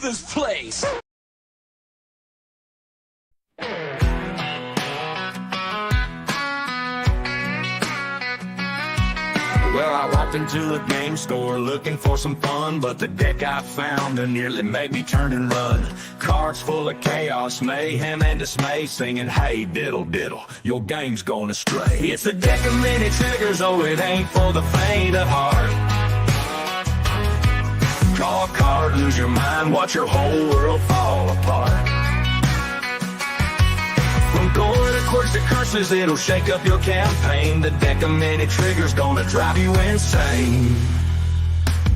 this place. Well, I walked into a game store looking for some fun, but the deck I found nearly made me turn and run. Cards full of chaos, mayhem, and dismay, singing, hey, diddle, diddle, your game's going astray. It's a deck of many triggers, oh, it ain't for the faint of heart. Draw a card, lose your mind, watch your whole world fall apart. From gore to quirks to curses, it'll shake up your campaign. The deck of many triggers gonna drive you insane.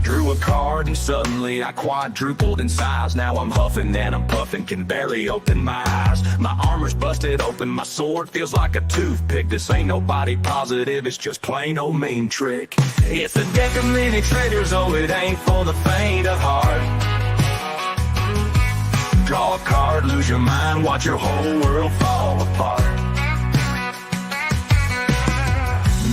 Drew a card and suddenly I quadrupled in size. Now I'm huffing and I'm puffing, can barely open my eyes. My armor's busted open, my sword feels like a toothpick. This ain't nobody positive, it's just plain old mean trick. It's a deck of many triggers, oh, it ain't for the faint of heart. Draw a card, lose your mind, watch your whole world fall apart.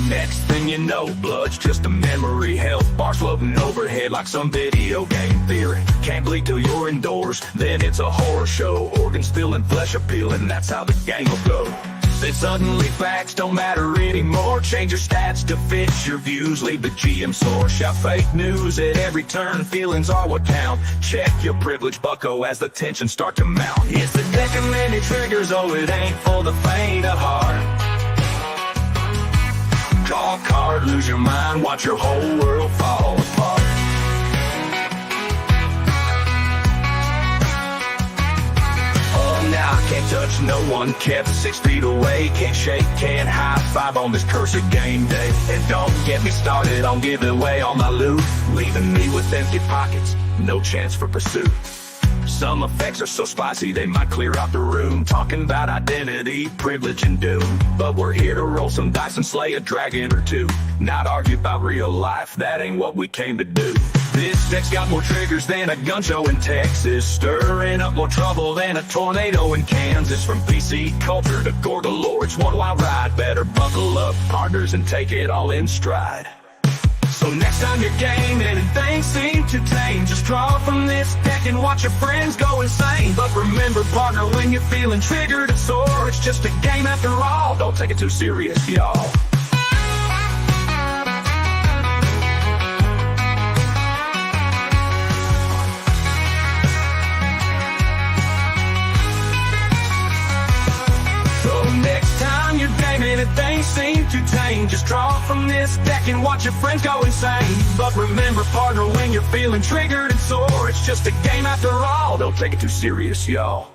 Next thing you know, blood's just a memory. Health bars floating overhead like some video game theory. Can't bleed till you're indoors, then it's a horror show. Organs spilling, flesh appealing, that's how the game will go. Then suddenly facts don't matter anymore. Change your stats to fit your views, leave the GM sore. Shout fake news at every turn, feelings are what count. Check your privilege, bucko, as the tensions start to mount. It's a deck of many triggers, oh, it ain't for the faint of heart. Draw a card, lose your mind, watch your whole world fall apart. Now I can't touch no one, kept 6 feet away. Can't shake, can't high five on this cursed game day. And don't get me started on giving away all my loot, leaving me with empty pockets, no chance for pursuit. Some effects are so spicy they might clear out the room, talking about identity, privilege, and doom. But we're here to roll some dice and slay a dragon or two, not argue about real life, that ain't what we came to do. This deck's got more triggers than a gun show in Texas, stirring up more trouble than a tornado in Kansas. From PC culture to gore galore, it's one wild ride. Better buckle up, partners, and take it all in stride. So next time you're gaming and things seem too tame, just draw from this deck and watch your friends go insane. But remember, partner, when you're feeling triggered and sore, it's just a game after all, don't take it too serious, y'all. Next time you're gaming and things seem too tame, just draw from this deck and watch your friends go insane. But remember, partner, when you're feeling triggered and sore, it's just a game after all, don't take it too serious, y'all.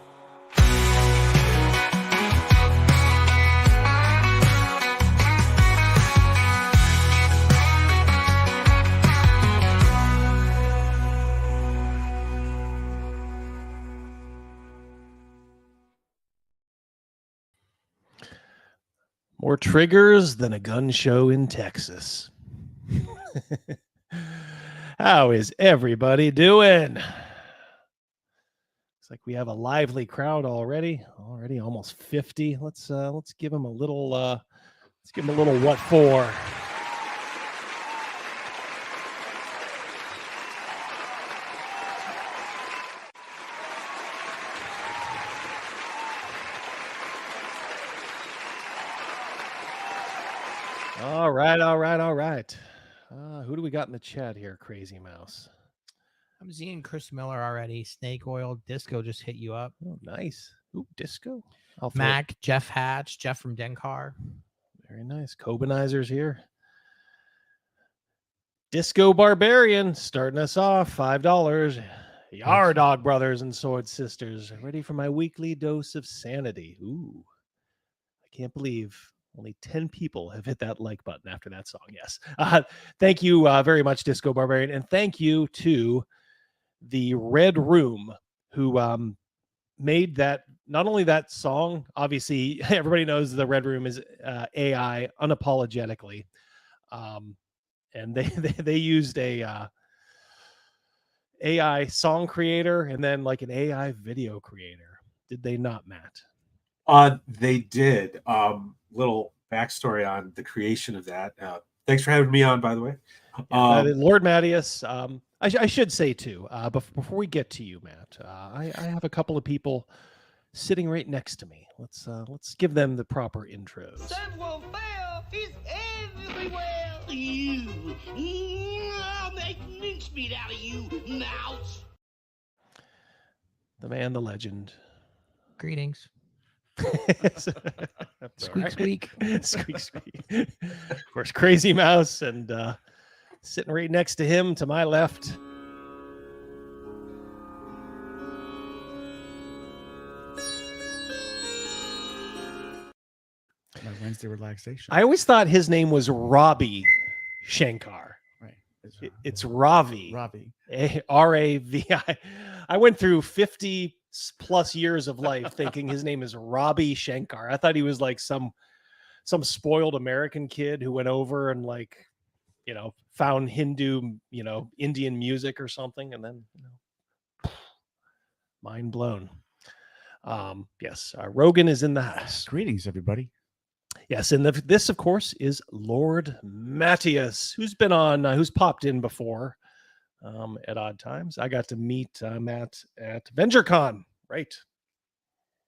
More triggers than a gun show in Texas. How is everybody doing? Looks like we have a lively crowd already. Almost 50. Let's give them a little what for. All right. Who do we got in the chat here, Crazy Mouse? I'm seeing Chris Miller already. Snake Oil, Disco just hit you up. Oh, nice. Ooh, Disco. Mac, Jeff Hatch, Jeff from Dencar. Very nice. Cobenizer's here. Disco Barbarian starting us off, $5. Yar Dog Brothers and Sword Sisters, ready for my weekly dose of sanity. Ooh, I can't believe only 10 people have hit that like button after that song. Yes. Thank you very much, Disco Barbarian. And thank you to the Red Room who made that, not only that song, obviously everybody knows the Red Room is AI unapologetically. And they used a AI song creator and then like an AI video creator. Did they not, Matt? They did. Little backstory on the creation of that. Thanks for having me on, by the way. Lord Mattias, I should say too, before we get to you, Matt, I have a couple of people sitting right next to me. Let's give them the proper intros. Samuel Bell, he's everywhere. You, I'll make mincemeat out of you, mouse. The man, the legend. Greetings. Squeak, Squeak, squeak. squeak, squeak. Of course, Crazy Mouse, and sitting right next to him, to my left. My Wednesday relaxation. I always thought his name was Ravi Shankar. Right. It's Ravi. Ravi. Ravi. I went through 50 plus years of life thinking his name is Ravi Shankar. I thought he was like some spoiled American kid who went over and like, found Hindu, Indian music or something, and then, mind blown. Yes, Rogan is in the house. Greetings, everybody. Yes, and this, of course, is Lord Matthias, who's been on, who's popped in before at odd times. I got to meet Matt at VentureCon, right?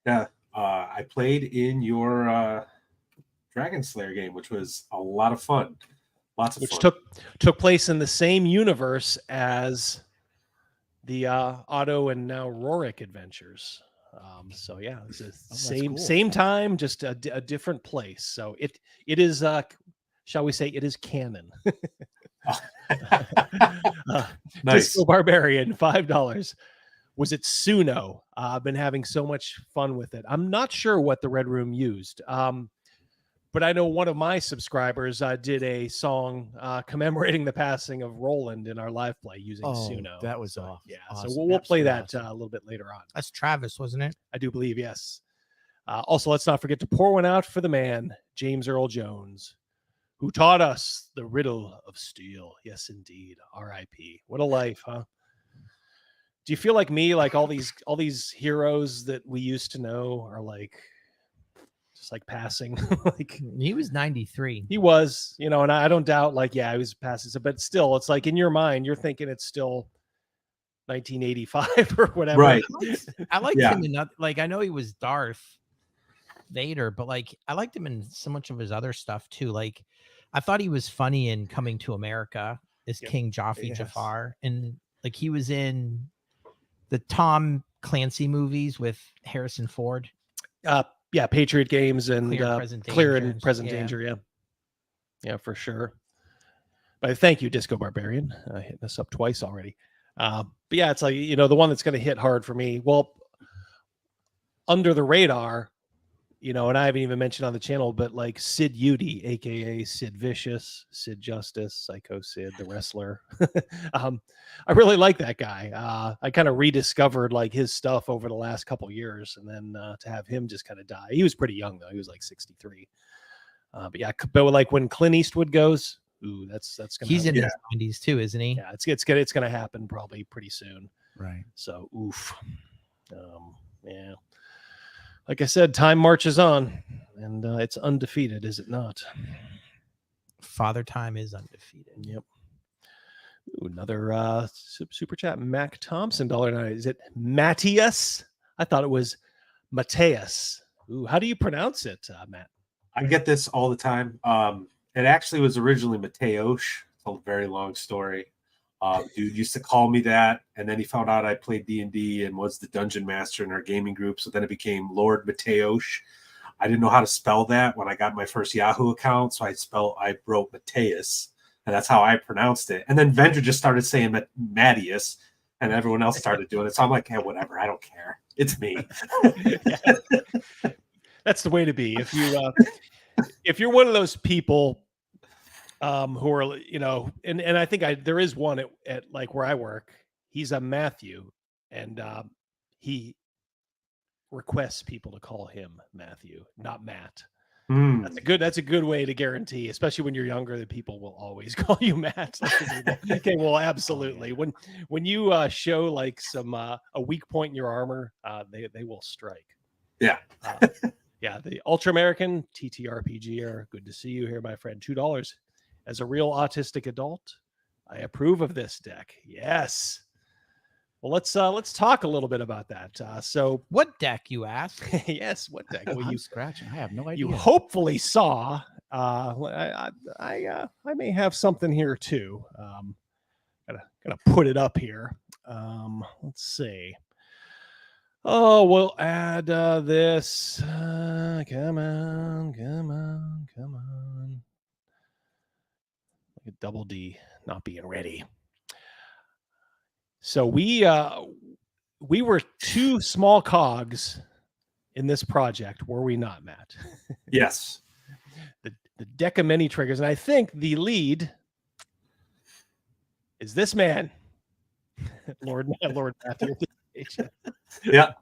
Yeah, I played in your Dragon Slayer game, which was a lot of fun. Lots of Which fun. took place in the same universe as the Otto and now Rorik adventures. So yeah, it's the same time, just a different place. So it is, shall we say, it is canon. Nice. Disco Barbarian, $5. Was it Suno? I've been having so much fun with it. I'm not sure what the Red Room used. But I know one of my subscribers did a song commemorating the passing of Roland in our live play using Suno. That was awesome. Yeah, awesome. so we'll play that Awesome. a little bit later on. That's Travis, wasn't it? I do believe, yes. Also, let's not forget to pour one out for the man, James Earl Jones, who taught us the riddle of steel. Yes, indeed. R.I.P. What a life, huh? Do you feel like me, like all these heroes that we used to know are like just like passing? Like He was 93. he was, and I don't doubt, like, yeah, he was passing, but still, it's like in your mind, you're thinking it's still 1985 or whatever. Right. I liked Yeah. him in like, I know he was Darth Vader, but like I liked him in so much of his other stuff too. Like I thought he was funny in Coming to America as Yep. King Jaffe Yes. Jafar, and like he was in the Tom Clancy movies with Harrison Ford. Yeah, Patriot Games and Clear Clear and Present and Present Danger. Danger. Yeah, for sure. But thank you, Disco Barbarian, hitting us up twice already. But yeah, it's like, the one that's going to hit hard for me. Well, under the radar, and I haven't even mentioned on the channel, but like Sid Udy, aka Sid Vicious, Sid Justice, Psycho Sid, the wrestler. I really like that guy. I kind of rediscovered like his stuff over the last couple years, and then to have him just kind of die. He was pretty young though; he was like 63. But yeah, but like when Clint Eastwood goes, ooh, that's gonna. He's in happen. his 90s too, isn't he? Yeah, it's gonna happen probably pretty soon. Right. So oof. Yeah. Like I said, time marches on, and it's undefeated, is it not? Father Time is undefeated. Yep. Ooh, another super chat. Mac Thompson, $1.09. Is it Matthias? I thought it was Mateus. Ooh, how do you pronounce it, Matt? I get this all the time. It actually was originally Mateos. It's a very long story. Dude used to call me that, and then he found out I played D&D and was the dungeon master in our gaming group. So then it became Lord Mateos. I didn't know how to spell that when I got my first Yahoo account, so I wrote Mateus, and that's how I pronounced it. And then Vendor just started saying Mattias, and everyone else started doing it. So I'm like, hey, whatever, I don't care. It's me. That's the way to be. If you're one of those people who are, and I think there is one at like where I work. He's a Matthew, and he requests people to call him Matthew, not Matt. That's a good way to guarantee, especially when you're younger, that people will always call you Matt. Okay, well, absolutely. When you show like some a weak point in your armor, they will strike. Yeah. Yeah, the Ultra American TTRPG are good to see you here, my friend. $2. As a real autistic adult, I approve of this deck. Yes. Well, let's talk a little bit about that. So, What deck, you ask? yes, what deck? Well, I'm scratching. I have no idea. you hopefully saw. I may have something here too. Gotta put it up here. Let's see. Oh, we'll add this. Come on. Look at Double D not being ready. So we were two small cogs in this project, were we not, Matt? Yes. The deck of many triggers, and I think the lead is this man, Lord Matthew. Yeah.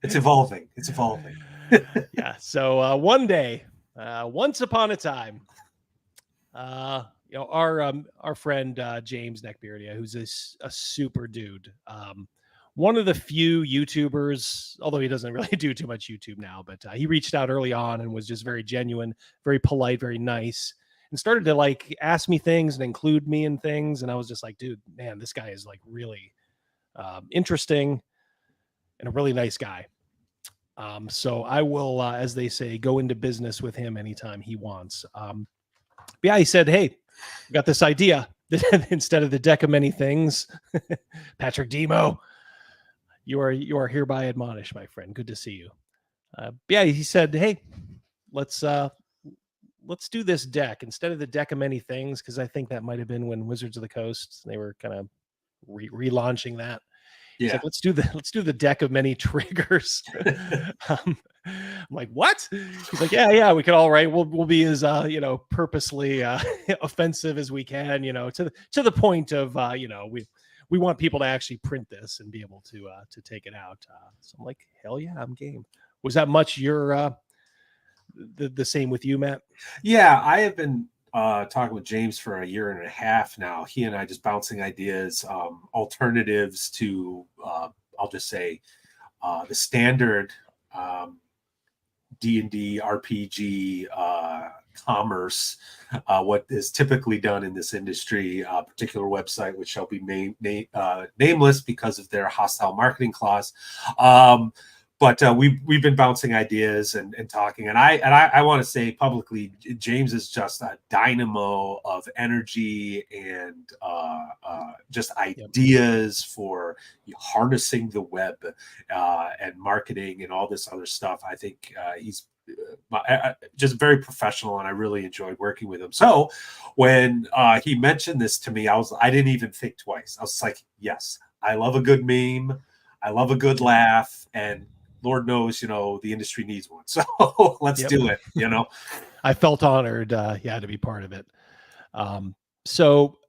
It's evolving. It's evolving. Yeah. So one day, once upon a time, our friend James Neckbeardia, who's a super dude, one of the few YouTubers, although he doesn't really do too much YouTube now, but he reached out early on and was just very genuine, very polite, very nice, and started to like ask me things and include me in things. And I was just like, dude, man, this guy is like really interesting and a really nice guy. So I will, as they say, go into business with him anytime he wants. Yeah, he said, hey, we got this idea that instead of the deck of many things, Patrick Demo, you are hereby admonished, my friend. Good to see you. Yeah, he said, hey, let's do this deck instead of the deck of many things, because I think that might have been when Wizards of the Coast, they were kind of relaunching that. He's like, let's do the deck of many triggers. I'm like, what? He's like, yeah, we could all right. We'll be as purposely offensive as we can, to the point of we want people to actually print this and be able to take it out. So I'm like, hell yeah, I'm game. Was that much your the same with you, Matt? Yeah, I have been talking with James for a year and a half now. He and I just bouncing ideas, alternatives to, I'll just say, the standard D&D RPG commerce, what is typically done in this industry, a particular website, which shall be nameless because of their hostile marketing clause. But we've been bouncing ideas and talking, and I want to say publicly, James is just a dynamo of energy and just ideas for harnessing the web and marketing and all this other stuff. I think he's just very professional, and I really enjoyed working with him. So when he mentioned this to me, I didn't even think twice. I was like, yes, I love a good meme, I love a good laugh, and Lord knows, the industry needs one. So let's do it, I felt honored, to be part of it. So,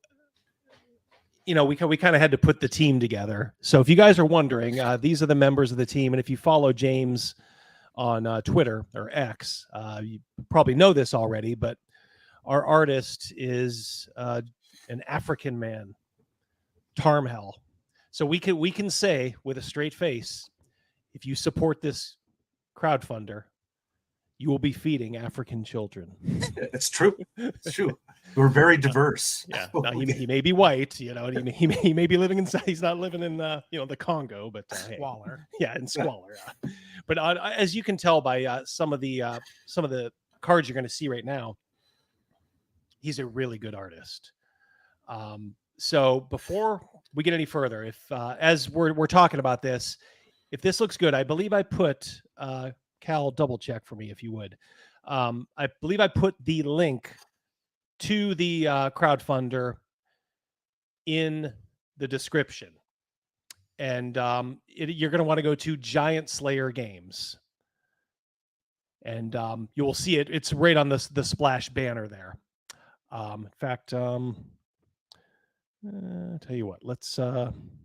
we kind of had to put the team together. So if you guys are wondering, these are the members of the team. And if you follow James on Twitter or X, you probably know this already, but our artist is an African man, Tarmhel. So we can say with a straight face, if you support this crowdfunder, you will be feeding African children. It's true. It's true. We're very diverse. Yeah. Now, he may be white, and he may be living inside. He's not living in the Congo, but Squalor. Hey, in squalor. But as you can tell by some of the cards you're going to see right now, he's a really good artist. So before we get any further, if as we're talking about this, if this looks good, I believe I put Cal, double check for me if you would. I believe I put the link to the crowdfunder in the description, and you're going to want to go to Giant Slayer Games, and you will see it. It's right on the splash banner there. In fact, I'll tell you what. Let's.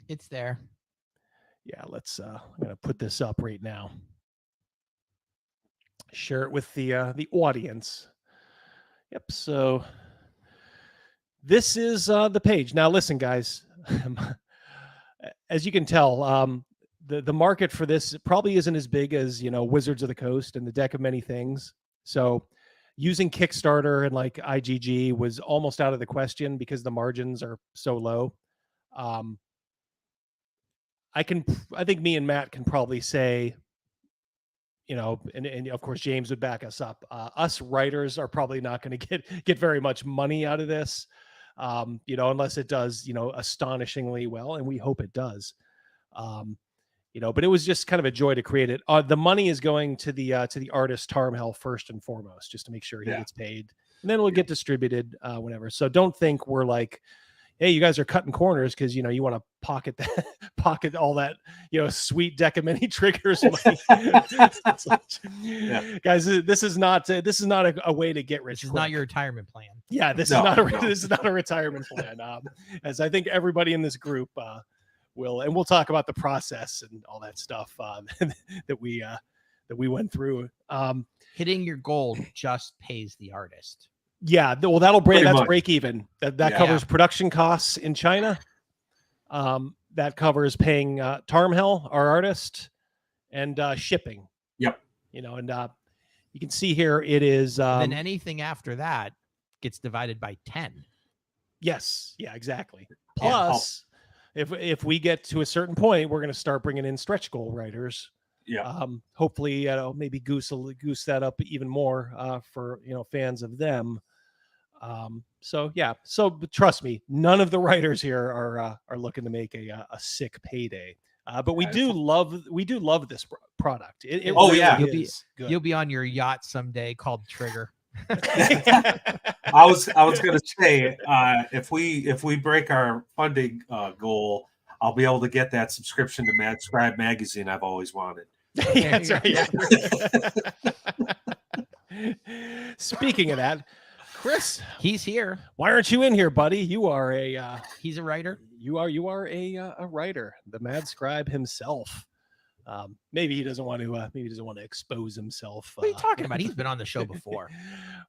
It's there. Yeah, let's. I'm going to put this up right now. Share it with the audience. Yep. So this is the page. Now, listen, guys. As you can tell, the market for this probably isn't as big as Wizards of the Coast and the Deck of Many Things. So using Kickstarter and like IGG was almost out of the question because the margins are so low. I think me and Matt can probably say, you know, and of course James would back us up. Us writers are probably not going to get very much money out of this, you know, unless it does, you know, astonishingly well, and we hope it does. You know, but it was just kind of a joy to create it. The money is going to the artist Tarmhell first and foremost, just to make sure he gets paid, and then it'll get distributed whenever. So don't think we're like, hey, you guys are cutting corners because, you know, you want to pocket all that, you know, sweet Decamini triggers money. Guys, this is not a way to get rich. This is not your retirement plan. Yeah, this is not a retirement plan. As I think everybody in this group we'll talk about the process and all that stuff that we went through. Hitting your goal just pays the artist. Yeah, well, that's break even. That covers production costs in China. That covers paying Tarmhell, our artist, and shipping. Yep. You know, and you can see here it is. Then anything after that gets divided by 10. Yes. Yeah. Exactly. Plus, if we get to a certain point, we're going to start bringing in stretch goal writers. Yeah. Hopefully, maybe goose that up even more for, you know, fans of them. So trust me, none of the writers here are looking to make a sick payday. But we do love this product. It really is good. You'll be on your yacht someday called Trigger. I was going to say, if we break our funding goal, I'll be able to get that subscription to Mad Scribe magazine I've always wanted. Yeah, that's right. Yeah. Speaking of that, Chris, he's here. Why aren't you in here, buddy? You are he's a writer. You are a writer, the Mad Scribe himself. Maybe he doesn't want to expose himself. What are you talking about? He's been on the show before.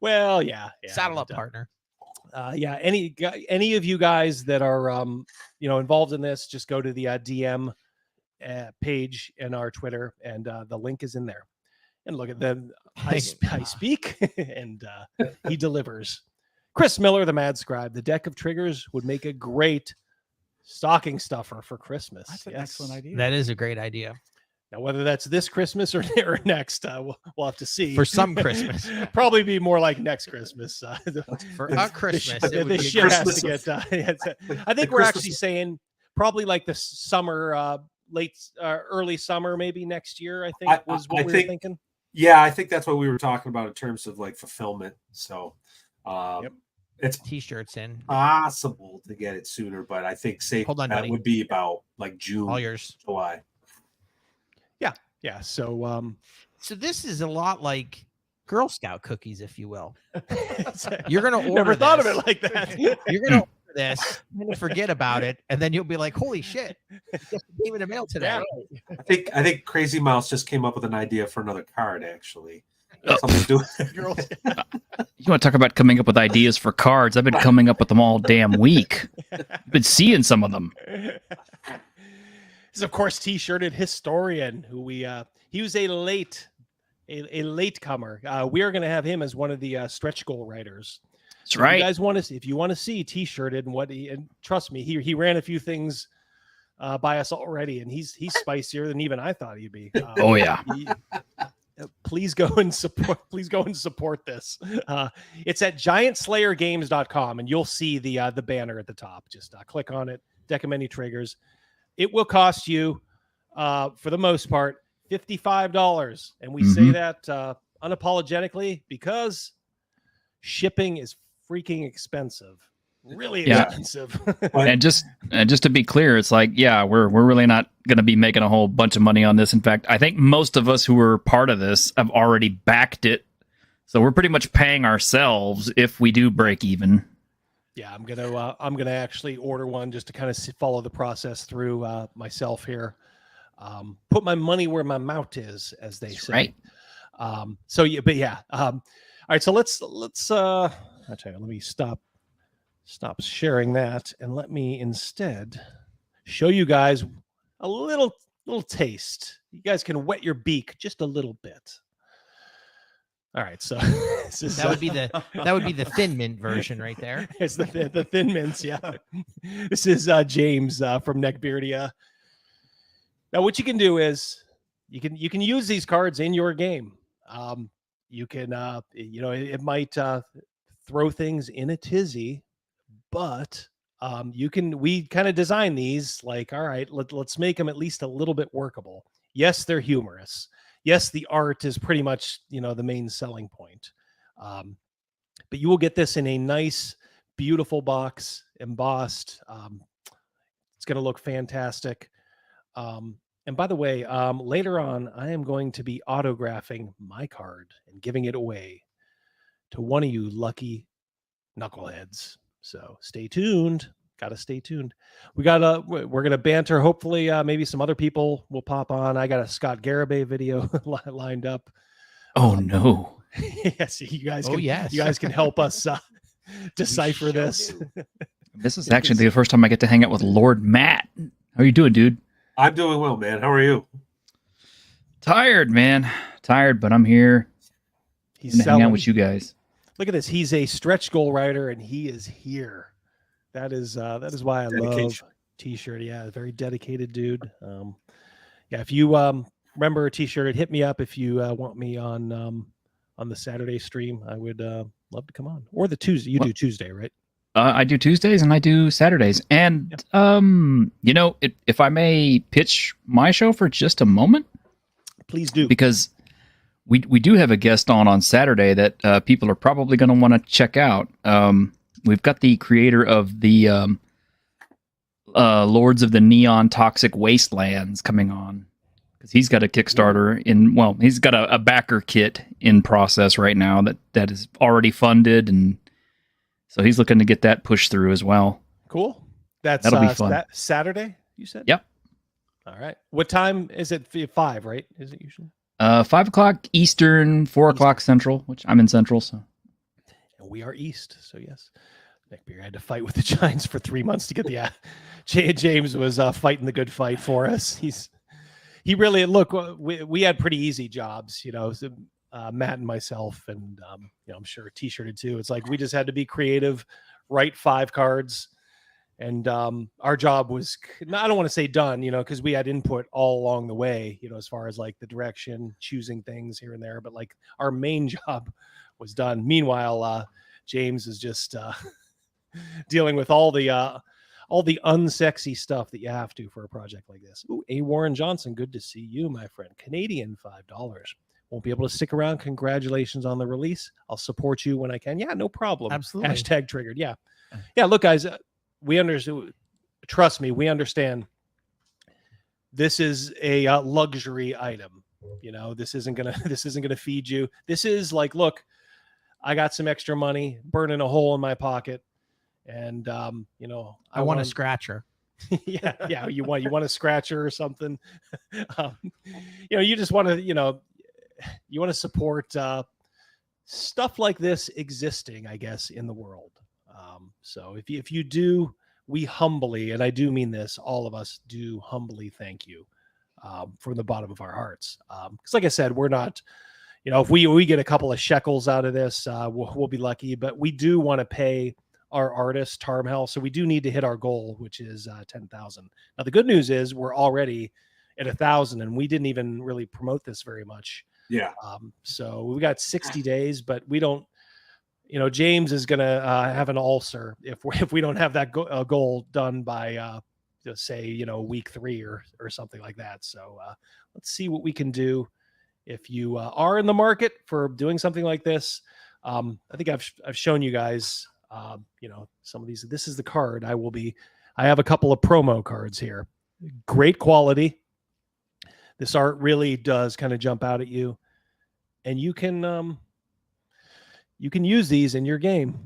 Well, yeah. Saddle up, partner. Any of you guys that are you know, involved in this, just go to the DM page in our Twitter, and the link is in there. And look at them. I speak, and he delivers. Chris Miller, the Mad Scribe. The deck of triggers would make a great stocking stuffer for Christmas. That's an excellent idea. That is a great idea. Now, whether that's this Christmas or next, we'll have to see. For some Christmas, probably be more like next Christmas. For a Christmas, the shit has to get. I think we're actually saying probably like the summer, early summer, maybe next year. I think was what we were thinking. Yeah, I think that's what we were talking about in terms of like fulfillment. So, it's t-shirts in possible to get it sooner, but I think that would be about like June, all yours, July. Yeah. So this is a lot like Girl Scout cookies, if you will. You're gonna order. Never thought of it like that. You're gonna order this, and forget about it, and then you'll be like, "Holy shit! Just came in the mail today." Yeah. I think Crazy Mouse just came up with an idea for another card, actually. You want to talk about coming up with ideas for cards? I've been coming up with them all damn week. Been seeing some of them. This is, of course, T-shirted historian who he was a late comer. We are going to have him as one of the stretch goal writers. That's right. If you want to see T-shirted and trust me, he ran a few things by us already, and he's spicier than even I thought he'd be. Oh yeah. Please go and support this. It's at giantslayergames.com, and you'll see the banner at the top. Just click on it. Decamini triggers. It will cost you, for the most part, $55, and we say that unapologetically because shipping is freaking expensive. Really expensive. and just to be clear, it's like, we're really not going to be making a whole bunch of money on this. In fact, I think most of us who were part of this have already backed So we're pretty much paying ourselves if we do break even. Yeah, I'm gonna actually order one just to kind of follow the process through myself here. Put my money where my mouth is, as they say. Right. All right. So let's I'll tell you, let me stop sharing that and let me instead show you guys a little taste. You guys can wet your beak just a little bit. All right, so this is, That would be the Thin Mint version right there. it's the Thin Mints. Yeah, this is James from Neckbeardia. Now, what you can do is you can use these cards in your game. You can it might throw things in a tizzy, but we kind of design these like, all right, let's make them at least a little bit workable. Yes, they're humorous. Yes, the art is pretty much, the main selling point. But you will get this in a nice, beautiful box, embossed. It's going to look fantastic. And by the way, later on, I am going to be autographing my card and giving it away to one of you lucky knuckleheads. So stay tuned. Gotta stay tuned. We're gonna banter. Hopefully, maybe some other people will pop on. I got a Scott Garibay video lined up. Oh no! Yes, you guys. Oh, yes. You guys can help us decipher this. This is actually the first time I get to hang out with Lord Matt. How are you doing, dude? I'm doing well, man. How are you? Tired, man. Tired, but I'm here. He's hanging out with you guys. Look at this. He's a stretch goal rider, and he is here. That is why I love T-shirt. Yeah, very dedicated dude. Yeah, if you remember a T-shirt, hit me up if you want me on the Saturday stream. I would love to come on, or the Tuesday. You do Tuesday, right? I do Tuesdays and I do Saturdays. And if I may pitch my show for just a moment, please do, because we do have a guest on Saturday that people are probably going to want to check out. We've got the creator of the Lords of the Neon Toxic Wastelands coming on, because he's got a Kickstarter he's got a backer kit in process right now that is already funded, and so he's looking to get that pushed through as well. Cool. That'll be fun. Saturday, you said? Yep. All right. What time is it? 5, right? Is it usually? 5:00 Eastern, 4:00 Central, which I'm in Central, so. And we are East, so yes. Neckbeard had to fight with the Giants for 3 months to get the. James was fighting the good fight for us. He really we had pretty easy jobs, so, Matt and myself, and I'm sure T-shirted too. It's like we just had to be creative, write 5 cards, and our job was, I don't want to say done, because we had input all along the way, as far as like the direction, choosing things here and there, but like our main job was done. Meanwhile, James is just dealing with all the unsexy stuff that you have to for a project like this. Ooh, A. Warren Johnson, good to see you, my friend. Canadian $5. Won't be able to stick around. Congratulations on the release. I'll support you when I can. Yeah, no problem. Absolutely. # triggered. Yeah. Look, guys, we understand. Trust me, we understand. This is a luxury item. This isn't gonna feed you. This is like, look, I got some extra money, burning a hole in my pocket, and I want a scratcher. yeah. You want a scratcher or something. You just want to, you want to support stuff like this existing, I guess, in the world. So if you do, we humbly, and I do mean this, all of us do humbly thank you from the bottom of our hearts. Because like I said, we're not, if we get a couple of shekels out of this, we'll be lucky. But we do want to pay our artist, Tarmhell, so we do need to hit our goal, which is 10,000. Now the good news is we're already at 1,000, and we didn't even really promote this very much. Yeah. So we got 60 days, but we don't. James is gonna have an ulcer if we don't have that goal done by say week 3 or something like that. So let's see what we can do. If you are in the market for doing something like this, I think I've shown you guys. Some of these. This is the card. I have a couple of promo cards here. Great quality. This art really does kind of jump out at you, and you can use these in your game.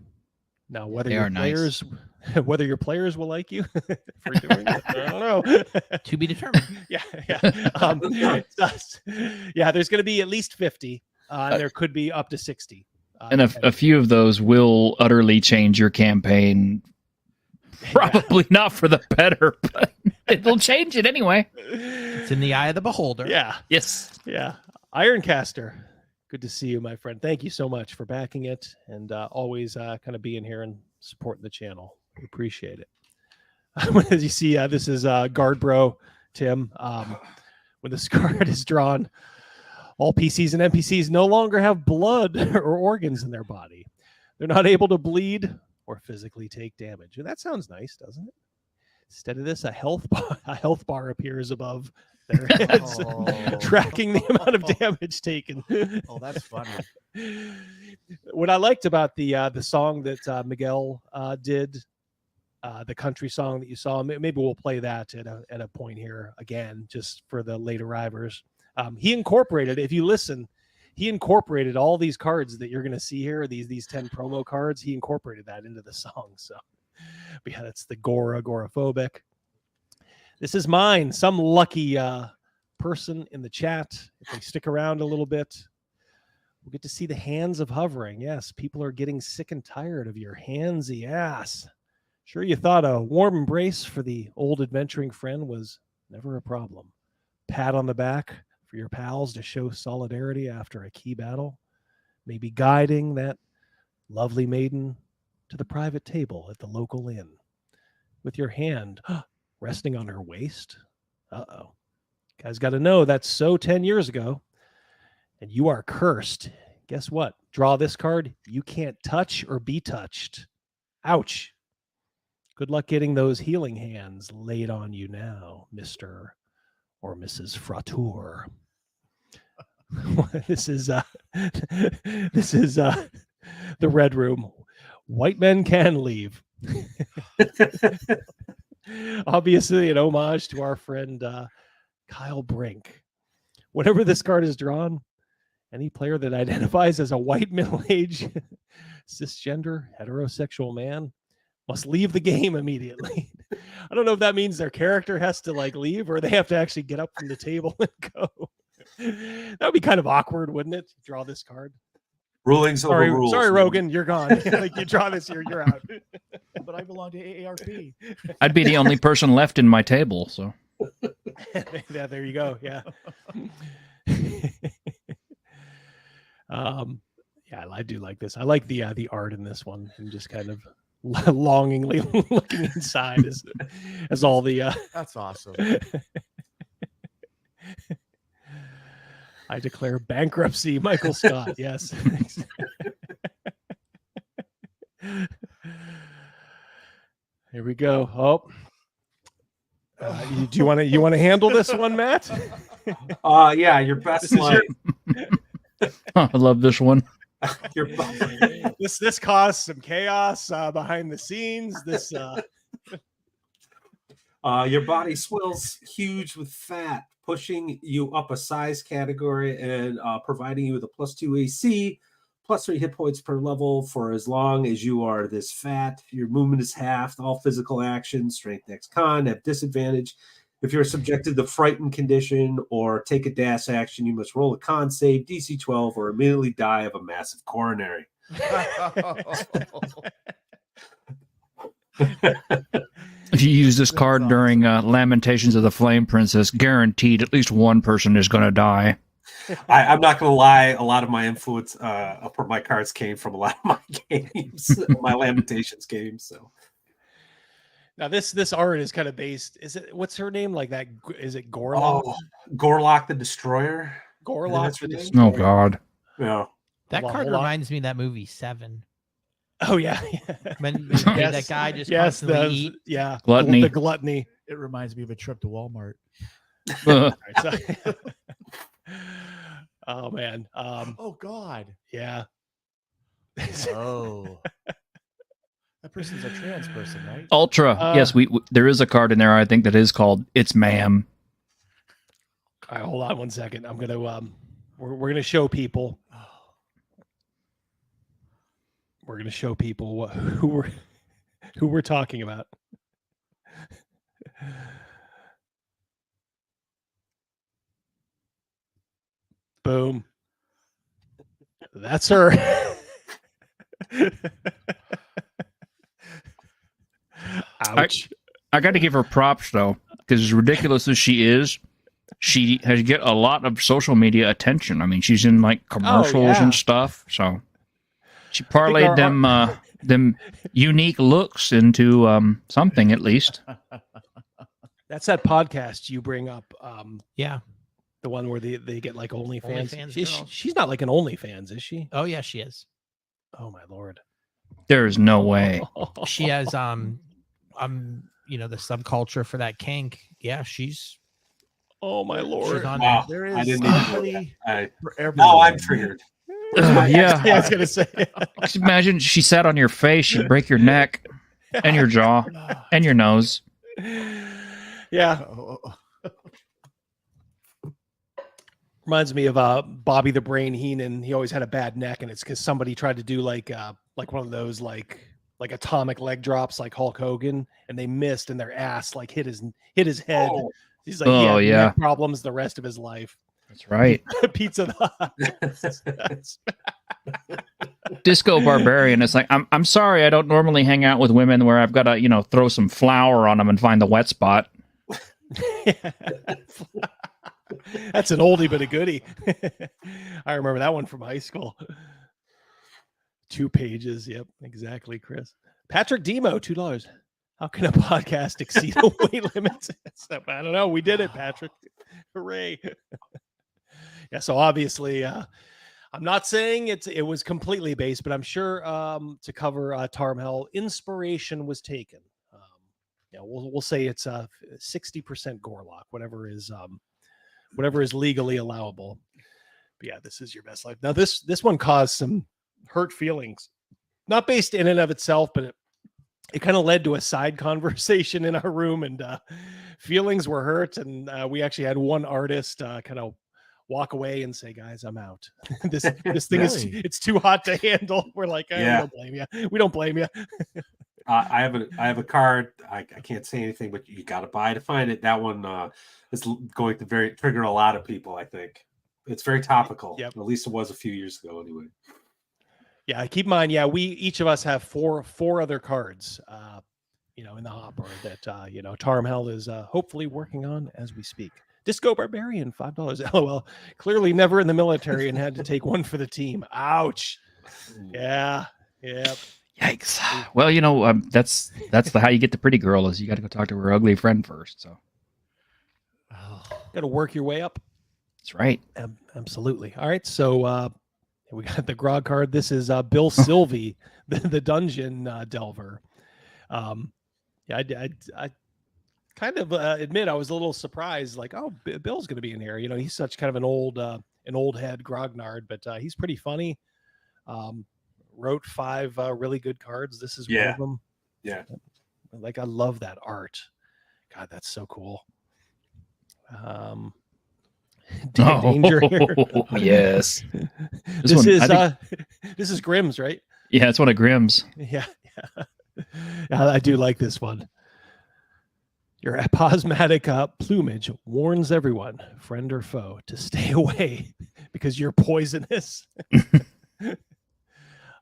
Now, whether your players will like you for doing it, I don't know. To be determined. Yeah. There's going to be at least 50. And there could be up to 60. And a few of those will utterly change your campaign. Probably not for the better, but it'll change it anyway. It's in the eye of the beholder. Yeah. Yes. Yeah. Ironcaster. Good to see you, my friend. Thank you so much for backing it and always kind of being here and supporting the channel. We appreciate it. As you see, this is Guard Bro Tim. When this card is drawn, all PCs and NPCs no longer have blood or organs in their body. They're not able to bleed or physically take damage. And that sounds nice, doesn't it? Instead of this, a health bar appears above their heads, tracking the amount of damage taken. Oh, that's funny. What I liked about the song that Miguel did, the country song that you saw, maybe we'll play that at a point here again, just for the late arrivers. He incorporated, if you listen, he incorporated all these cards that you're going to see here, these 10 promo cards. He incorporated that into the song. So, but yeah, that's the agoraphobic. This is mine. Some lucky person in the chat, if they stick around a little bit, we'll get to see the hands of hovering. Yes, people are getting sick and tired of your handsy ass. Sure, you thought a warm embrace for the old adventuring friend was never a problem. Pat on the back for your pals to show solidarity after a key battle. Maybe guiding that lovely maiden to the private table at the local inn with your hand resting on her waist. Uh-oh. Guys got to know that's so 10 years ago, and you are cursed. Guess what? Draw this card. You can't touch or be touched. Ouch. Good luck getting those healing hands laid on you now, Mr. or Mrs. Frattour. This is the Red Room. White men can leave. Obviously, an homage to our friend Kyle Brink. Whenever this card is drawn, any player that identifies as a white middle-aged cisgender heterosexual man must leave the game immediately. I don't know if that means their character has to leave or they have to actually get up from the table and go. That would be kind of awkward, wouldn't it? Draw this card. Rulings over rules. Sorry, Rogan, you're gone. You draw this here, you're out. But I belong to AARP. I'd be the only person left in my table, so. Yeah, there you go. Yeah. Yeah, I do like this. I like the art in this one, and just kind of longingly looking inside as all the That's awesome. I declare bankruptcy, Michael Scott. Yes. Here we go. Oh, do you want to handle this one, Matt? Yeah, your best luck. I love this one. This caused some chaos behind the scenes. This your body swells huge with fat, pushing you up a size category and providing you with a +2 AC, +3 hit points per level for as long as you are this fat. Your movement is halved. All physical actions, strength X con, have disadvantage. If you're subjected to frightened condition or take a dash action, you must roll a con save, DC 12, or immediately die of a massive coronary. If you use this card during Lamentations of the Flame Princess, guaranteed at least one person is going to die. I'm not going to lie. A lot of my influence for my cards came from a lot of my games, my Lamentations games. So now this art is kind of based. What's her name? Like that? Is it Gorlock? Oh, Gorlock the Destroyer. Gorlock the Destroyer. Oh God. Yeah. That card reminds me of that movie Seven. Oh yeah. When that guy just constantly eat. Yeah. Gluttony. The gluttony. It reminds me of a trip to Walmart. Oh man. Oh God. Yeah. Oh. That person's a trans person, right? Ultra. Yes, we there is a card in there. I think that is called "It's Ma'am." All right, hold on one second. I'm gonna we're gonna show people. We're gonna show people who we're talking about. Boom. That's her. Ouch. I got to give her props though, because as ridiculous as she is, she has get a lot of social media attention. I mean, she's in like commercials yeah. and stuff. So she parlayed them unique looks into something at least. That's that podcast you bring up. Yeah. The one where they get like OnlyFans. OnlyFans girls. She's not like an OnlyFans, is she? Oh yeah, she is. Oh my lord. There is no way. She has you know, the subculture for that kink. Yeah, she's Oh my lord. she's on Wow. There I is didn't even know somebody that. for Now everyone. I'm triggered. Yeah. I was gonna say. Just imagine she sat on your face, she'd break your neck and your jaw and your nose. Yeah. Reminds me of Bobby the Brain Heenan. He always had a bad neck, and it's because somebody tried to do like one of those like atomic leg drops like Hulk Hogan, and they missed, and their ass like hit his head. Oh. He's like, he Oh, had yeah. neck problems the rest of his life. That's right. Pizza the Hut. Disco Barbarian. It's like I'm sorry, I don't normally hang out with women where I've got to throw some flour on them and find the wet spot. That's an oldie but a goodie. I remember that one from high school. 2 pages. Yep, exactly, Chris. Patrick Demo, $2. How can a podcast exceed a weight limit? I don't know. We did it, Patrick. Hooray. Yeah, so obviously, I'm not saying it was completely based, but I'm sure to cover Tarmhell, inspiration was taken. We'll say it's 60% Gorlock, whatever is legally allowable. But yeah, this is your best life. Now this one caused some hurt feelings, not based in and of itself, but it kind of led to a side conversation in our room, and feelings were hurt. And we actually had one artist kind of walk away and say, "Guys, I'm out. this thing it's too hot to handle." We're like, "We don't blame you. We don't blame you." I have a card. I can't say anything, but you got to buy to find it. That one is going to trigger a lot of people. I think it's very topical. Yep. At least it was a few years ago, anyway. Yeah, keep in mind. Yeah, we each of us have four other cards, in the hopper that Tarmhell is hopefully working on as we speak. Disco Barbarian, $5. LOL. Clearly never in the military and had to take one for the team. Ouch. Yeah. Yeah. Yikes. Well, that's how you get the pretty girl is you got to go talk to her ugly friend first. So, got to work your way up. that's right. Absolutely. All right. So we got the grog card. This is Bill Sylvie, the dungeon delver. I kind of admit I was a little surprised. Like, oh, Bill's going to be in here. He's such kind of an old head grognard, but he's pretty funny. Wrote 5 really good cards. This is one of them. Yeah. Like, I love that art. God, that's so cool. Danger here. Yes. This is Grimm's, right? Yeah, it's one of Grimm's. Yeah. I do like this one. Your aposmatic plumage warns everyone, friend or foe, to stay away because you're poisonous.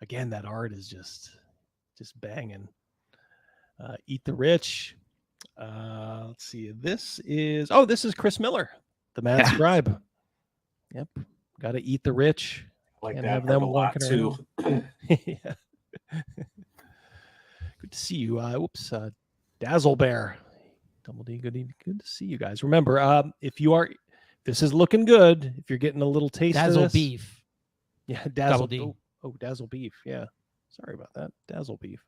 Again, that art is just banging. Eat the Rich. Let's see. This is Chris Miller, the Mad Scribe. Yep. Got to eat the rich. Like Can't that have them a lot walking too. Yeah. Good to see you. Dazzle Bear. Double D, good to see you guys. Remember, this is looking good. If you're getting a little taste Dazzle of this, beef. Yeah, Dazzle D. Oh, Dazzle Beef. Yeah. Sorry about that. Dazzle Beef.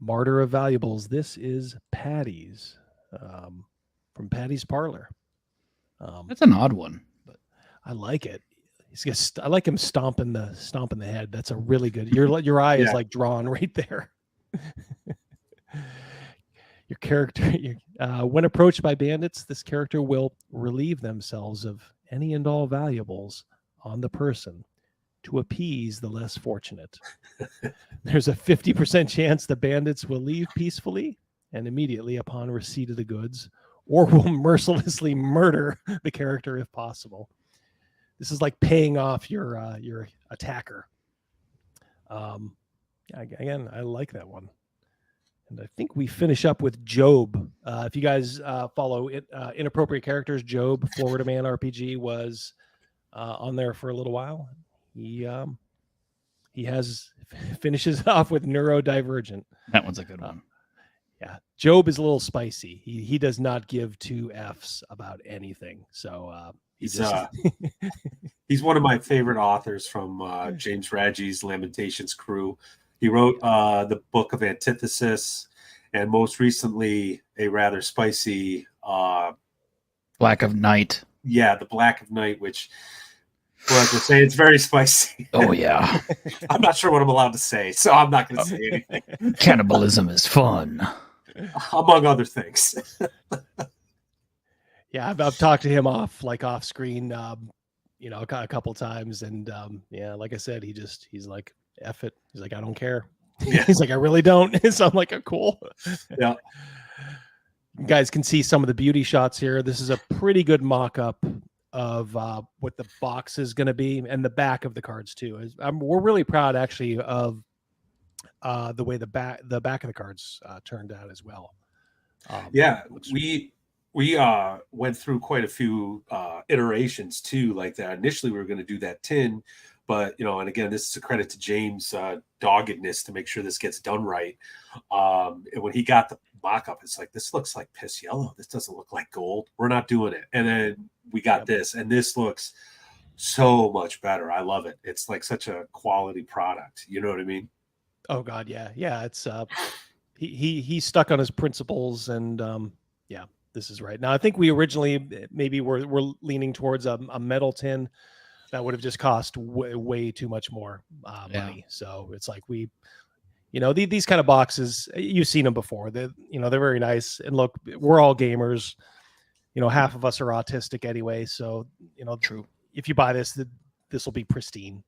Martyr of Valuables. This is Patty's from Patty's Parlor. That's an odd one, but I like it. I like him stomping the head. That's a really good. Your eye is like drawn right there. Your character, when approached by bandits, this character will relieve themselves of any and all valuables on the person to appease the less fortunate. There's a 50% chance the bandits will leave peacefully and immediately upon receipt of the goods, or will mercilessly murder the character if possible. This is like paying off your attacker. Again, I like that one. And I think we finish up with Job, If you guys follow Inappropriate Characters, Job, Florida Man RPG was on there for a little while. He finishes off with Neurodivergent. That one's a good one. Yeah, Job is a little spicy. He does not give two Fs about anything. So he's one of my favorite authors from James Radji's Lamentations crew. He wrote the Book of Antithesis, and most recently a rather spicy Black of Night. Yeah, the Black of Night, which, well, I can say it's very spicy. Oh yeah. I'm not sure what I'm allowed to say, so I'm not going to say anything. Cannibalism is fun, among other things. Yeah, I've talked to him off screen, a couple times, and yeah, like I said, he's like, F it. He's like, I don't care. Yeah. He's like, I really don't. So I'm like, oh, cool. Yeah. You guys can see some of the beauty shots here. This is a pretty good mock-up of what the box is going to be, and the back of the cards too. We're really proud actually of the way the back of the cards turned out as well. Yeah, we went through quite a few iterations too. Like that, initially we were going to do that tin, but and again, this is a credit to James' doggedness to make sure this gets done right. And when he got the mock-up, it's like, this looks like piss yellow. This doesn't look like gold. We're not doing it. And then we got this, and this looks so much better. I love it. It's like such a quality product. You know what I mean? Oh God, yeah. It's he stuck on his principles, and yeah, this is right. Now I think we originally maybe we're leaning towards a metal tin that would have just cost way too much more money. So it's like these kind of boxes, you've seen them before. They're very nice. And look, we're all gamers. Half of us are autistic anyway. So, True. If you buy this will be pristine,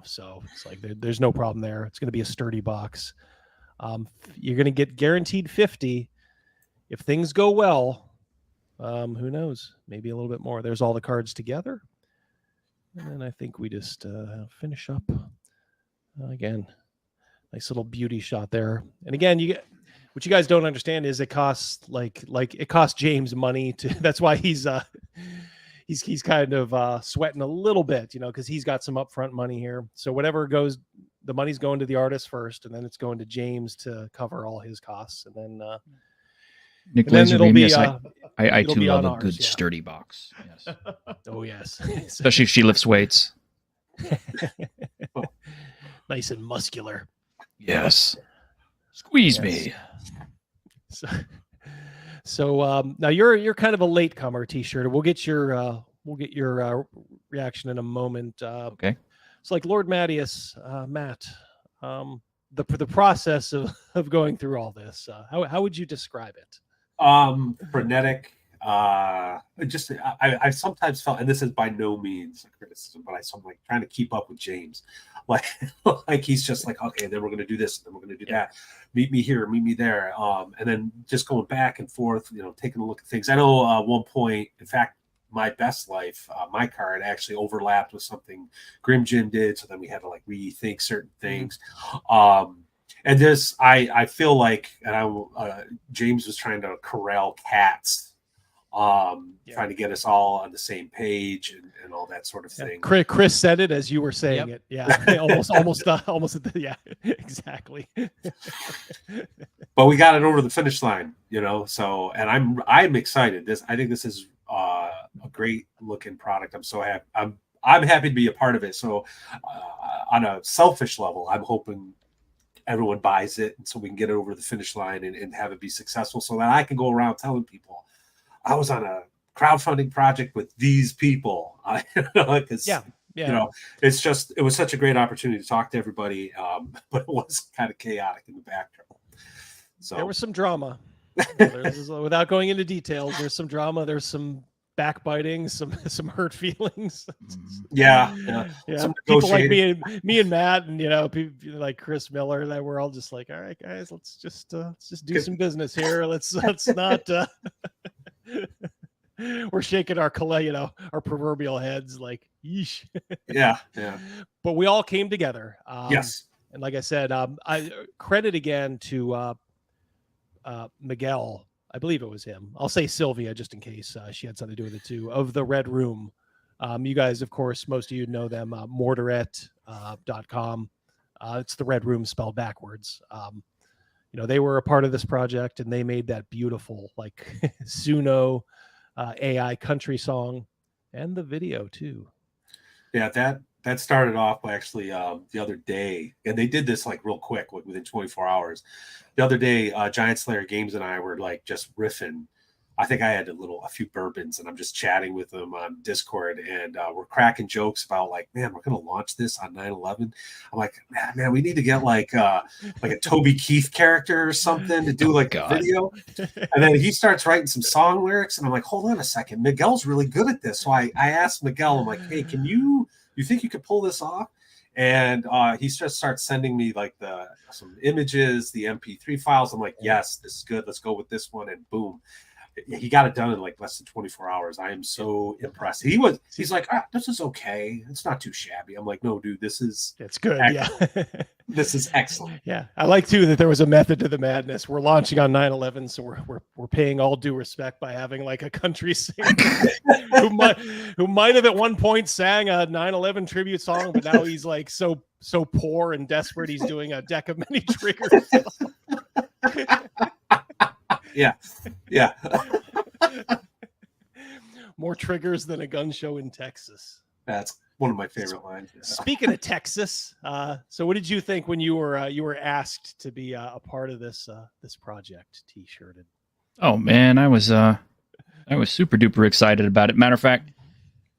so it's like there's no problem there. It's going to be a sturdy box. You're going to get guaranteed 50. If things go well, who knows? Maybe a little bit more. There's all the cards together. And then I think we just finish up again. Nice little beauty shot there. And again, what you guys don't understand is it costs like it costs James money to. That's why he's kind of sweating a little bit, because he's got some upfront money here. So whatever goes, the money's going to the artist first, and then it's going to James to cover all his costs, and then Nick and then Laser it'll Beam, be, yes, I it'll too be love on a good ours, yeah. sturdy box. Yes. Oh yes, Especially if she lifts weights. nice and muscular. Yes. Squeeze Yes. me. So now you're kind of a latecomer, T-shirt. We'll get your reaction in a moment. Okay. It's like Lord Mattias, Matt. The process of going through all this. How would you describe it? Frenetic. I sometimes felt, and this is by no means a criticism, but I'm like trying to keep up with James. Like he's just like, okay, then we're going to do this, and then we're going to do that. Meet me here, meet me there. And then just going back and forth, taking a look at things. I know at one point, in fact, my best life, my card actually overlapped with something Grim Jim did. So then we had to rethink certain things. And this, I feel like, and James was trying to corral cats, trying to get us all on the same page and all that sort of thing. Chris said it as you were saying it. Yeah, almost yeah, exactly. But we got it over the finish line, So, and I'm excited. I think this is a great looking product. I'm so happy. I'm happy to be a part of it. So, on a selfish level, I'm hoping everyone buys it, and so we can get it over the finish line and have it be successful, so that I can go around telling people I was on a crowdfunding project with these people. Because it was such a great opportunity to talk to everybody, but it was kind of chaotic in the backdrop. So there was some drama. Without going into details, there's some drama. There's some backbiting, some hurt feelings. Yeah. Some people like me and Matt, and people like Chris Miller, that we're all just like, all right, guys, let's just do some business here. Let's not. We're shaking our our proverbial heads like, yeesh. Yeah. But we all came together. Yes. And like I said, I credit again to Miguel. I believe it was him. I'll say Sylvia just in case she had something to do with it too. Of the Red Room. You guys, of course, most of you know them. Mortaret.com. It's the Red Room spelled backwards. They were a part of this project, and they made that beautiful like Suno AI country song, and the video too. Yeah, that started off actually the other day, and they did this like real quick, within 24 hours. The other day, Giant Slayer Games and I were like just riffing. I think I had a few bourbons, and I'm just chatting with them on Discord, and we're cracking jokes about like, man, we're gonna launch this on 9/11. I'm like, man, we need to get like a Toby Keith character or something to do like a video. And then he starts writing some song lyrics, and I'm like, hold on a second, Miguel's really good at this. So I asked Miguel, I'm like, hey, can you think you could pull this off? And he just starts sending me like some images, the MP3 files. I'm like, yes, this is good. Let's go with this one, and boom. He got it done in like less than 24 hours. I am so impressed. He's like, this is okay. It's not too shabby. I'm like, no, dude, it's good. Excellent. Yeah. This is excellent. Yeah. I like too that there was a method to the madness. We're launching on 9/11, so we're paying all due respect by having like a country singer who might have at one point sang a 9/11 tribute song, but now he's like so poor and desperate he's doing a deck of many triggers. Yeah. More triggers than a gun show in Texas. That's one of my favorite lines. Yeah. Speaking of Texas, so what did you think when you were asked to be a part of this project, T-shirted? Oh man, I was super duper excited about it. Matter of fact,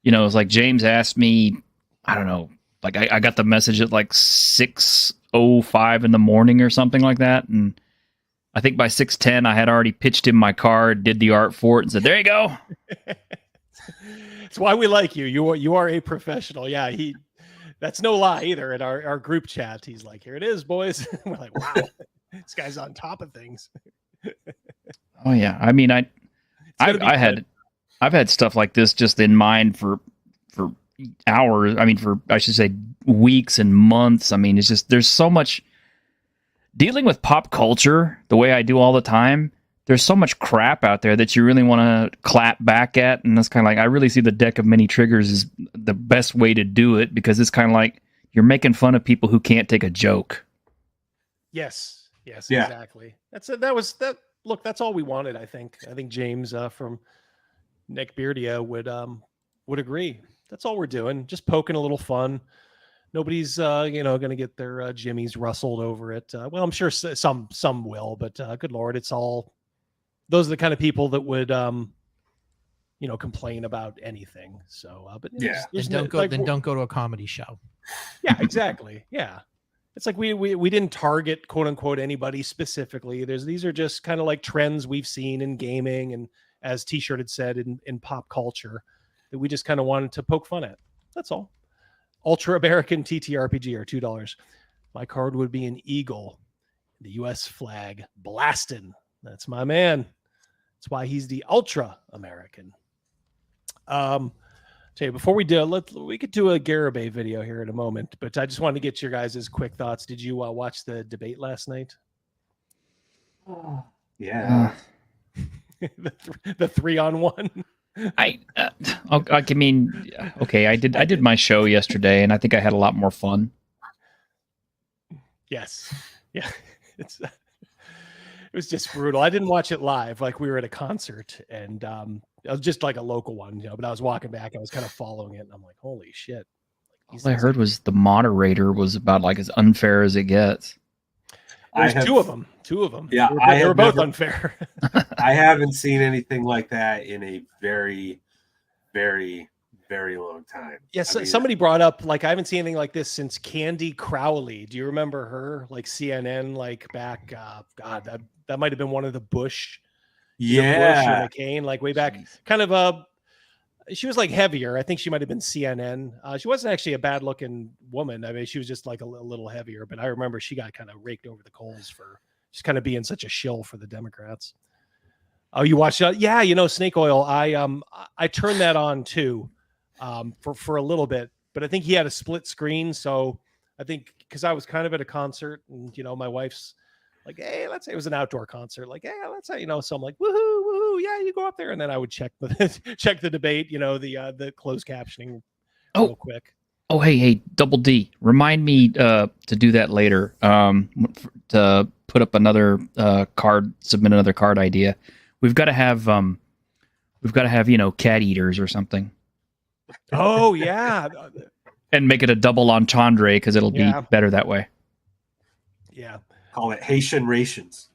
it was like James asked me, I don't know, like I got the message at like 6:05 in the morning or something like that, and I think by 6:10 I had already pitched him my card, did the art for it, and said, "There you go." That's why we like you. You are a professional. Yeah, that's no lie either. In our group chat, he's like, "Here it is, boys." We're like, "Wow, this guy's on top of things." Oh yeah, I mean, I've had stuff like this just in mind for hours. I mean, I should say weeks and months. I mean, it's just there's so much. Dealing with pop culture the way I do all the time, there's so much crap out there that you really want to clap back at. And that's kind of like, I really see the deck of many triggers is the best way to do it, because it's kind of like you're making fun of people who can't take a joke. Yes, Yeah. exactly. Look, that's all we wanted. I think James from Nick Beardia would agree. That's all we're doing. Just poking a little fun. Nobody's, going to get their jimmies rustled over it. Well, I'm sure some will, but good Lord, it's all those are the kind of people that would, complain about anything. So, but yeah, don't go to a comedy show. Yeah, exactly. Yeah, it's like we didn't target quote unquote anybody specifically. These are just kind of like trends we've seen in gaming and, as T-shirt had said, in pop culture that we just kind of wanted to poke fun at. That's all. Ultra American TTRPG are $2. My card would be an eagle, the U.S. flag blasting. That's my man. That's why he's the Ultra American. Tell you, before we do, we could do a Garibay video here in a moment, but I just wanted to get your guys' quick thoughts. Did you watch the debate last night? Yeah. the 3-on-1. I mean, okay, I did my show yesterday, and I think I had a lot more fun. Yes, yeah, it was just brutal. I didn't watch it live, like we were at a concert, and it was just like a local one, But I was walking back, I was kind of following it, and I'm like, holy shit! All I heard was the moderator was about like as unfair as it gets. There's two of them. Yeah, they were both unfair. I haven't seen anything like that in a very, very, very long time. Yes, somebody brought up, like, I haven't seen anything like this since Candy Crowley. Do you remember her? Like CNN, like back, God, that might have been one of the Bush. Yeah. Bush or McCain, like way back. Jeez. Kind of she was like heavier. I think she might have been CNN. She wasn't actually a bad looking woman. I mean, she was just like a little heavier, but I remember she got kind of raked over the coals for just kind of being such a shill for the Democrats. Oh, you watched that? Yeah, Snake Oil. I turned that on too, for a little bit, but I think he had a split screen. So I think because I was kind of at a concert and, my wife's Like, hey, let's say it was an outdoor concert. Like, hey, let's say, so I'm like, woohoo, woohoo, yeah, you go up there, and then I would check the debate, the closed captioning real quick. Oh, hey, Double D, remind me to do that later. To put up another card, submit another card idea. We've got to have cat eaters or something. Oh yeah, and make it a double entendre because it'll be better that way. Yeah, call it Haitian rations.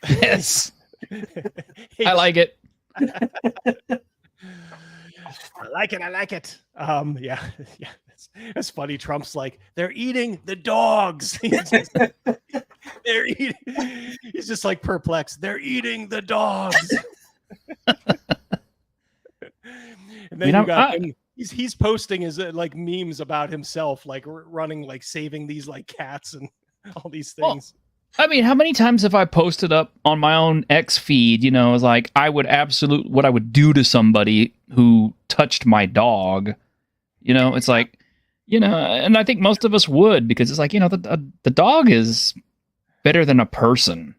Yes, I like it. I like it. Yeah. That's funny. Trump's like, they're eating the dogs. They're eating. He's just like perplexed. They're eating the dogs. And then you got him. He's posting his like memes about himself, like running, like saving these like cats and all these things. Well, I mean, how many times have I posted up on my own X feed, it's like what I would do to somebody who touched my dog, it's like, and I think most of us would, because it's like, the dog is better than a person,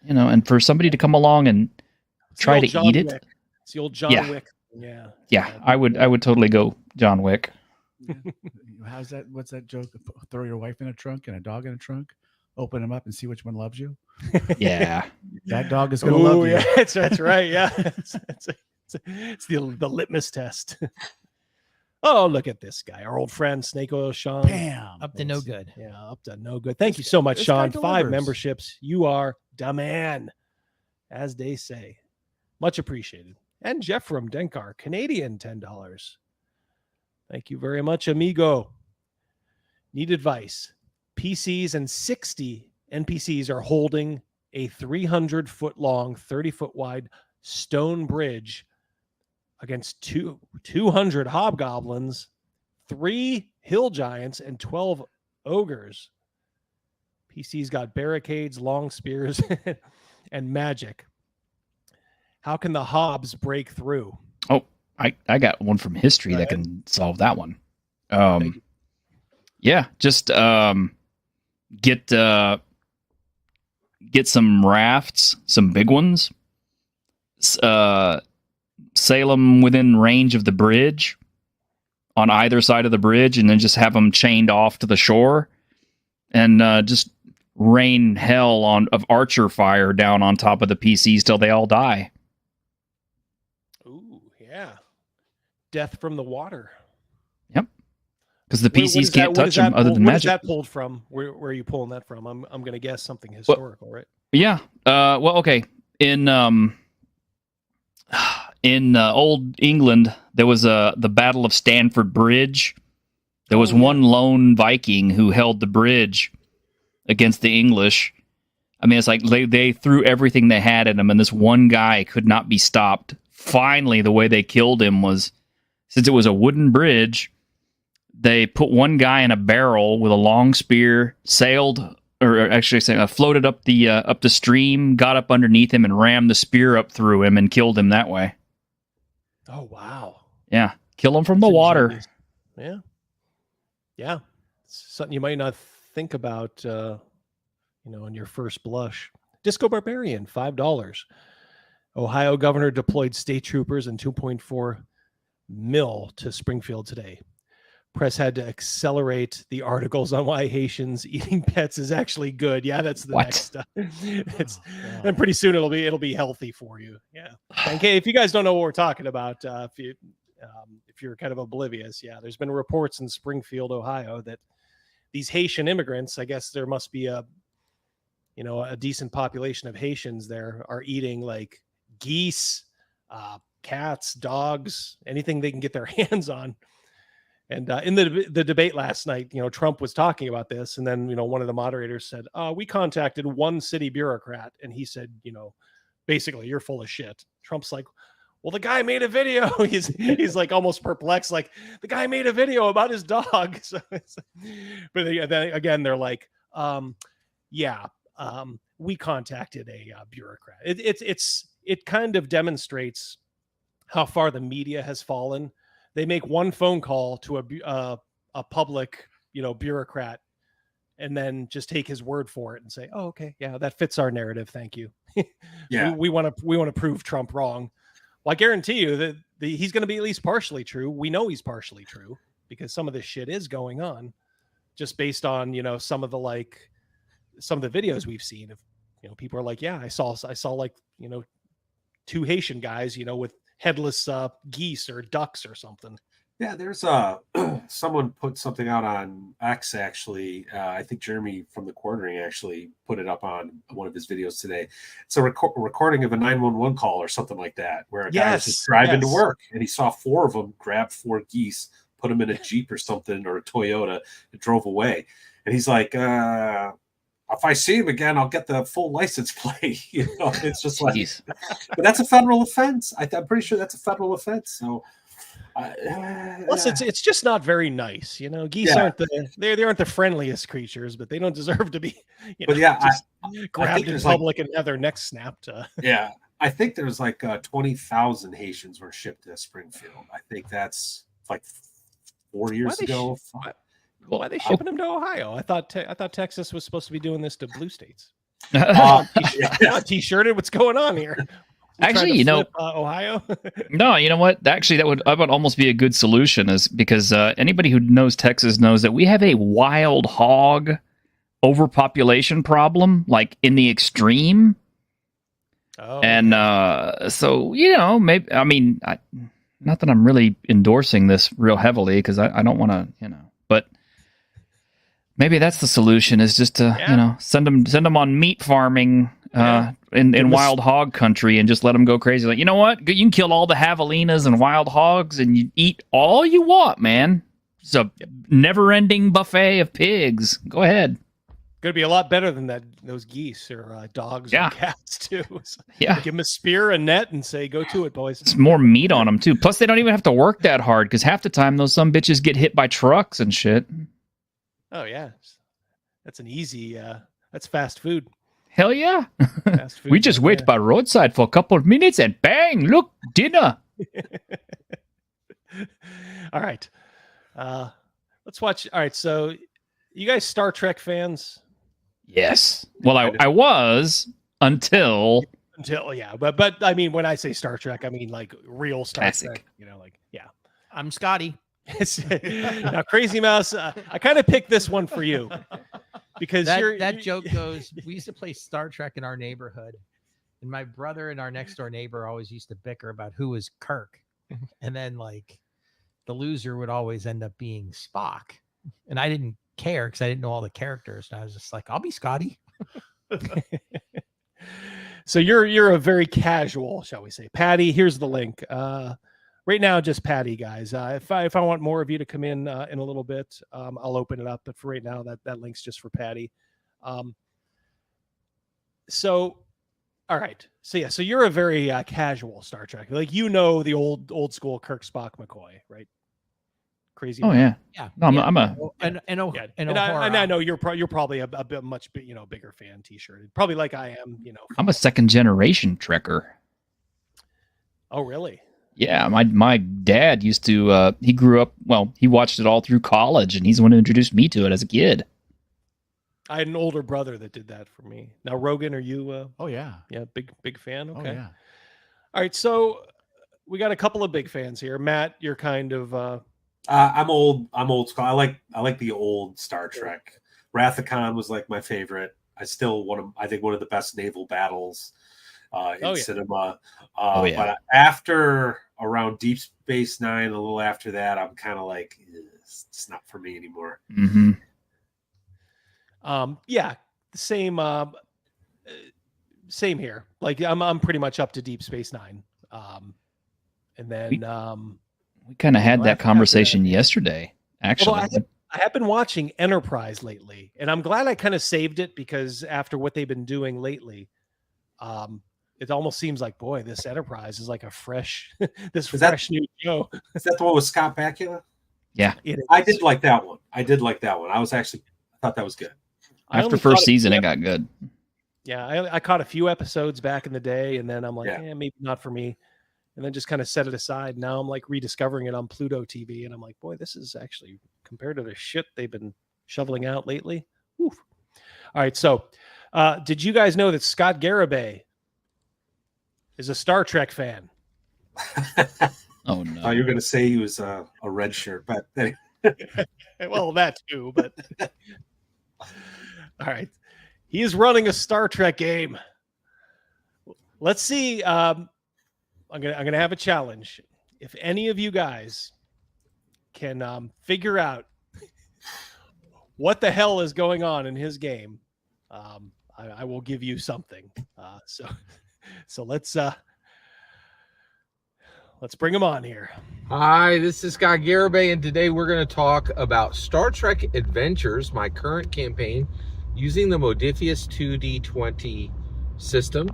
and for somebody to come along and try to eat it. It's the old John Wick. Yeah. I would totally go John Wick. How's that? What's that joke? Throw your wife in a trunk and a dog in a trunk. Open them up and see which one loves you. Yeah, that dog is going to love you. Yeah, that's right. Yeah, it's the litmus test. Oh, look at this guy, our old friend Snake Oil Sean. Bam, up to no good. Yeah, up to no good. Thank you so much, Sean. 5 memberships. You are the man, as they say. Much appreciated. And Jeff from Denkar, Canadian, $10. Thank you very much, amigo. Need advice. PCs and 60 NPCs are holding a 300-foot long, 30-foot wide stone bridge against 200 hobgoblins, 3 hill giants, and 12 ogres. PC's got barricades, long spears, and magic. How can the hobs break through? Oh, I got one from history that can solve that one. Yeah, just get some rafts, some big ones. Sail them within range of the bridge, on either side of the bridge, and then just have them chained off to the shore, and just rain hell of archer fire down on top of the PCs till they all die. Ooh, yeah. Death from the water. Yep. Because the PCs can't touch them other than magic. Where is that pulled from? Where are you pulling that from? I'm going to guess something historical, right? Yeah. Well, okay. In old England, there was the Battle of Stamford Bridge. There was one lone Viking who held the bridge against the English. I mean, it's like they threw everything they had at him, and this one guy could not be stopped. Finally, the way they killed him was, since it was a wooden bridge, they put one guy in a barrel with a long spear, floated up the stream, got up underneath him, and rammed the spear up through him and killed him that way. Oh, wow. Yeah. Kill him from the water. Yeah. Yeah. It's something you might not think about, in your first blush. Disco Barbarian, $5. Ohio governor deployed state troopers and 2.4 mil to Springfield today. Press had to accelerate the articles on why Haitians eating pets is actually good. Yeah, that's the next stuff. And pretty soon it'll be healthy for you. Yeah. Okay, if you guys don't know what we're talking about, if you're kind of oblivious, yeah, there's been reports in Springfield, Ohio, that these Haitian immigrants, I guess there must be a decent population of Haitians there, are eating like geese, cats, dogs, anything they can get their hands on. And in the debate last night, Trump was talking about this, and then one of the moderators said, "We contacted one city bureaucrat," and he said, basically, "You're full of shit." Trump's like, "Well, the guy made a video." He's like almost perplexed, like, the guy made a video about his dog. So but then again, they're like, we contacted a bureaucrat. It kind of demonstrates how far the media has fallen. They make one phone call to a public, bureaucrat, and then just take his word for it and say, "Oh, okay, yeah, that fits our narrative. Thank you." Yeah. we want to prove Trump wrong. Well, I guarantee you that he's going to be at least partially true. We know he's partially true because some of this shit is going on, just based on some of the videos we've seen. If people are like, yeah, I saw like 2 Haitian guys, with headless geese or ducks or something. Yeah, there's someone put something out on X actually. I think Jeremy from the Quartering actually put it up on one of his videos today. It's a recording of a 911 call or something like that, where a guy was just driving to work and he saw 4 of them grab 4 geese, put them in a Jeep or something or a Toyota, and drove away. And he's like, if I see him again, I'll get the full license plate. It's just like, but that's a federal offense. I'm pretty sure that's a federal offense. So. Plus, it's just not very nice. Geese aren't the friendliest creatures, but they don't deserve to be grabbed in public and have their necks snapped. Yeah, I think there's like 20,000 Haitians were shipped to Springfield. I think that's like 4 years ago. Why are they shipping them to Ohio? I thought Texas was supposed to be doing this to blue states. T-shirted. What's going on here? Actually, Ohio. No, you know what? Actually, that would almost be a good solution, is because anybody who knows Texas knows that we have a wild hog overpopulation problem, like in the extreme. Oh, and so maybe not that I'm really endorsing this real heavily because I don't want to, but maybe that's the solution, is just to send them on meat farming. In wild hog country, and just let them go crazy. Like, you know what? You can kill all the javelinas and wild hogs and you eat all you want, man. It's a never-ending buffet of pigs. Go ahead. Gonna be a lot better than those geese or dogs or cats too. So give them a spear, a net, and say, "Go to it, boys." It's more meat on them too. Plus, they don't even have to work that hard because half the time those some bitches get hit by trucks and shit. Oh yeah, that's an easy. That's fast food. Hell yeah. We just wait by roadside for a couple of minutes and bang, look, dinner. All right. Let's watch. All right. So you guys Star Trek fans? Yes. Well, I was until. But I mean, when I say Star Trek, I mean like real Star Trek, I'm Scotty. Now, Crazy Mouse, I kind of picked this one for you. Because that joke goes, we used to play Star Trek in our neighborhood, and my brother and our next door neighbor always used to bicker about who was Kirk. And then like the loser would always end up being Spock. And I didn't care because I didn't know all the characters. And I was just like, I'll be Scotty. So you're a very casual, shall we say. Patty, here's the link. Right now, just Patty, guys. If I want more of you to come in a little bit, I'll open it up. But for right now, that link's just for Patty. So, all right. So you're a very casual Star Trek. Like the old school Kirk, Spock, McCoy, right? Crazy. Oh yeah. No, I'm a and I know you're probably a bit much bigger fan. T-shirted, probably like I am. I'm a second generation Trekker. Oh really? Yeah, my dad used to, he grew up, he watched it all through college, and he's the one who introduced me to it as a kid. I had an older brother that did that for me. Now, Rogan, are you? Oh, yeah. Yeah, big fan? Okay. Oh, yeah. All right, so we got a couple of big fans here. Matt, you're kind of... I'm old school. I like the old Star Trek. Wrath of Khan was like my favorite. I still I think one of the best naval battles in cinema. But after around Deep Space Nine, a little after that, I'm kind of like, it's not for me anymore. Mm-hmm. Yeah, same here. Like I'm pretty much up to Deep Space Nine. And then we kind of had that conversation yesterday, actually. Well, I have been watching Enterprise lately, and I'm glad I kind of saved it because after what they've been doing lately, it almost seems like, boy, this Enterprise is like a fresh, new show. Is that the one with Scott Bakula? Yeah. I did like that one. I thought that was good. After first season, it got good. Yeah, I caught a few episodes back in the day, and then I'm like, maybe not for me. And then just kind of set it aside. Now I'm like rediscovering it on Pluto TV, and I'm like, boy, this is actually, compared to the shit they've been shoveling out lately, Oof. All right. So, did you guys know that Scott Garibay is a Star Trek fan? Oh no! You were going to say he was a red shirt, but anyway. Well, that too. But all right, he is running a Star Trek game. Let's see. I'm gonna have a challenge. If any of you guys can figure out what the hell is going on in his game, I will give you something. So let's bring him on here. Hi, this is Scott Garibay, and today we're going to talk about Star Trek Adventures, my current campaign, using the Modiphius 2D20 system.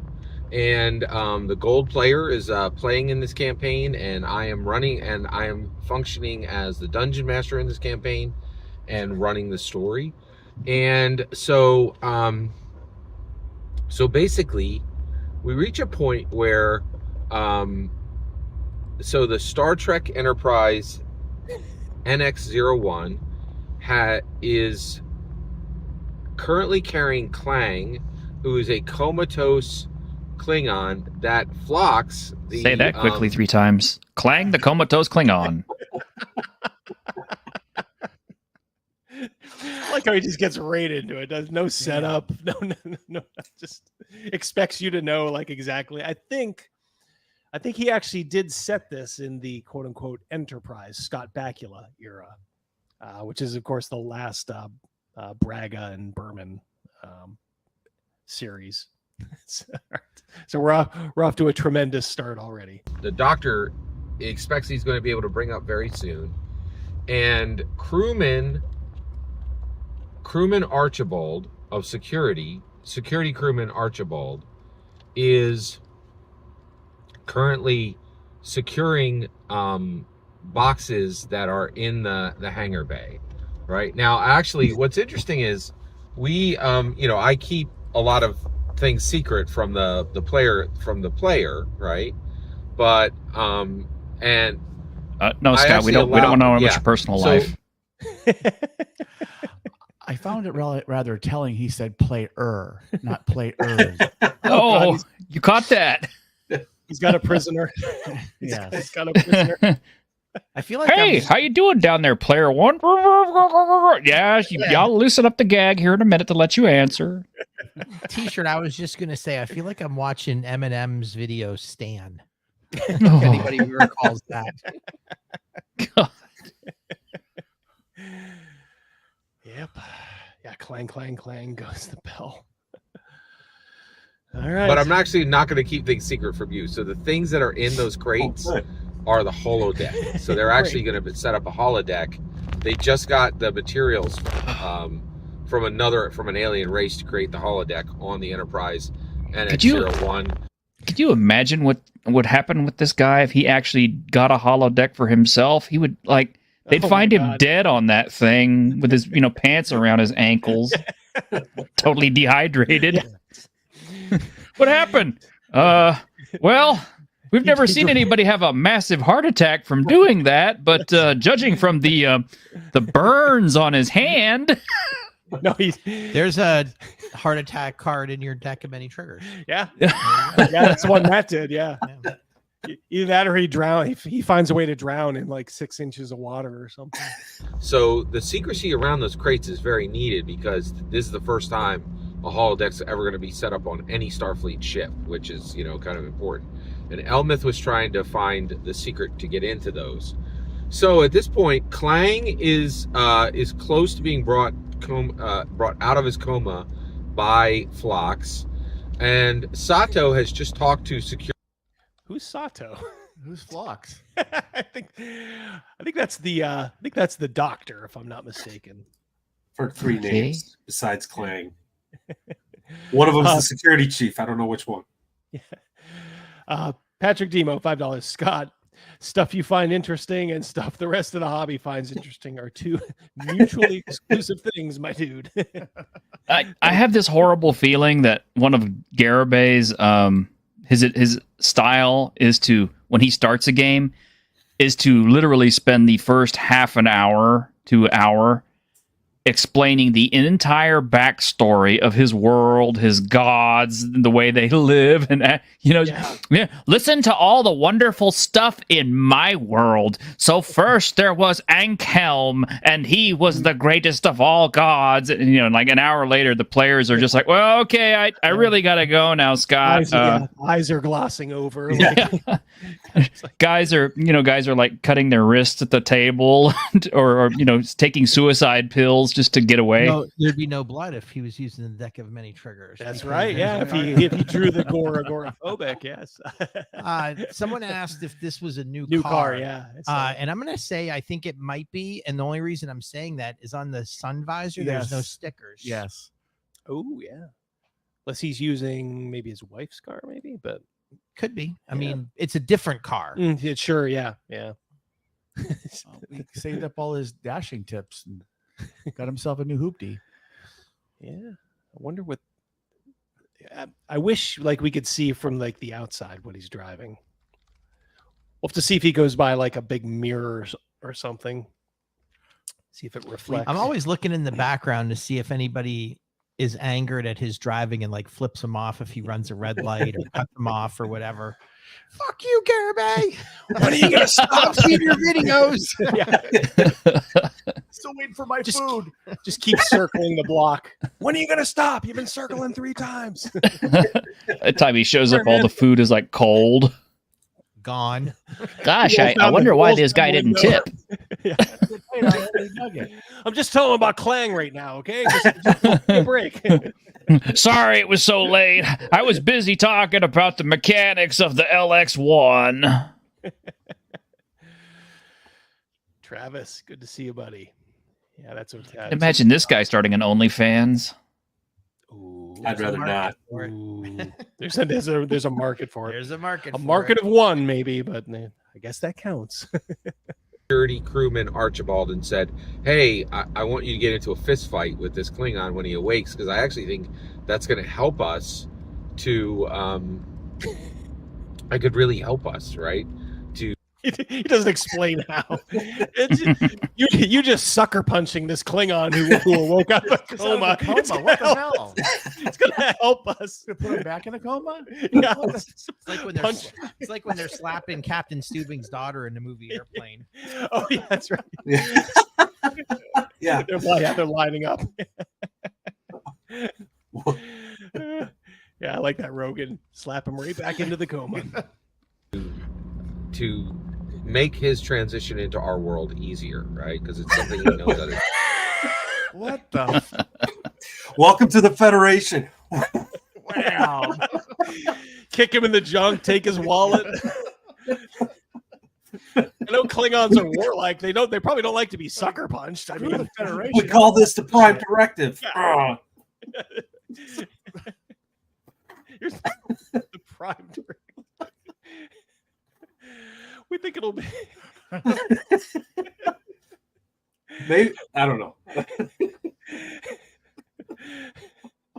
And the gold player is playing in this campaign, and I am functioning as the dungeon master in this campaign and running the story. And so basically we reach a point where so the Star Trek Enterprise NX-01 is currently carrying Clang, who is a comatose Klingon that Phlox... Say that quickly 3 times. Clang the comatose Klingon. I like how he just gets right into it. Does no setup. No. Just expects you to know like exactly. I think he actually did set this in the quote unquote Enterprise Scott Bakula era, which is of course the last Braga and Berman series. So we're off to a tremendous start already. The Doctor expects he's going to be able to bring up very soon, and crewman Archibald of security crewman Archibald is currently securing boxes that are in the hangar bay. Right now, actually, what's interesting is we I keep a lot of things secret from the player, right? But and no, Scott, we don't want to know about your personal life. I found it rather telling. He said player, not players. Oh, you caught that. He's got a prisoner. Yes. He's got a prisoner. I feel like Hey, how you doing down there, player one? Yeah, y'all loosen up the gag here in a minute to let you answer. T-shirt. I was just gonna say, I feel like I'm watching Eminem's video Stan. If anybody recalls that. God. Yep. Yeah, clang, clang, clang goes the bell. All right. But I'm actually not going to keep things secret from you. So the things that are in those crates are the holodeck. So they're actually going to set up a holodeck. They just got the materials from an alien race to create the holodeck on the Enterprise NX-01. Could you imagine what would happen with this guy if he actually got a holodeck for himself? He would they'd find him dead on that thing with his pants around his ankles, totally dehydrated. What happened? Well, we've never seen anybody have a massive heart attack from doing that, but judging from the burns on his hand, no, there's a heart attack card in your deck of many triggers. Yeah, that's the one Matt did. Yeah. Either that or he drowned. He finds a way to drown in like 6 inches of water or something. So the secrecy around those crates is very needed because this is the first time a holodeck's ever going to be set up on any Starfleet ship, which is, kind of important. And Elmith was trying to find the secret to get into those. So at this point, Clang is close to being brought out of his coma by Phlox, and Sato has just talked to security. Who's Sato? Who's Phlox? I think that's the Doctor, if I'm not mistaken. For 3 names besides Clang. One of them is the security chief. I don't know which one. Yeah. Patrick Demo, $5. Scott, stuff you find interesting and stuff the rest of the hobby finds interesting are 2 mutually exclusive things, my dude. I have this horrible feeling that one of Garibay's his style is to, when he starts a game, is to literally spend the first half an hour to hour explaining the entire backstory of his world, his gods, the way they live, and listen to all the wonderful stuff in my world. So first there was Ankhelm, and he was the greatest of all gods. And like an hour later, the players are just like, "Well, okay, I really gotta go now, Scott." Eyes are glossing over. Guys are like cutting their wrists at the table, or taking suicide pills just to get away. No, there'd be no blood if he was using the deck of many triggers. That's right. Yeah, if he drew the agoraphobic, yes. Someone asked if this was a new car. Yeah. And I'm gonna say I think it might be, and the only reason I'm saying that is on the sun visor. There's no stickers. Yes. Oh yeah. Unless he's using maybe his wife's car, maybe, but could be. I mean, it's a different car. Sure. Yeah. He saved up all his dashing tips and got himself a new hoopty. Yeah. I wonder what. I wish we could see from the outside what he's driving. We'll have to see if he goes by a big mirror or something. See if it reflects. I'm always looking in the background to see if anybody is angered at his driving and flips him off if he runs a red light or cuts him off or whatever. Fuck you, Garibay. When are you gonna stop seeing your videos? Still waiting for my food. Just keep circling the block. When are you gonna stop? You've been circling 3 times. By the time he shows up, all the food is cold. Gone. Gosh, I wonder why this guy didn't tip. I'm just telling him about Clang right now, okay? Just give me a break. Sorry it was so late. I was busy talking about the mechanics of the LX1. Travis, good to see you, buddy. Yeah, that's okay. Imagine this guy starting an OnlyFans. Ooh, I'd rather not. There's a market for it. There's a market. A market of one, maybe, but I guess that counts. Security crewman Archibald and said, "Hey, I want you to get into a fist fight with this Klingon when he awakes, because I actually think that's going to help us to. I could really help us, right? To." He doesn't explain how. You just sucker punching this Klingon who woke up in a coma. What the hell? It's gonna help us. Put him back in a coma? Yeah. It's like when they're slapping Captain Stubing's daughter in the movie Airplane. Oh yeah, that's right. Yeah. They're lining up. Yeah, I like that. Rogan slap him right back into the coma. To make his transition into our world easier, right? Because it's something he knows how to do. What the? Welcome to the Federation. Wow. Kick him in the junk, take his wallet. I know Klingons are warlike. They probably don't like to be sucker punched. I mean, the Federation. We call this the Prime Directive. Here's the Prime Directive. We think it'll be. Maybe, I don't know.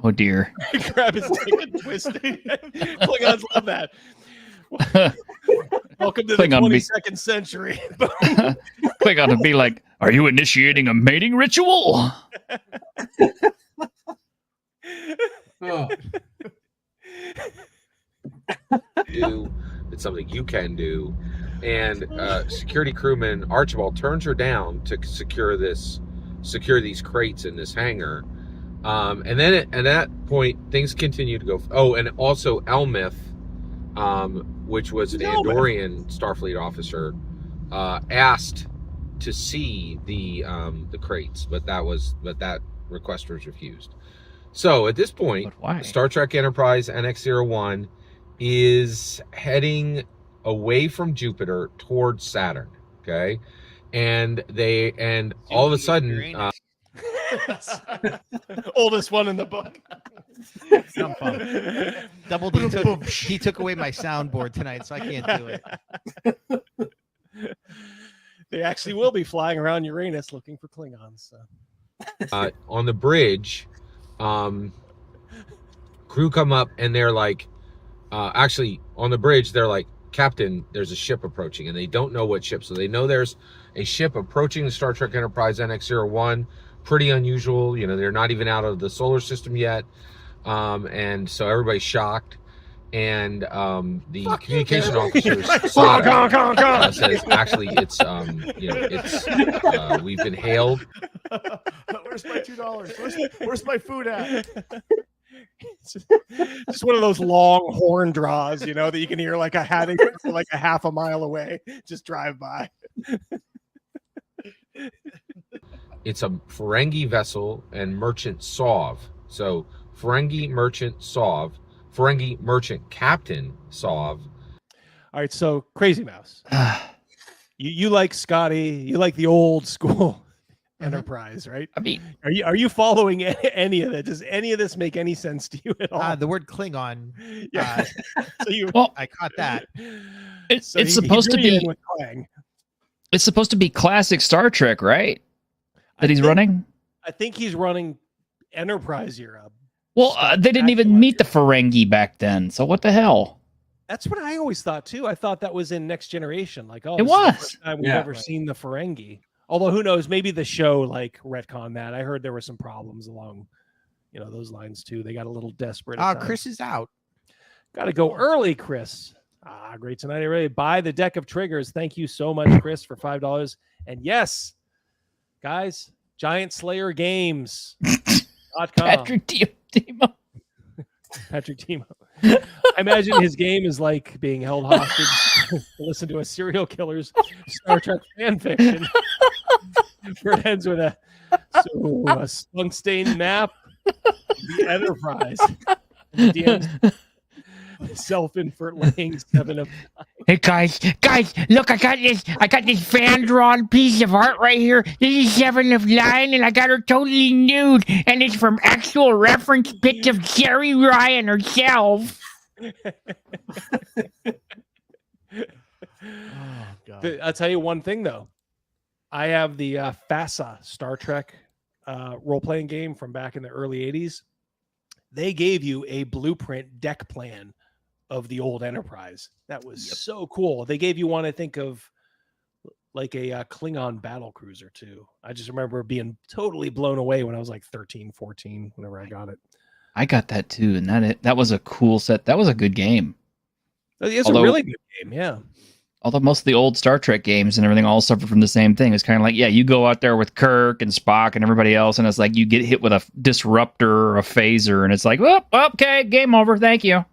Oh dear. Grab his dick and twist it. Klingons love that. Welcome to the 22nd century. Klingon would be like, "Are you initiating a mating ritual?" It's something you can do. And security crewman Archibald turns her down to secure these crates in this hangar. And then at that point, things continue to go. Oh, and also Elmith, which was an Andorian Starfleet officer, asked to see the crates, but that request was refused. So at this point, Star Trek Enterprise NX-01 is heading away from Jupiter towards Saturn. Okay, and all of a sudden, oldest one in the book. Double D he took away my soundboard tonight, so I can't do it. They actually will be flying around Uranus looking for Klingons. So. On the bridge, crew come up and they're like, actually on the bridge they're like, "Captain, there's a ship approaching," and they don't know what ship. So they know there's a ship approaching the Star Trek Enterprise NX-01 pretty unusual. You know, they're not even out of the solar system yet, and so everybody's shocked. And the communication officer says, actually, it's we've been hailed. Where's my $2? Where's my food at? It's just one of those long horn draws, you know, that you can hear like a half a mile away. Just drive by. It's a Ferengi vessel and merchant Sov. So Ferengi merchant Sov, Ferengi merchant captain Sov. All right, so Crazy Mouse, you like Scotty, you like the old school Enterprise, right? I mean, are you following any of that? Does any of this make any sense to you at all? The word Klingon. Yeah. So I caught that. It's supposed to be. It's supposed to be classic Star Trek, right? That he's running. I think he's running Enterprise era. Well, they didn't even meet the Ferengi back then, so what the hell? That's what I always thought too. I thought that was in Next Generation. Like, oh, it was. The first time we've ever seen the Ferengi. Although who knows? Maybe the show like retconned that. I heard there were some problems along, those lines too. They got a little desperate. Chris is out. Got to go early, Chris. Great tonight. Already buy the deck of triggers. Thank you so much, Chris, for $5. And yes, guys, Giant Slayer Games.com. Patrick Timo. Patrick Timo. I imagine his game is like being held hostage to listen to a serial killer's Star Trek fan fiction. Where it ends with a spunk-stained map, the Enterprise. The DM's self-inflating 7 of 9. Hey guys, look, I got this fan-drawn piece of art right here. This is 7 of 9, and I got her totally nude, and it's from actual reference pics of Jerry Ryan herself. God. I'll tell you one thing though. I have the FASA Star Trek role-playing game from back in the early 80s. They gave you a blueprint deck plan of the old Enterprise. That was so cool. They gave you one, I think, of like a Klingon battle cruiser too. I just remember being totally blown away when I was like 13, 14, whenever I got it. I got that too, and that was a cool set. That was a good game. It's a really good game, yeah. Although most of the old Star Trek games and everything all suffer from the same thing. It's kind of like, you go out there with Kirk and Spock and everybody else, and it's like you get hit with a disruptor or a phaser, and it's like, well, okay, game over, thank you.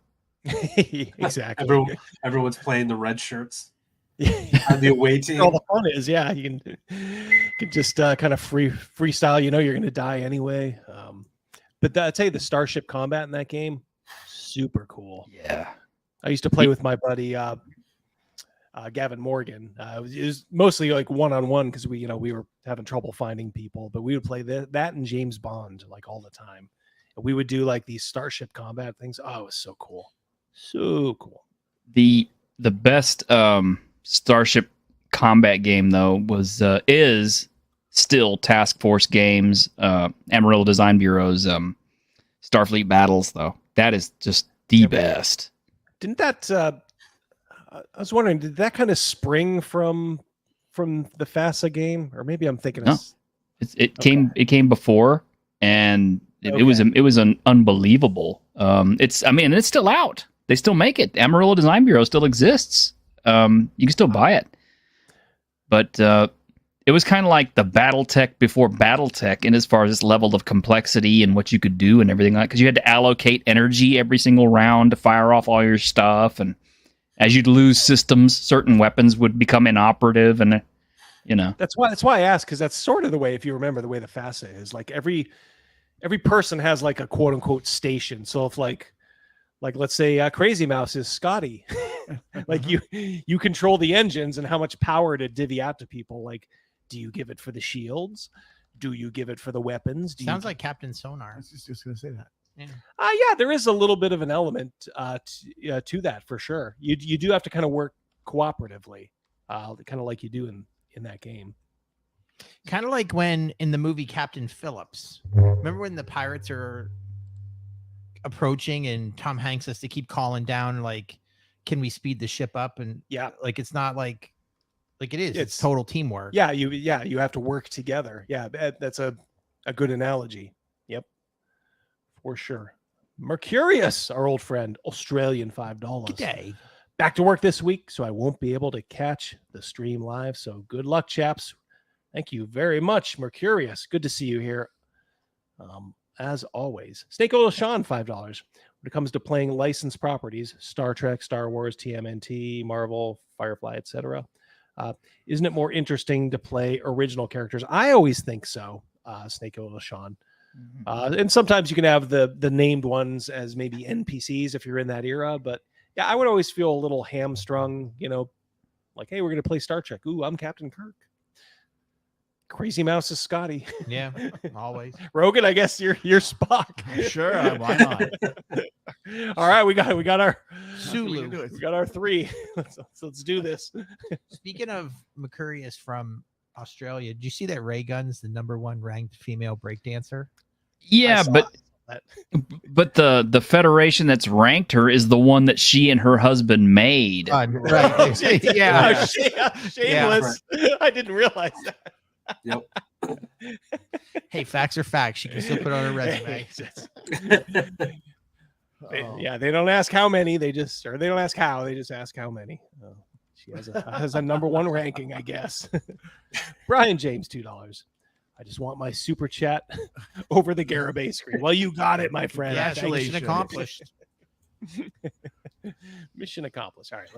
Exactly. Everyone's playing the red shirts. On the away team. All the fun is, you can just kind of freestyle. You're going to die anyway. But I'll tell you, the starship combat in that game, super cool. Yeah. I used to play with my buddy Gavin Morgan. It was mostly like one-on-one because we were having trouble finding people, but we would play that and James Bond like all the time. And we would do like these starship combat things. Oh, it was so cool. So cool. The best starship combat game though is still Task Force Games, Amarillo Design Bureau's Starfleet Battles though. That is just the best. Didn't that I was wondering, did that kind of spring from the FASA game, or maybe I'm thinking it came before, and it was an unbelievable. It's still out. They still make it. Amarillo Design Bureau still exists. You can still buy it, but it was kind of like the BattleTech before BattleTech, and as far as this level of complexity and what you could do and everything like, because you had to allocate energy every single round to fire off all your stuff, and as you'd lose systems, certain weapons would become inoperative, and That's why I asked, because that's sort of the way, if you remember, the way the FASA is. Like every person has like a quote unquote station. So if like let's say Crazy Mouse is Scotty, like you control the engines and how much power to divvy out to people. Like, do you give it for the shields? Do you give it for the weapons? Sounds like Captain Sonar. I was just going to say that. Yeah, there is a little bit of an element to that for sure. You do have to kind of work cooperatively, kind of like you do in that game. Kind of like when in the movie Captain Phillips. Remember when the pirates are approaching and Tom Hanks has to keep calling down, like, can we speed the ship up? And like it's not like it is. It's total teamwork. Yeah, you have to work together. Yeah, that's a A good analogy. Yep, for sure. Mercurius, our old friend, Australian $5. Good day. Back to work this week, so I won't be able to catch the stream live. So good luck, chaps. Thank you very much, Mercurius. Good to see you here. As always, Snake Oil Sean, $5. When it comes to playing licensed properties, Star Trek, Star Wars, TMNT, Marvel, Firefly, etc., isn't it more interesting to play original characters? I always think so, Snake Oil Sean. And sometimes you can have the named ones as maybe NPCs if you're in that era, but yeah, I would always feel a little hamstrung, like, hey, we're going to play Star Trek. Ooh, I'm Captain Kirk. Crazy Mouse is Scotty. Yeah, always. Rogan, I guess you're Spock. Sure, why not? All right, we got our Sulu. We got our 3. Let's do this. Speaking of Mercurius from Australia, did you see that Ray Gun's the #1 ranked female breakdancer? Yeah, but the federation that's ranked her is the one that she and her husband made. Right. Yeah. Shameless. I didn't realize that. Yep. Hey, facts are facts. She can still put on her resume. Yeah, they don't ask how many. They don't ask how. They just ask how many. She has a #1 ranking, I guess. Brian James, $2. I just want my super chat over the Garibay screen. Well, you got it, my friend. Yeah, mission accomplished. Mission accomplished. All right,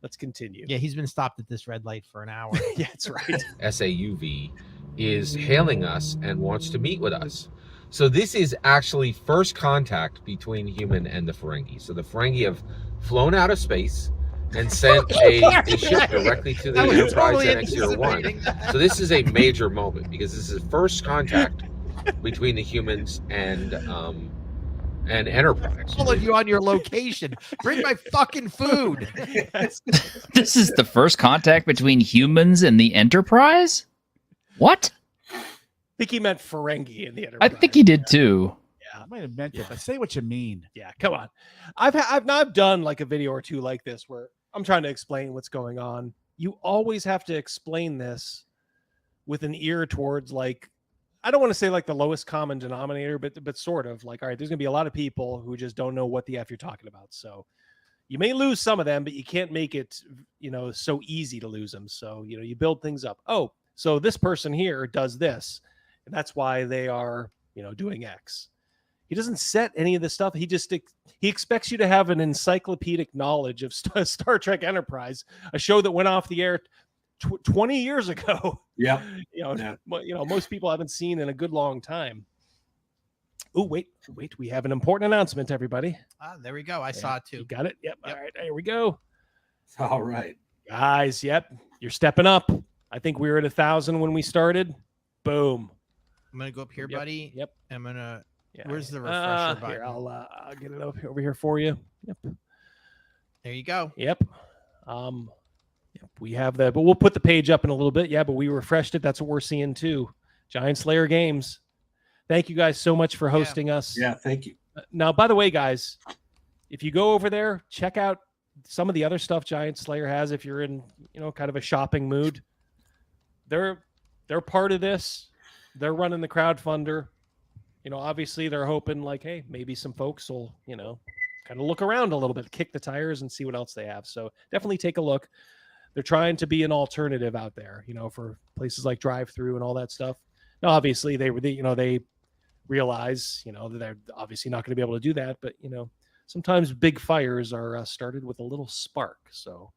let's continue. Yeah, he's been stopped at this red light for an hour. Yeah, that's right. SAUV is hailing us and wants to meet with us. So this is actually first contact between human and the Ferengi. So the Ferengi have flown out of space and sent a ship directly to the Enterprise NX-01. So this is a major moment because this is first contact between the humans and Enterprise. Followed you on your location. Bring my fucking food. This is the first contact between humans and the Enterprise? What? I think he meant Ferengi in the Enterprise. I think he did too. Yeah, I might have meant it, but say what you mean. Yeah, come on. I've done like a video or two like this where I'm trying to explain what's going on. You always have to explain this with an ear towards, like, I don't want to say like the lowest common denominator, but sort of like, all right, there's gonna be a lot of people who just don't know what the F you're talking about. So you may lose some of them, but you can't make it, so easy to lose them. So, you build things up. Oh, so this person here does this, and that's why they are, doing X. He doesn't set any of this stuff. He expects you to have an encyclopedic knowledge of Star Trek Enterprise, a show that went off the air 20 years ago. Yeah. Most people haven't seen in a good long time. Oh, wait, we have an important announcement, everybody. There we go. I saw it too. You got it? Yep. All right, here we go. All right. Guys, yep, you're stepping up. I think we were at 1,000 when we started. Boom. I'm gonna go up here, buddy. Yep. I'm gonna. Yeah. Where's the refresher button? Here, I'll get it over here for you. Yep. There you go. Yep. We have that, but we'll put the page up in a little bit. Yeah, but we refreshed it. That's what we're seeing too. Giant Slayer Games. Thank you guys so much for hosting us. Yeah, thank you. Now, by the way, guys, if you go over there, check out some of the other stuff Giant Slayer has. If you're in, kind of a shopping mood, they're part of this. They're running the crowdfunder. Obviously they're hoping like, hey, maybe some folks will, kind of look around a little bit, kick the tires and see what else they have. So definitely take a look. They're trying to be an alternative out there, for places like drive-through and all that stuff. Now, obviously they realize, that they're obviously not going to be able to do that, but sometimes big fires are started with a little spark. So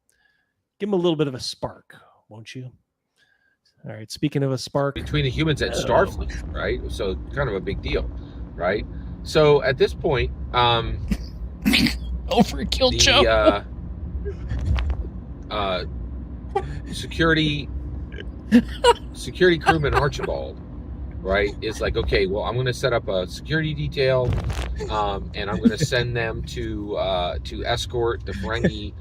give them a little bit of a spark, won't you? All right. Speaking of a spark between the humans and Starfleet, right? So kind of a big deal, right? So at this point, overkill Joe. Security crewman Archibald, right, is like, okay, well, I'm going to set up a security detail, and I'm going to send them to escort the Ferengi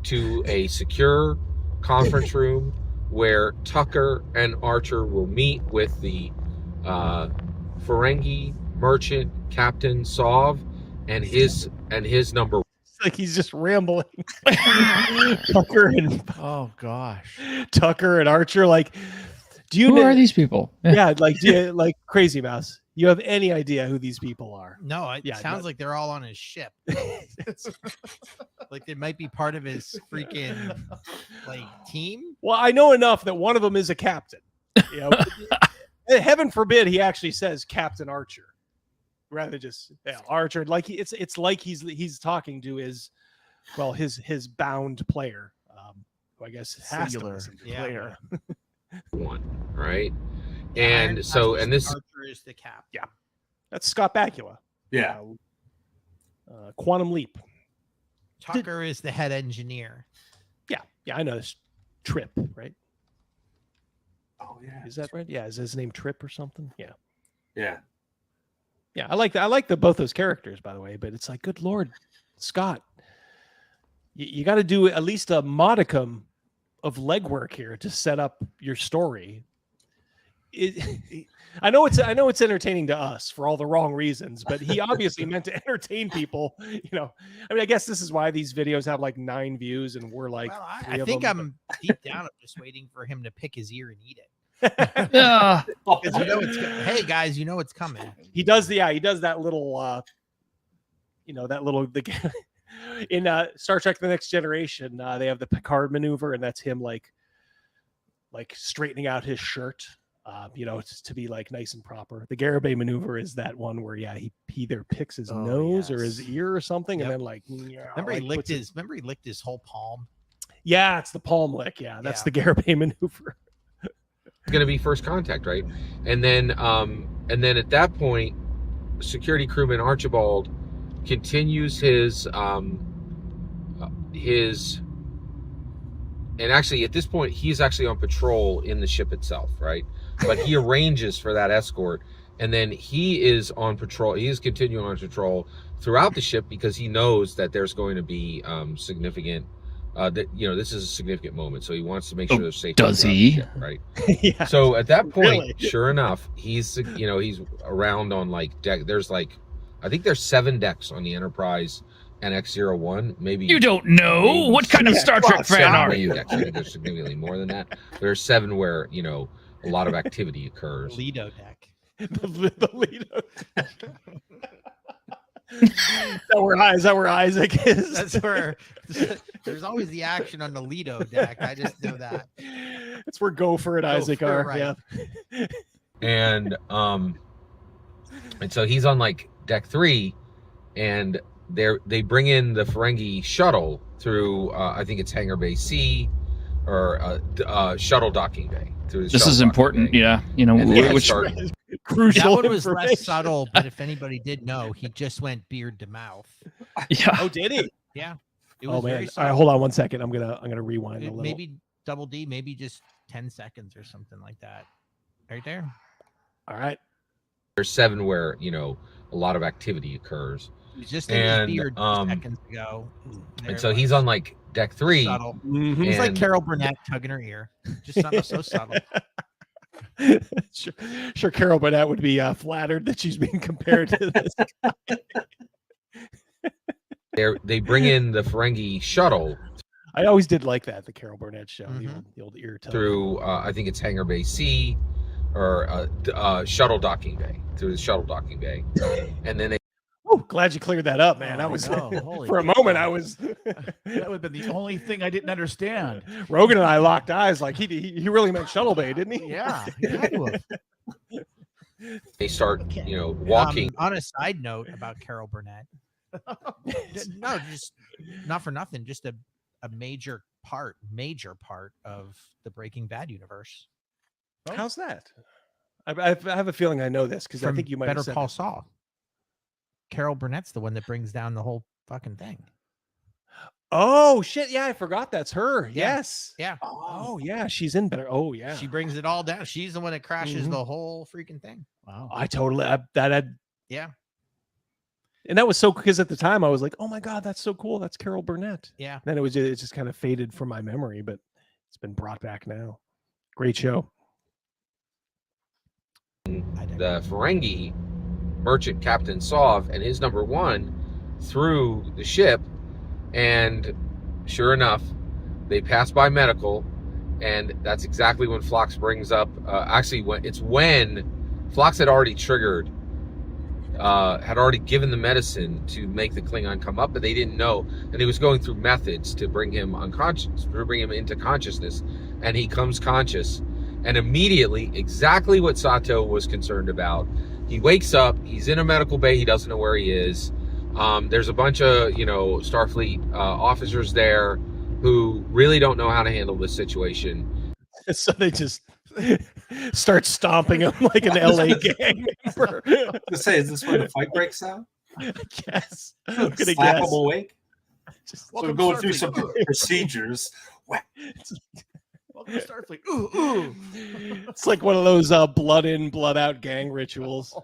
to a secure conference room where Tucker and Archer will meet with the Ferengi merchant Captain Sov and his number. It's like he's just rambling. Tucker and oh gosh, Tucker and Archer, like Do you Who know, are these people? Yeah, like like Crazy Mouse. You have any idea who these people are? No, it Yeah, sounds like they're all on his ship. Like they might be part of his freaking like team. Well, I know enough that one of them is a captain. You know, heaven forbid he actually says Captain Archer, rather than just Archer. Like it's like he's talking to his bound player. Who I guess has to Singular listen to player. One, right? Iron And so, Fist and this, Archer is the cap. Yeah. That's Scott Bakula. Yeah. Quantum Leap. Tucker is the head engineer. Yeah, I know this. Trip, right? Oh yeah. Is that right? Yeah, is his name Trip or something? Yeah. Yeah. Yeah, I like both those characters, by the way, but it's like, good Lord, Scott, you got to do at least a modicum of legwork here to set up your story. I know it's entertaining to us for all the wrong reasons, but he obviously meant to entertain people. You know, I mean, I guess this is why these videos have like 9 views, and we're like, Well, three I of think them, I'm deep down. I'm just waiting for him to pick his ear and eat it. Yeah. 'Cause you know hey guys, you know it's coming. He does that little in Star Trek The Next Generation, they have the Picard maneuver, and that's him like straightening out his shirt, to be like nice and proper. The Garibay maneuver is that one where he either picks his nose or his ear or something, and then Remember he licked his whole palm. Yeah, it's the palm lick. Yeah, that's the Garibay maneuver. it's going to be first contact, right? And then at that point, security crewman Archibald continues his and actually at this point he's actually on patrol in the ship itself, right? But he arranges for that escort, and then he is on patrol. He is continuing on patrol throughout the ship because he knows that there's going to be significant this is a significant moment, so he wants to make sure they're safe. Does he? Ship, right? Yeah. So at that point, Really? sure enough, he's around on like deck. There's like, I think there's 7 decks on the Enterprise and X-01. Maybe You don't know? What kind of Star Trek fan are you? Decks. I think there's significantly more than that. There's 7 where a lot of activity occurs. Lido deck. the Lido. Is that where Isaac is? That's where there's always the action on the Lido deck. I just know that. That's where Gopher and Isaac Gopher, are. right. Yeah. And so he's on like deck 3, and they bring in the Ferengi shuttle through I think it's Hangar Bay C or shuttle docking bay. This is important. Yeah. Which Crucial. That one was information. less subtle, but if anybody did know, he just went beard to mouth. Yeah. Oh, did he? Yeah. It was Oh man! very All right, subtle. hold on 1 second. I'm gonna rewind a little. Maybe double D, maybe just 10 seconds or something like that. Right there. All right. There's 7 where a lot of activity occurs. He was just in his beard seconds ago. There And so it he's was. on like deck 3. Subtle. Mhm. He's like And- Carol Burnett tugging her ear. Just so subtle. Sure, Carol Burnett would be flattered that she's being compared to this. They bring in the Ferengi shuttle I always did like that, the Carol Burnett show, Mhm. the old ear tug. through I think it's Hangar Bay C or shuttle docking bay, through the shuttle docking bay, and then they Oh, glad you cleared that up, man. Oh, I was no. Holy for a cow. moment. I was That would have been the only thing I didn't understand. Rogan and I locked eyes, like he really meant Shuttle Bay, didn't he? Yeah, he had to have. start walking. On a side note about Carol Burnett. No, just not for nothing. Just a major part of the Breaking Bad universe. How's that? I have a feeling I know this because I From think you might Better have said Call this. Saul. Carol Burnett's the one that brings down the whole fucking thing. Oh shit! Yeah, I forgot that's her. Yeah. Yes. Yeah. Oh yeah, she's in Better. Oh yeah. She brings it all down. She's the one that crashes Mhm. the whole freaking thing. Wow. I totally that had. Yeah. And that was so because at the time I was like, oh my god, that's so cool. That's Carol Burnett. Yeah. Then it just kind of faded from my memory, but it's been brought back now. Great show. The Ferengi merchant Captain Sov and his number 1 through the ship, and sure enough, they pass by medical, And that's exactly when Phlox brings up, when Phlox had already triggered, had already given the medicine to make the Klingon come up, but they didn't know. And he was going through methods to bring him unconscious, to bring him into consciousness. And he comes conscious. And immediately, exactly what Sato was concerned about, he wakes up, he's in a medical bay, he doesn't know where he is. There's a bunch of, Starfleet officers there who really don't know how to handle this situation. So they just start stomping him like an LA gang member. To say, is this when the fight breaks out? I guess. I'm gonna Slap guess. him awake. Just, So we're going through some procedures. Welcome to Starfleet. Ooh. it's like one of those blood in, blood out gang rituals.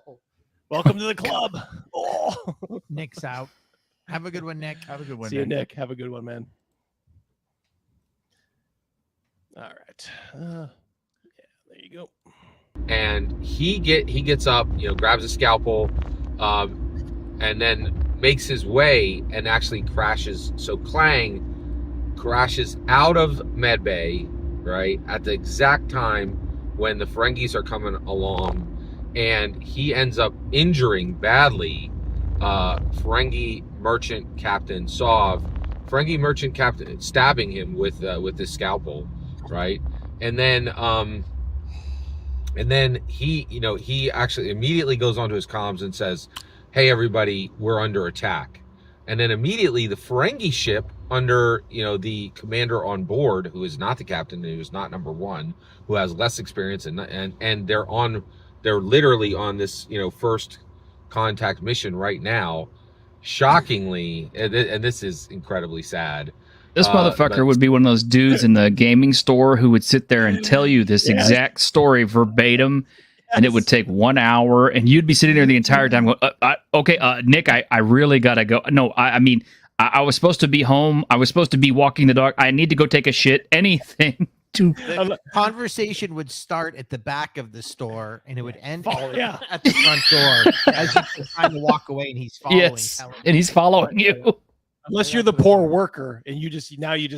Welcome to the club. Oh. Nick's out. Have a good one, Nick. Have a good one. See you, Nick. Have a good one, man. All right. Yeah, there you go. And he gets up, grabs a scalpel, and then makes his way and actually crashes. So Klang crashes out of medbay, right, at the exact time when the Ferengis are coming along, and he ends up injuring badly Ferengi merchant captain Sov. Ferengi merchant captain stabbing him with his scalpel, right? And then he actually immediately goes onto his comms and says, "Hey everybody, we're under attack." And then immediately the Ferengi ship under, the commander on board, who is not the captain, who is not number one, who has less experience, and they're literally on this, first contact mission right now. Shockingly, and this is incredibly sad. This motherfucker would be one of those dudes in the gaming store who would sit there and tell you this exact story verbatim, and it would take 1 hour, and you'd be sitting there the entire time going, okay, Nick, I really gotta go. No, I mean, I was supposed to be home. I was supposed to be walking the dog. I need to go take a shit. Anything to... The conversation would start at the back of the store, and it would end at the front door as you're trying to walk away, and he's following. Yes, and he's following you. Unless you're the poor worker and you just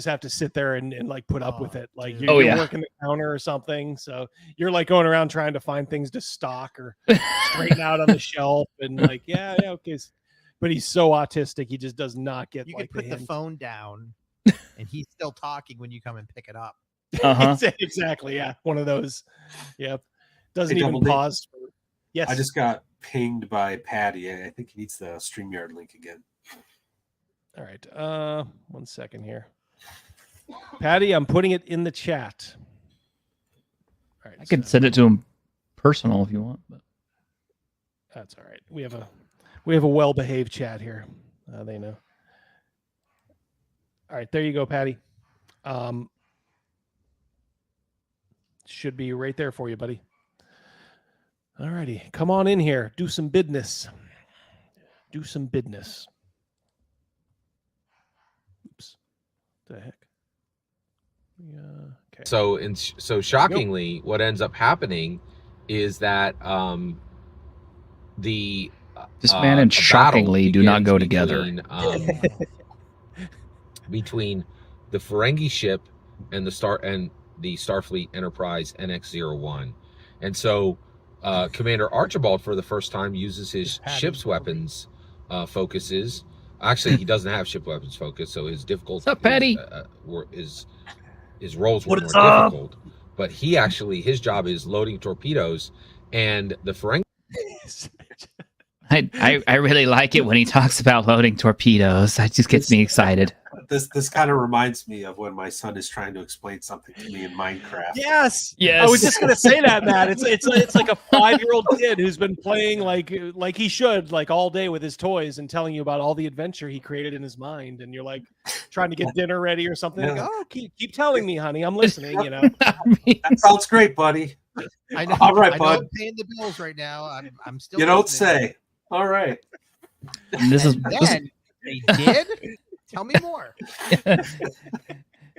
have to sit there and like put up with it. Like you're working the counter or something. So you're like going around trying to find things to stock or straighten out on the shelf. And like, okay. But he's so autistic. He just does not get you like could put the phone down and he's still talking when you come and pick it up. Exactly. Yeah. One of those. Yep. Doesn't Hey, even pause. Yes. I just got pinged by Patty. I think he needs the StreamYard link again. All right. 1 second here. Patty, I'm putting it in the chat. All right. I could send it to him personal if you want, but that's all right. We have a well-behaved chat here. They know. All right, there you go, Patty. Should be right there for you, buddy. All righty. Come on in here. Do some business. Do some business. Oops. The heck? Yeah. Okay. So shockingly, what ends up happening is that this man and shockingly do not go together. Between the Ferengi ship and the Starfleet Enterprise NX-01, and so Commander Archibald for the first time uses his ship's weapons focuses. Actually, he doesn't have ship weapons focus, so his difficulty. What's up, Patty? His roles were more difficult, but his job is loading torpedoes, and the Ferengi. I really like it when he talks about loading torpedoes. That just gets me excited. This kind of reminds me of when my son is trying to explain something to me in Minecraft. Yes. I was just gonna say that, Matt. It's like a 5-year-old kid who's been playing like he should, like all day with his toys and telling you about all the adventure he created in his mind, and you're like trying to get dinner ready or something. Yeah. Like, oh, keep telling me, honey, I'm listening. You know. That sounds great, buddy. I know. All right, I bud. know I'm paying the bills right now. I'm still. You don't listening. say. All right. And this is They did. Tell me more.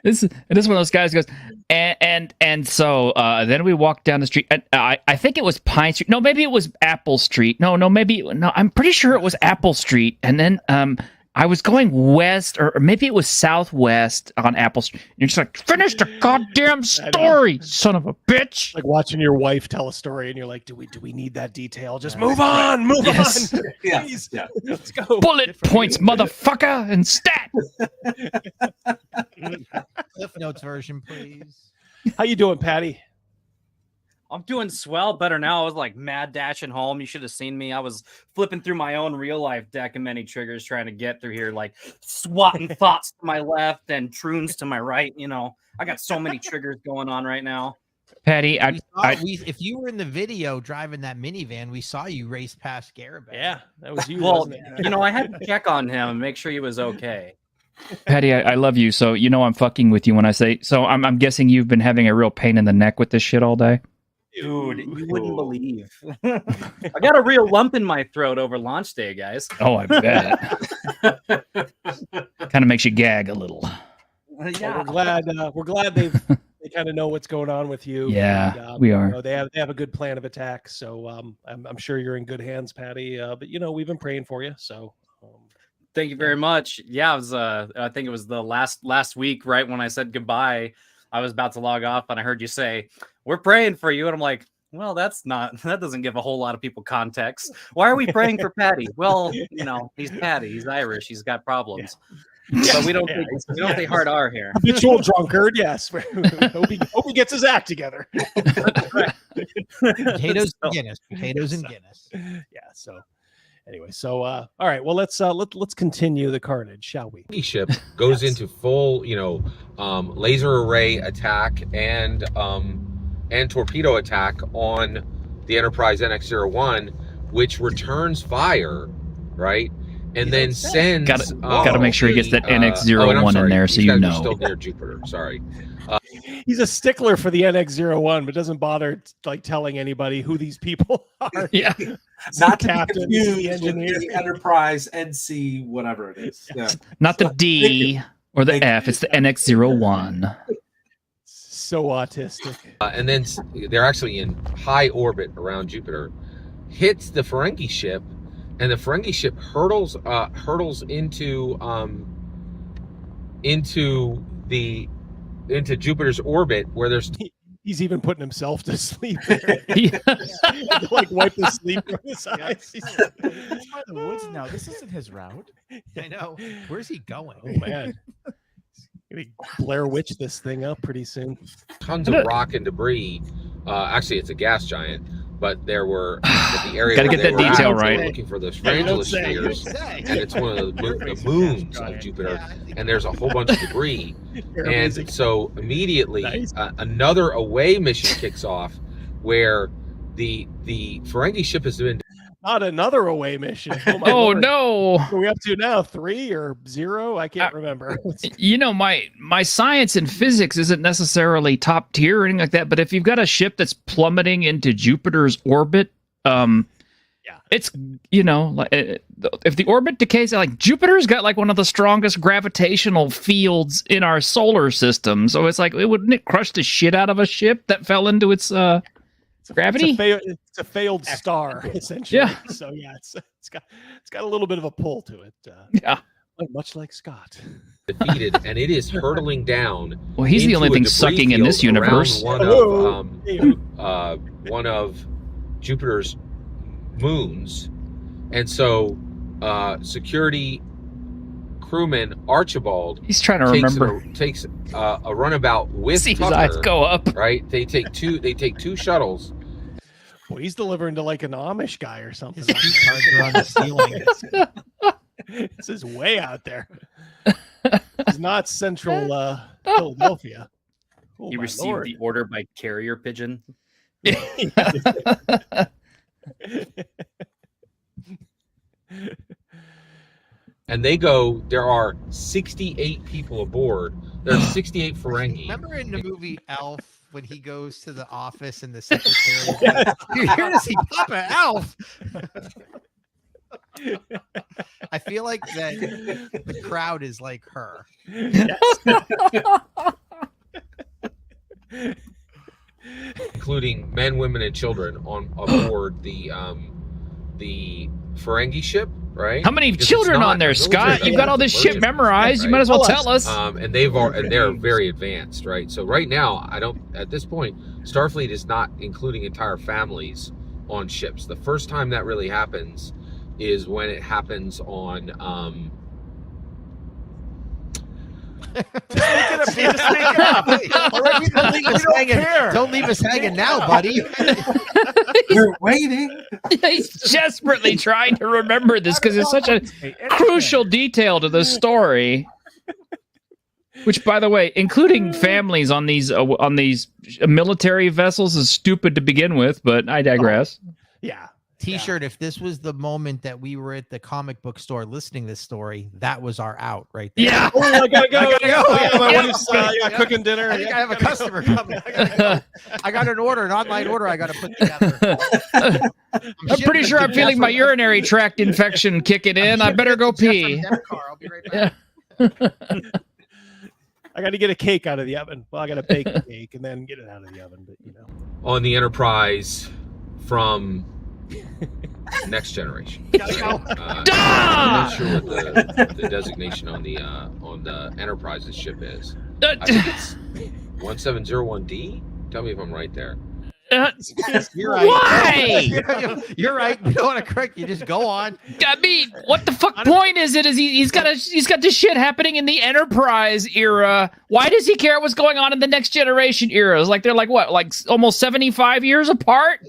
This is one of those guys who goes, and so then we walked down the street. And, I think it was Pine Street. No, maybe it was Apple Street. No, I'm pretty sure it was Apple Street. And then I was going west, or maybe it was southwest on Apple Street. You're just like, finish the goddamn story, son of a bitch. Like watching your wife tell a story, and you're like, "Do we need that detail? Just move on, move Yes. on, Yeah, please. yeah. Let's go." Bullet points, motherfucker, and stat. Cliff Notes version, please. How you doing, Patty? I'm doing swell, better now. I was like mad dashing home. You should have seen me. I was flipping through my own real life deck of many triggers trying to get through here, like swatting thoughts to my left and troons to my right. You know, I got so many triggers going on right now. Patty, If you were in the video driving that minivan, we saw you race past Garibay. Yeah, that was you. Well, wasn't it? you know, I had to check on him and make sure he was okay. Patty, I love you. So you know I'm fucking with you when I say. So I'm guessing you've been having a real pain in the neck with this shit all day. Dude, you wouldn't believe. I got a real lump in my throat over launch day, guys. Oh, I bet. Kind of makes you gag a little. Yeah. Well, we're glad they kind of know what's going on with you. Yeah, And, we are. You know, they have a good plan of attack, so I'm sure you're in good hands, Patty. But you know, we've been praying for you. So Thank you very much. Yeah, it was I think it was the last week, right when I said goodbye. I was about to log off and I heard you say, "We're praying for you." And I'm like, well, that doesn't give a whole lot of people context. Why are we praying for Patty? Well, you know, he's Patty, he's Irish, he's got problems. Yeah. But we don't say hard R here. Habitual drunkard, yes. hope he gets his act together. Potatoes and Guinness. Potatoes and Guinness. Yeah, so anyway, so all right, well let's continue the carnage, shall we? The ship goes into full, laser array attack and torpedo attack on the Enterprise NX-01, which returns fire, right? And then sends. Gotta make sure he gets that NX-01 in there, so you know. Still near Jupiter. Sorry. He's a stickler for the NX-01, but doesn't bother like telling anybody who these people are. Yeah. Not captain, the engineer, the Enterprise, NC, whatever it is. Yeah. Not the D or the F. It's the NX-01. So autistic. And then they're actually in high orbit around Jupiter. Hits the Ferengi ship, and the Ferengi ship hurtles into Jupiter's orbit, where there's. He's even putting himself to sleep there. Like wipe the sleep from his eyes. He's by the woods now. This isn't his route. I know. Where's he going? Oh man. Gonna Blair Witch this thing up pretty soon. Tons of rock and debris. Actually, it's a gas giant, but there were the area. Gotta get that detail right. Looking for those Frangela spheres, and it's one of the moons of Jupiter, and there's a whole bunch of debris. And so immediately, another away mission kicks off, where the Ferengi ship has been. Not another away mission. Oh no! What are we up to now? 3 or 0? I can't remember. You know, my science and physics isn't necessarily top tier or anything like that. But if you've got a ship that's plummeting into Jupiter's orbit, it's like if the orbit decays, like Jupiter's got like one of the strongest gravitational fields in our solar system. So it's like, wouldn't it crush the shit out of a ship that fell into its gravity? It's a failed star, essentially. Yeah. So yeah, it's got a little bit of a pull to it. Yeah. Much like Scott. Defeated, and it is hurtling down. Well, he's the only thing sucking in this universe. One of Jupiter's moons, and so security crewman Archibald. He's trying to remember. Takes a runabout with See his Tucker, eyes go up. Right, they take two shuttles. Well, he's delivering to like an Amish guy or something. His cards are on the ceiling. This is way out there. It's not central Philadelphia. Oh, You received Lord. the order by carrier pigeon. And they go. There are 68 people aboard. There are 68 Ferengi. Remember in the movie Elf when he goes to the office and the secretary? You're here to see Papa Elf. I feel like that the crowd is like her. Including men, women, and children aboard the Ferengi ship, right? How many Because it's children not on there, a military Scott? You've got all this shit emergency, memorized. You right? might as well tell us. And they're very advanced, right? So right now, at this point, Starfleet is not including entire families on ships. The first time that really happens is when it happens on Just make it up. Don't leave us hanging now, buddy. We're waiting. He's desperately trying to remember this because it's such a crucial detail to the story. Which, by the way, including families on these military vessels is stupid to begin with, but I digress. Yeah. T-shirt. If this was the moment that we were at the comic book store listening to this story, that was our out right there. Yeah. Oh, I gotta go. Yeah, my Yeah. wife's cooking dinner. I think I have a customer coming. I got an order, an online order. I got to put together. I'm pretty sure I'm feeling my urinary tract infection kicking in. I better go pee. I'll be right back. I got to get a cake out of the oven. Well, I got to bake a cake and then get it out of the oven. But on the Enterprise from Next Generation. I'm not sure what the designation on the Enterprise's ship is. I think it's 1701D. Tell me if I'm right there. You're right. Why? You're right. You don't want to correct you. Just go on. I mean, what the fuck point is it? Is he's got this shit happening in the Enterprise era? Why does he care what's going on in the Next Generation era? It's like they're like what, like almost 75 years apart?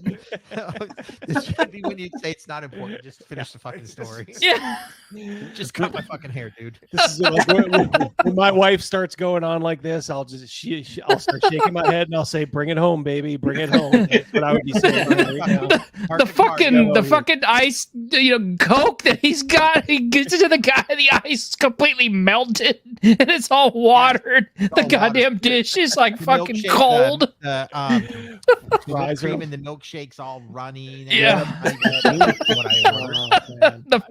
This should be when you say it's not important. Just finish the fucking story. Yeah. Just cut my fucking hair, dude. this is like when my wife starts going on like this, I'll start shaking my head and I'll say, "Bring it home, baby, bring it home." That's what I would be saying right now. The fucking ice, Coke that he's got. He gets into the guy, the ice is completely melted and it's all watered. The goddamn dish is like The fucking milkshake, cold. The whipped cream and the milkshake's all runny. Yeah.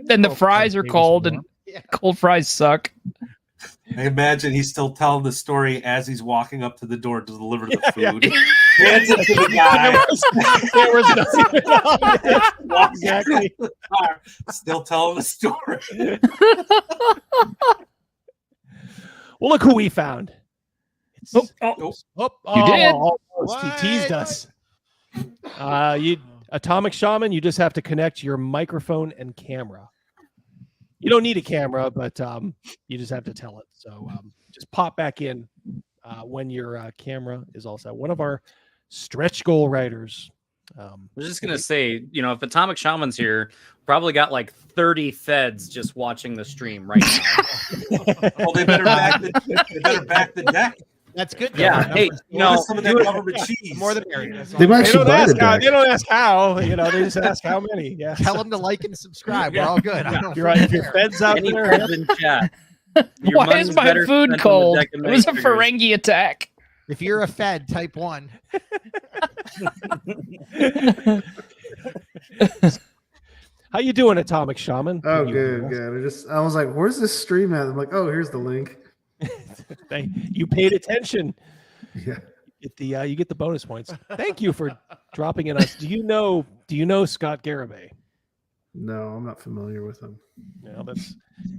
And the fries are cold, and cold fries suck. I imagine he's still telling the story as he's walking up to the door to deliver the food. Hands it to the guy. Walks Exactly. Still telling the story. Well, look who we found. You did. Almost. He teased us. Atomic Shaman, you just have to connect your microphone and camera. You don't need a camera, but you just have to tell it. So just pop back in when your camera is all set. One of our stretch goal writers. I was just gonna say, if Atomic Shaman's here, probably got like 30 feds just watching the stream right now. Well, they better back the deck. That's good. Yeah. Hey, some of that government cheese. More than merrier. They might actually buy the deck. They don't ask how. They just ask how many. Yeah. Tell them to like and subscribe. We're all good. I don't You're right. If your feds out Any there. feds in chat. Your Why money's is my better food spent on the cold? deck of It was a Night Ferengi attack. If you're a Fed, type 1. How you doing, Atomic Shaman? Oh, good. I was like, "Where's this stream at?" I'm like, "Oh, here's the link." You paid attention. Yeah. You get the bonus points. Thank you for dropping in us. Do you know Scott Garibay? No, I'm not familiar with him. No,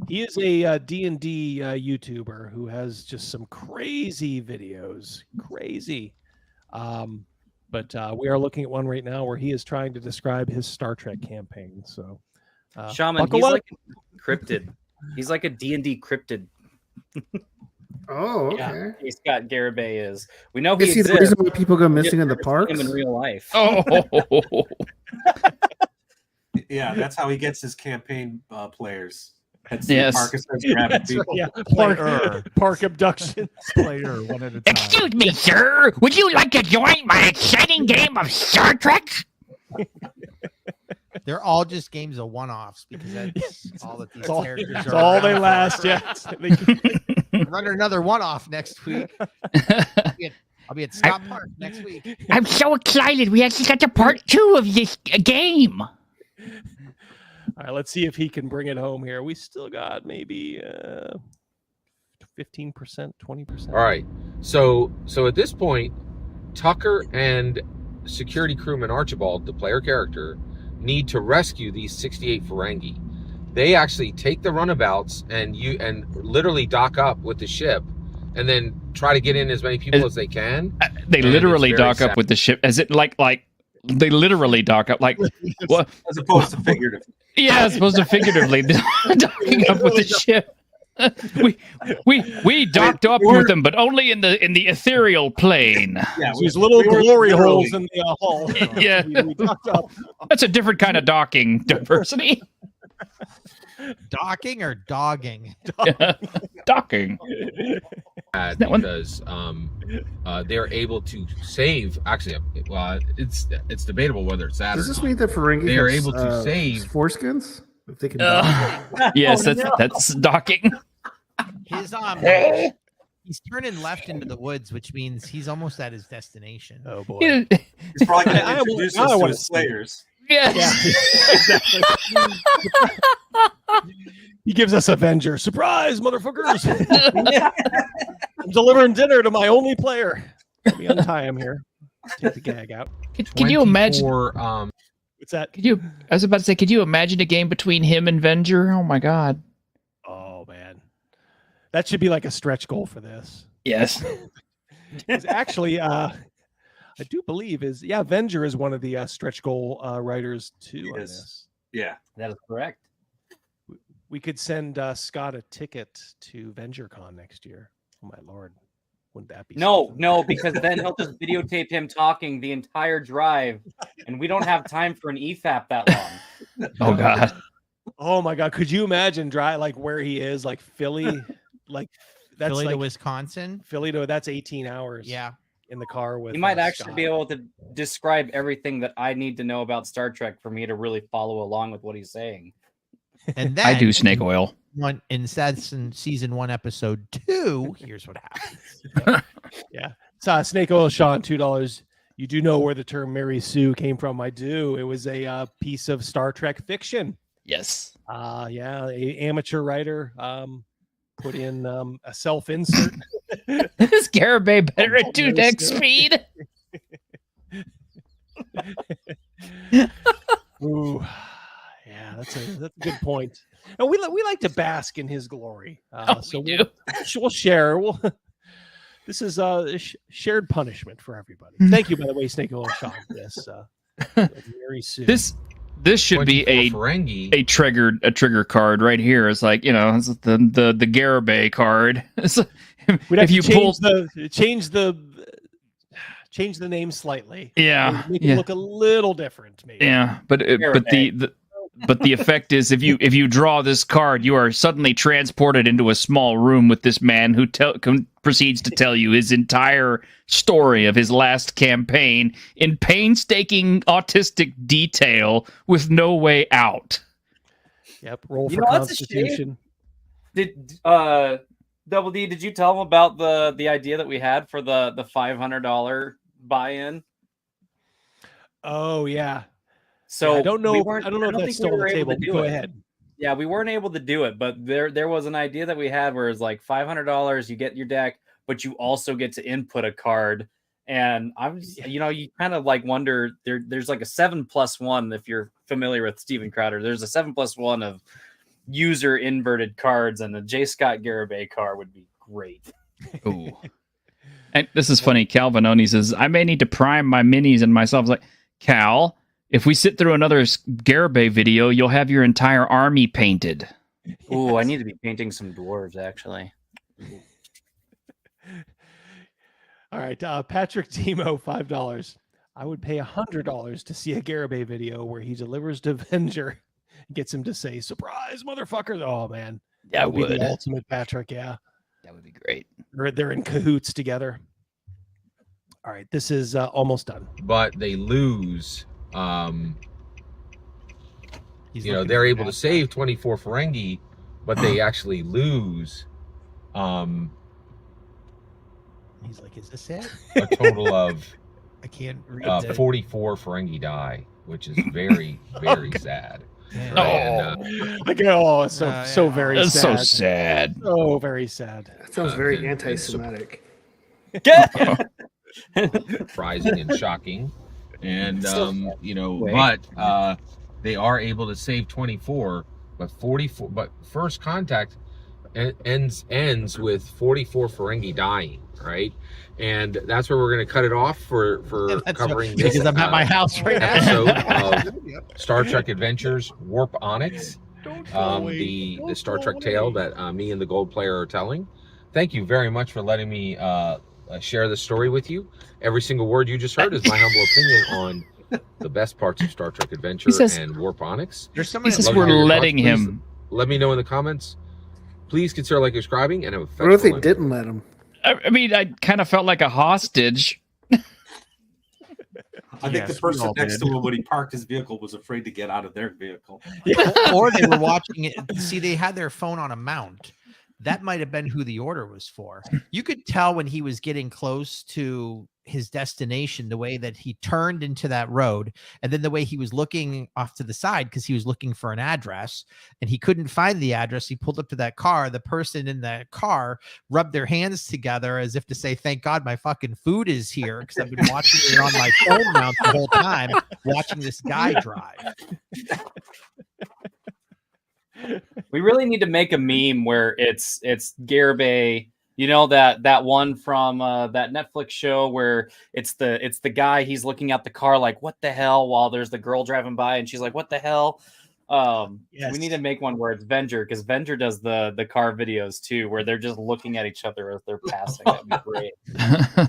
he is a D&D YouTuber who has just some crazy videos. Crazy. But we are looking at one right now where he is trying to describe his Star Trek campaign. So, Shaman, he's like cryptid. He's like a D&D cryptid. Oh, okay. Yeah, Scott Garibay is. We know he Is he the reason why people go missing in the parks? Him in real life. Oh. Yeah, that's how he gets his campaign players. Yes. Park abduction. Player one at a time. Excuse me, sir. Would you like to join my exciting game of Star Trek? They're all just games of one-offs because that's all that these characters are. That's all they last. Yeah. Run another one-off next week. I'll be at Scott Park next week. I'm so excited. We actually got to part 2 of this game. All right, let's see if he can bring it home here. We still got maybe 15%, 20%. All right. So at this point, Tucker and security crewman Archibald, the player character, need to rescue these 68 Ferengi. they actually take the runabouts and literally dock up with the ship, and then try to get in as many people as they can. They literally dock up with the ship, as it like they literally dock up, like what? As opposed to figuratively. Yeah, as opposed to figuratively docking up with the ship. We docked up with them, but only in the ethereal plane. Yeah, these little glory holes in the hull. Yeah, we docked up. That's a different kind of docking diversity. Docking or dogging? Docking. Because they're able to save. Actually, it's debatable whether it's that. Does or this not. mean that Ferengi They are has, able to save foreskins? If they can yes, that's docking. His he's turning left into the woods, which means he's almost at his destination. Oh boy. He's probably going to introduce us to his slayers. Yeah. Exactly. He gives us Avenger. Surprise, motherfuckers. I'm delivering dinner to my only player. Let me untie him here. Take the gag out. Can you imagine? What's that? I was about to say, could you imagine a game between him and Venger? Oh my god. Oh man. That should be like a stretch goal for this. Yes. Actually, I do believe Venger is one of the stretch goal writers too on this. Yeah. That is correct. We could send Scott a ticket to VengerCon next year. Oh my lord. Wouldn't that be No, because then he'll just videotape him talking the entire drive, and we don't have time for an EFAP that long. Oh god. Oh my god. Could you imagine where he is, like Philly, like that's Philly like to Wisconsin. Philly to that's 18 hours. Yeah. In the car with. You might actually Scott. be able to describe everything that I need to know about Star Trek for me to really follow along with what he's saying. And then I do snake oil. In season 1, episode 2, here's what happens. Yeah. So Snake Oil Sean, $2. You do know where the term Mary Sue came from? I do. It was a piece of Star Trek fiction. Yes. Yeah, a amateur writer put in a self-insert. Is Garibay better at 2-deck speed? Ooh. Yeah, that's a good point. And we like to bask in his glory. So we'll share. This is shared punishment for everybody. Thank you, by the way, Snake Oil Sean. This very soon. This should be a trigger card right here. It's like, it's the Garibay card. We'd have if you change the name slightly. Yeah, make it look a little different, maybe. Yeah, but the effect is if you draw this card, you are suddenly transported into a small room with this man who proceeds to tell you his entire story of his last campaign in painstaking autistic detail with no way out. Yep, roll for Constitution. Did Double D, did you tell him about the idea that we had for the $500 buy-in? Oh yeah. So I don't know. I don't know if that's still on the table. Go ahead. Yeah, we weren't able to do it, but there was an idea that we had where it's like $500, you get your deck, but you also get to input a card. And I'm just, you kind of like wonder there's like a 7+1 if you're familiar with Steven Crowder. There's a 7+1 of user inverted cards, and the J. Scott Garibay card would be great. Ooh. And this is funny. Cal Vanoni says, I may need to prime my minis and myself. I was like, Cal, if we sit through another Garibay video, you'll have your entire army painted. Ooh, I need to be painting some dwarves, actually. All right, Patrick Timo, $5. I would pay $100 to see a Garibay video where he delivers to Avenger, gets him to say, "Surprise, motherfuckers!" Oh man, that would be the ultimate, Patrick. Yeah, that would be great. They're in cahoots together. All right, this is almost done. But they lose. They're able to save 24 Ferengi, but they actually lose. He's like, "Is this it?" A total of I can't read 44 Ferengi die, which is very, very sad. Yeah. So very That's sad. so sad. So very sad. That sounds very anti-Semitic. Surprising and shocking. And, Still but they are able to save 24, but 44. But first contact ends with 44 Ferengi dying, right? And that's where we're going to cut it off for covering this because I'm at my house right now. episode of Star Trek Adventures Warp Onyx, the Star Trek tale that me and the Gold Player are telling. Thank you very much for letting me share this story with you. Every single word you just heard is my humble opinion on the best parts of Star Trek Adventure and Warp Onyx. He says we're letting him. Let me know in the comments. Please consider like subscribing and have a What if they didn't let him? I mean, I kind of felt like a hostage. I think the person next to him when he parked his vehicle was afraid to get out of their vehicle. Or they were watching it. See, they had their phone on a mount. That might have been who the order was for. You could tell when he was getting close to his destination, the way that he turned into that road, and then the way he was looking off to the side because he was looking for an address and he couldn't find the address. He pulled up to that car. The person in that car rubbed their hands together as if to say, thank God my fucking food is here, because I've been watching it on my phone mount the whole time, watching this guy drive. We really need to make a meme where it's Garibay, you know, that one from that Netflix show where it's the guy, he's looking out the car like, what the hell, while there's the girl driving by and she's like, what the hell? Yes. We need to make one where it's Venger, because Venger does the car videos too, where they're just looking at each other as they're passing. That'd be great.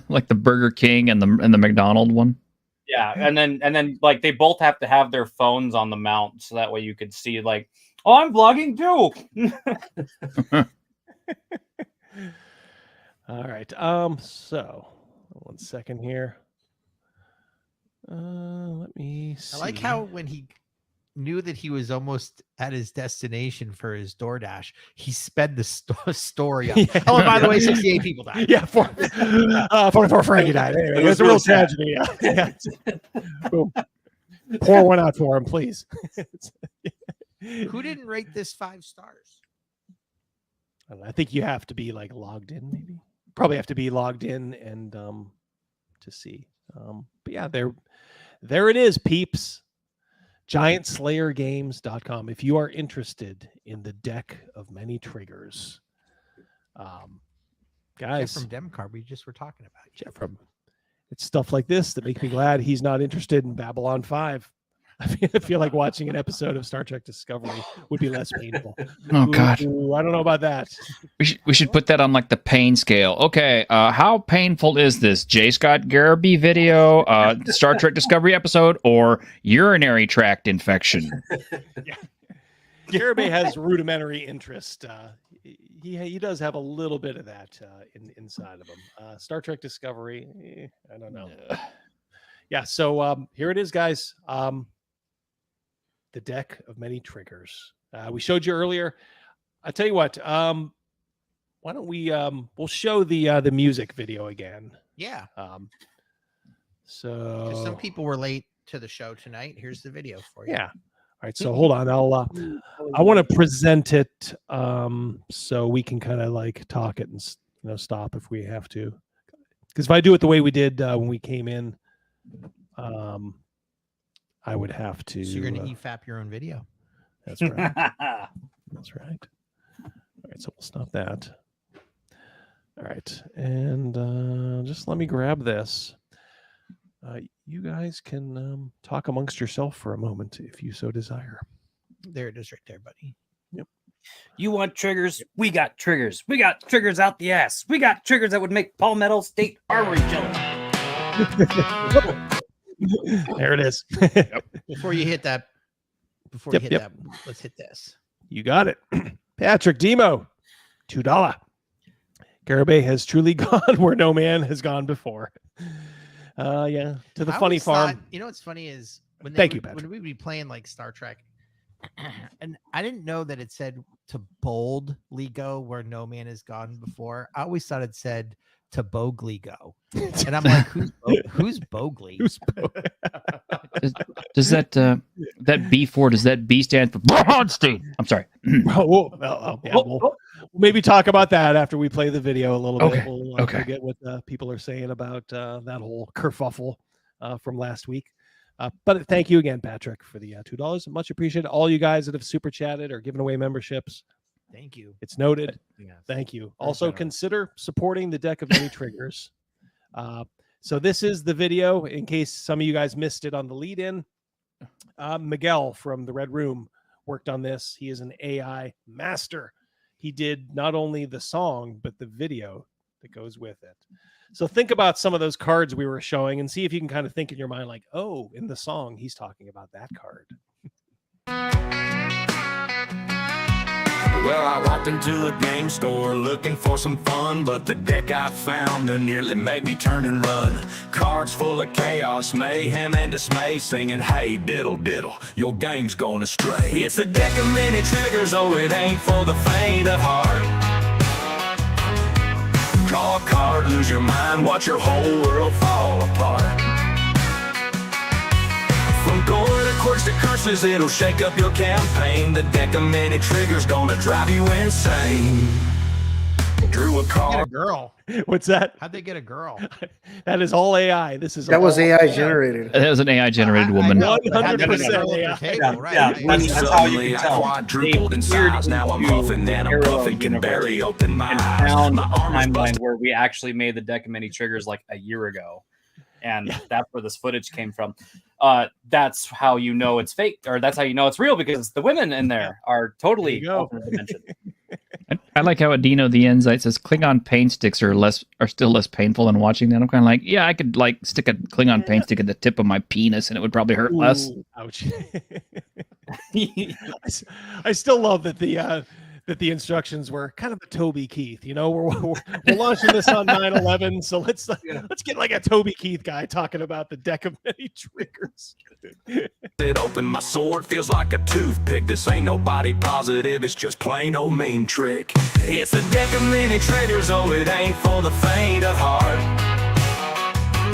Like the Burger King and the McDonald one. Yeah, and then like they both have to have their phones on the mount so that way you could see like, oh, I'm vlogging too. All right. So 1 second here. Let me see. I like how when he knew that he was almost at his destination for his DoorDash, he sped the story up. Yeah. Oh, and by the way, 68 people died. Yeah, 44 Frankie died. Anyway, it was a real tragedy. Yeah. Boom. Pour one out for him, please. Who didn't rate this 5 stars? I think you have to be like logged in, maybe. Probably have to be logged in and to see. But yeah, there it is, peeps. GiantSlayerGames.com. If you are interested in the deck of many triggers, guys, Jeff from Demcar, we just were talking about Jeff from, it's stuff like this that makes me glad he's not interested in Babylon 5. I feel like watching an episode of Star Trek Discovery would be less painful. Oh God, Ooh, I don't know about that. We should put that on like the pain scale. Okay, how painful is this? J. Scott Garibay video, Star Trek Discovery episode, or urinary tract infection? Yeah. Garibay has rudimentary interest. He does have a little bit of that inside of him. Star Trek Discovery, I don't know. Yeah, so here it is, guys. The deck of many triggers. We showed you earlier. I tell you what. Why don't we'll show the music video again? Yeah. So 'cause some people were late to the show tonight. Here's the video for you. Yeah. All right. So hold on. I want to present it so we can kind of like talk it and stop if we have to. Because if I do it the way we did when we came in, I would have to. So you're going to EFAP your own video. That's right. That's right. All right, so we'll stop that. All right, and just let me grab this. You guys can talk amongst yourself for a moment if you so desire. There it is right there, buddy. Yep. You want triggers? We got triggers. We got triggers out the ass. We got triggers that would make Palmetto State Armory jealous. There it is. Before you hit that, let's hit this. You got it. Patrick Demo, $2. Garibay has truly gone where no man has gone before. Yeah, to the funny farm. You know what's funny is when Thank you, Patrick. when we'd be playing like Star Trek, and I didn't know that it said to boldly go where no man has gone before. I always thought it said to boldly go, and I'm like, who's boldly? Who's Does that B4? Does that B stand for Braunstein? I'm sorry. We'll maybe talk about that after we play the video a little bit. Okay. We'll Okay. forget what people are saying about that whole kerfuffle from last week. But thank you again, Patrick, for the $2. Much appreciated. All you guys that have super chatted or given away memberships. Thank you. It's noted. Yes. Thank you. Also, consider supporting the Deck of Many Triggers. So this is the video in case some of you guys missed it on the lead-in. Miguel from the Red Room worked on this. He is an AI master. He did not only the song, but the video that goes with it. So think about some of those cards we were showing and see if you can kind of think in your mind like, oh, in the song, he's talking about that card. Well, I walked into a game store looking for some fun, but the deck I found nearly made me turn and run. Cards full of chaos, mayhem, and dismay, singing, hey, diddle, diddle, your game's going astray. It's a deck of many triggers, oh, it ain't for the faint of heart. Draw a card, lose your mind, watch your whole world fall apart. From gore to quirks to curses, it'll shake up your campaign. The deck of many triggers gonna drive you insane. Drew a Get a card. girl. What's that? How'd they get a girl? That is all AI. This is That was all AI generated. That was an AI generated woman. know, but how'd they 100% get a girl at AI. the table, Yeah, right? yeah. Right. That's how you Suddenly can I tell. quadrupled in size. Now I'm huffing and I'm puffing, can barely open my And eyes. found My a arm is timeline busted. where we actually made the Deck of Many Triggers like a year ago. And that's where this footage came from. That's how you know it's fake, or that's how you know it's real, because the women in there are totally There you go. alternate dimension. I like how Adino the Insight says Klingon paint sticks are still less painful than watching that. I'm kind of like, yeah, I could like stick a Klingon paint stick at the tip of my penis and it would probably hurt less. Ooh, ouch. I still love that the instructions were kind of a Toby Keith. You know, we're launching this on 9/11, so let's get like a Toby Keith guy talking about the Deck of Many Triggers. It open, my sword feels like a toothpick. This ain't nobody positive, it's just plain old mean trick. It's a deck of many triggers, oh, it ain't for the faint of heart.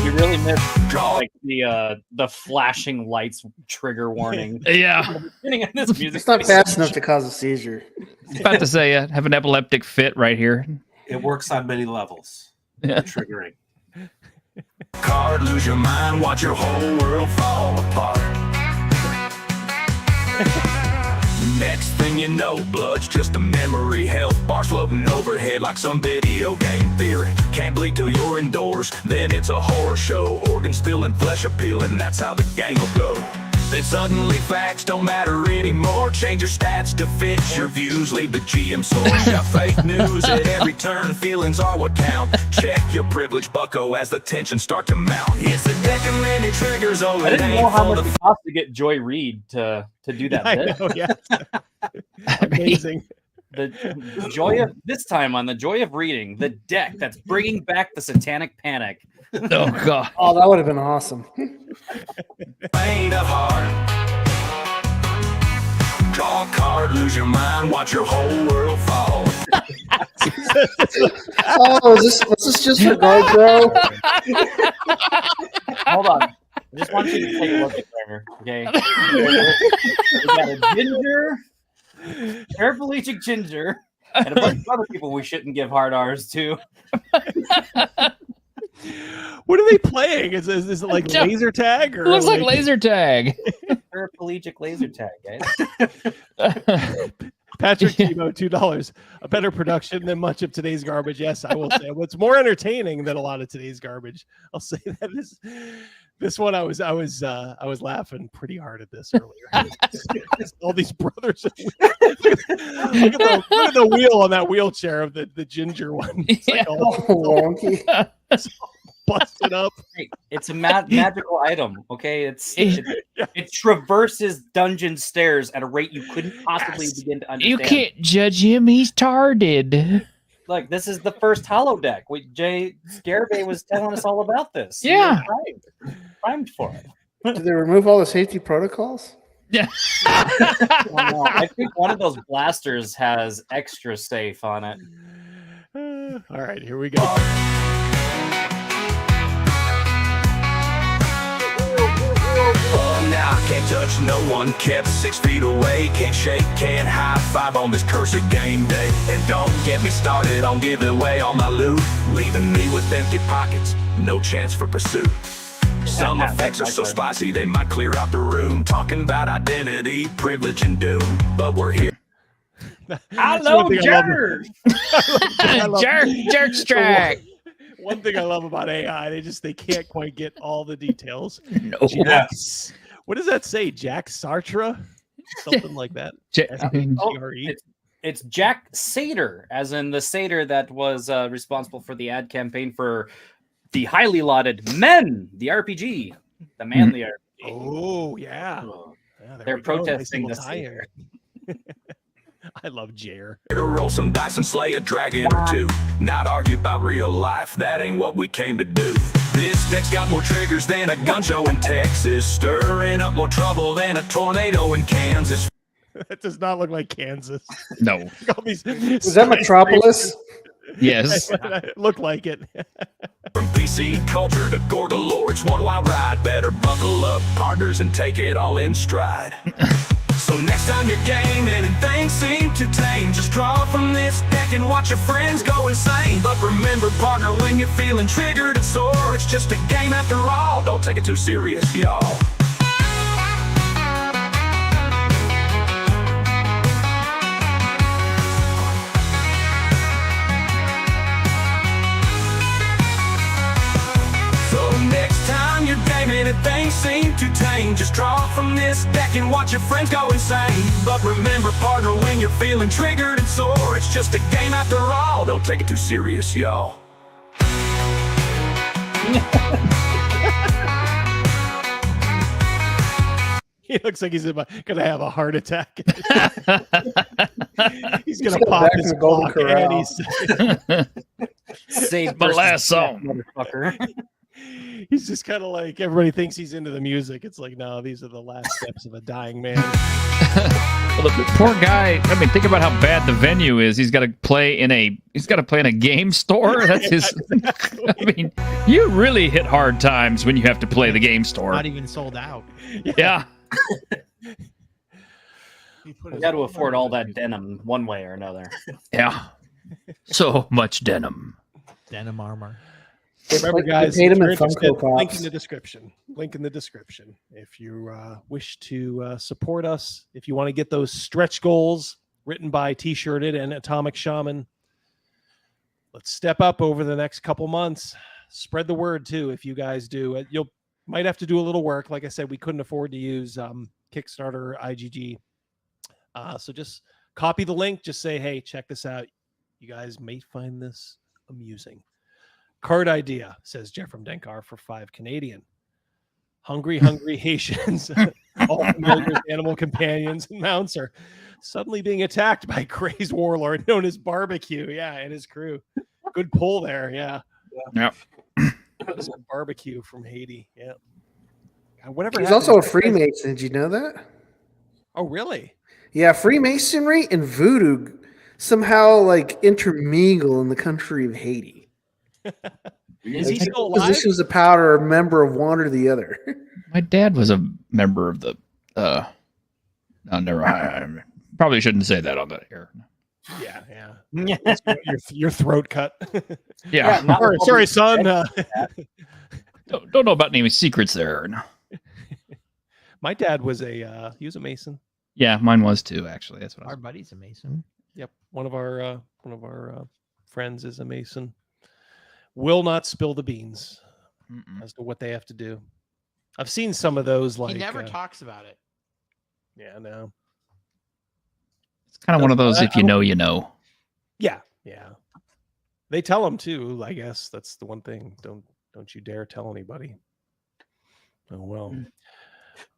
You really missed like the flashing lights trigger warning. Yeah. Beginning of this music. It's not fast enough to cause a seizure. About to say, have an epileptic fit right here. It works on many levels. Yeah. Triggering. Card, lose your mind, watch your whole world fall apart. Next thing you know, blood's just a memory. Health bars floating overhead like some video game theory. Can't bleed till you're indoors, then it's a horror show. Organs spilling, flesh appealing, that's how the game will go. Then suddenly facts don't matter anymore. Change your stats to fit your views. Leave the GM source. Got fake news at every turn. Feelings are what count. Check your privilege, bucko, as the tensions start to mount. It's a deck of many triggers. Oh, I it didn't know ain't how for much the it cost to get Joy Reid to do that I bit. know, yeah. Amazing. The joy of this time on the joy of reading the deck that's bringing back the satanic panic. Oh god. Oh, that would have been awesome. faint of heart. Draw a card, lose your mind, watch your whole world fall. Oh, was this just for guard, bro? Hold on. I just want you to take a look at there, okay? We got a ginger, paraplegic ginger, and a bunch of other people we shouldn't give hard R's to. What are they playing? Is it like laser tag? Or It looks like laser tag. Paraplegic laser tag, guys. Patrick Tebow, $2. A better production than much of today's garbage. Yes, I will say. What's more entertaining than a lot of today's garbage? I'll say that is this one. I was laughing pretty hard at this earlier. All these brothers. Look at the wheel on that wheelchair of the ginger one. It's like all Wonky. busted up. Hey, it's a magical item, okay? It traverses dungeon stairs at a rate you couldn't possibly begin to understand. You can't judge him. He's tarded. Look, this is the first holodeck. Jay Scarabay was telling us all about this. Yeah. Primed for it. Did they remove all the safety protocols? Yeah. Oh, no. I think one of those blasters has extra safe on it. All right, here we go. Oh, now I can't touch no one, kept 6 feet away. Can't shake, can't high five on this cursed game day. And don't get me started on giving away all my loot, leaving me with empty pockets, no chance for pursuit. Some effects are so spicy they might clear out the room. Talking about identity, privilege, and doom. But we're here. Hello, Jerk! Jerk strike! One thing I love about AI, they can't quite get all the details. No. What does that say? Jack Sartre? Something like that. S-A-T-R-E? It's Jack Sater, as in the satyr that was responsible for the ad campaign for the highly lauded Men, the RPG, the manly RPG. Oh, yeah. They're protesting this year. I love Jair. To roll some dice and slay a dragon or two. Not argue about real life, that ain't what we came to do. This deck's got more triggers than a gun show in Texas, stirring up more trouble than a tornado in Kansas. That does not look like Kansas. No. Was that Metropolis? Yes. Look like it. From PC culture to Gorgalore, it's one wild ride. Better buckle up, partners, and take it all in stride. So next time you're gaming and things seem too tame, just draw from this deck and watch your friends go insane. But remember, partner, when you're feeling triggered and sore, it's just a game after all. Don't take it too serious, y'all. Next time you're gaming and things seem too tame, just draw from this deck and watch your friends go insane. But remember, partner, when you're feeling triggered and sore, it's just a game after all. Don't take it too serious, y'all. He looks like he's gonna have a heart attack. He's gonna pop his Golden Corral. Save my last song, motherfucker. He's just kind of like, everybody thinks he's into the music. It's like, no, these are the last steps of a dying man. Well, the poor guy. I mean, think about how bad the venue is. He's got to play in a game store. That's his. Exactly. I mean, you really hit hard times when you have to play the game store. Not even sold out. Yeah. You got to afford all that denim one way or another. Yeah. So much denim. Denim armor. Remember, guys, paid him in interested, Funko Pops. link in the description. Link in the description. If you wish to support us, if you want to get those stretch goals written by T-Shirted and Atomic Shaman, let's step up over the next couple months. Spread the word too. If you guys do, you'll might have to do a little work. Like I said, we couldn't afford to use Kickstarter or IGG, so just copy the link. Just say, hey, check this out. You guys may find this amusing. Card idea, says Jeff from Denkar, for 5 Canadian. Hungry Haitians, all familiar animal companions and mounts are suddenly being attacked by a crazed warlord known as Barbecue. Yeah, and his crew. Good pull there. Yeah. Barbecue from Haiti. Yeah. Whatever. He's also a Freemason. Did you know that? Oh, really? Yeah, Freemasonry and voodoo somehow like intermingle in the country of Haiti. Is he still alive? Positions of power, a member of one or the other. My dad was a member of the. No, never mind. Probably shouldn't say that on the air. Yeah. your throat cut. Yeah. Sorry, son. Don't know about any secrets there. No. My dad was he was a Mason. Yeah, mine was too. Actually, that's what Our buddy's a Mason. Yep, one of our friends is a Mason. Will not spill the beans as to what they have to do. I've seen some of those. Like he never talks about it. Yeah, no. It's kind of one of those. If you know, you know. Yeah. They tell them too. I guess that's the one thing. Don't you dare tell anybody. Oh well.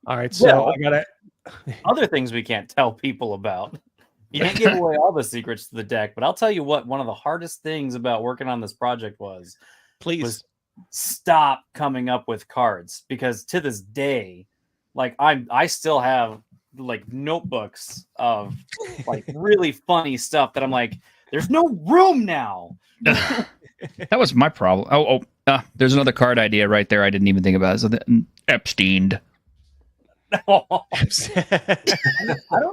All right, so I gotta. Other things we can't tell people about. You can't give away all the secrets to the deck, but I'll tell you what, one of the hardest things about working on this project was stop coming up with cards, because to this day, like I still have like notebooks of like really funny stuff that I'm like, there's no room now. That was my problem. There's another card idea right there. I didn't even think about it. So Epstein. I don't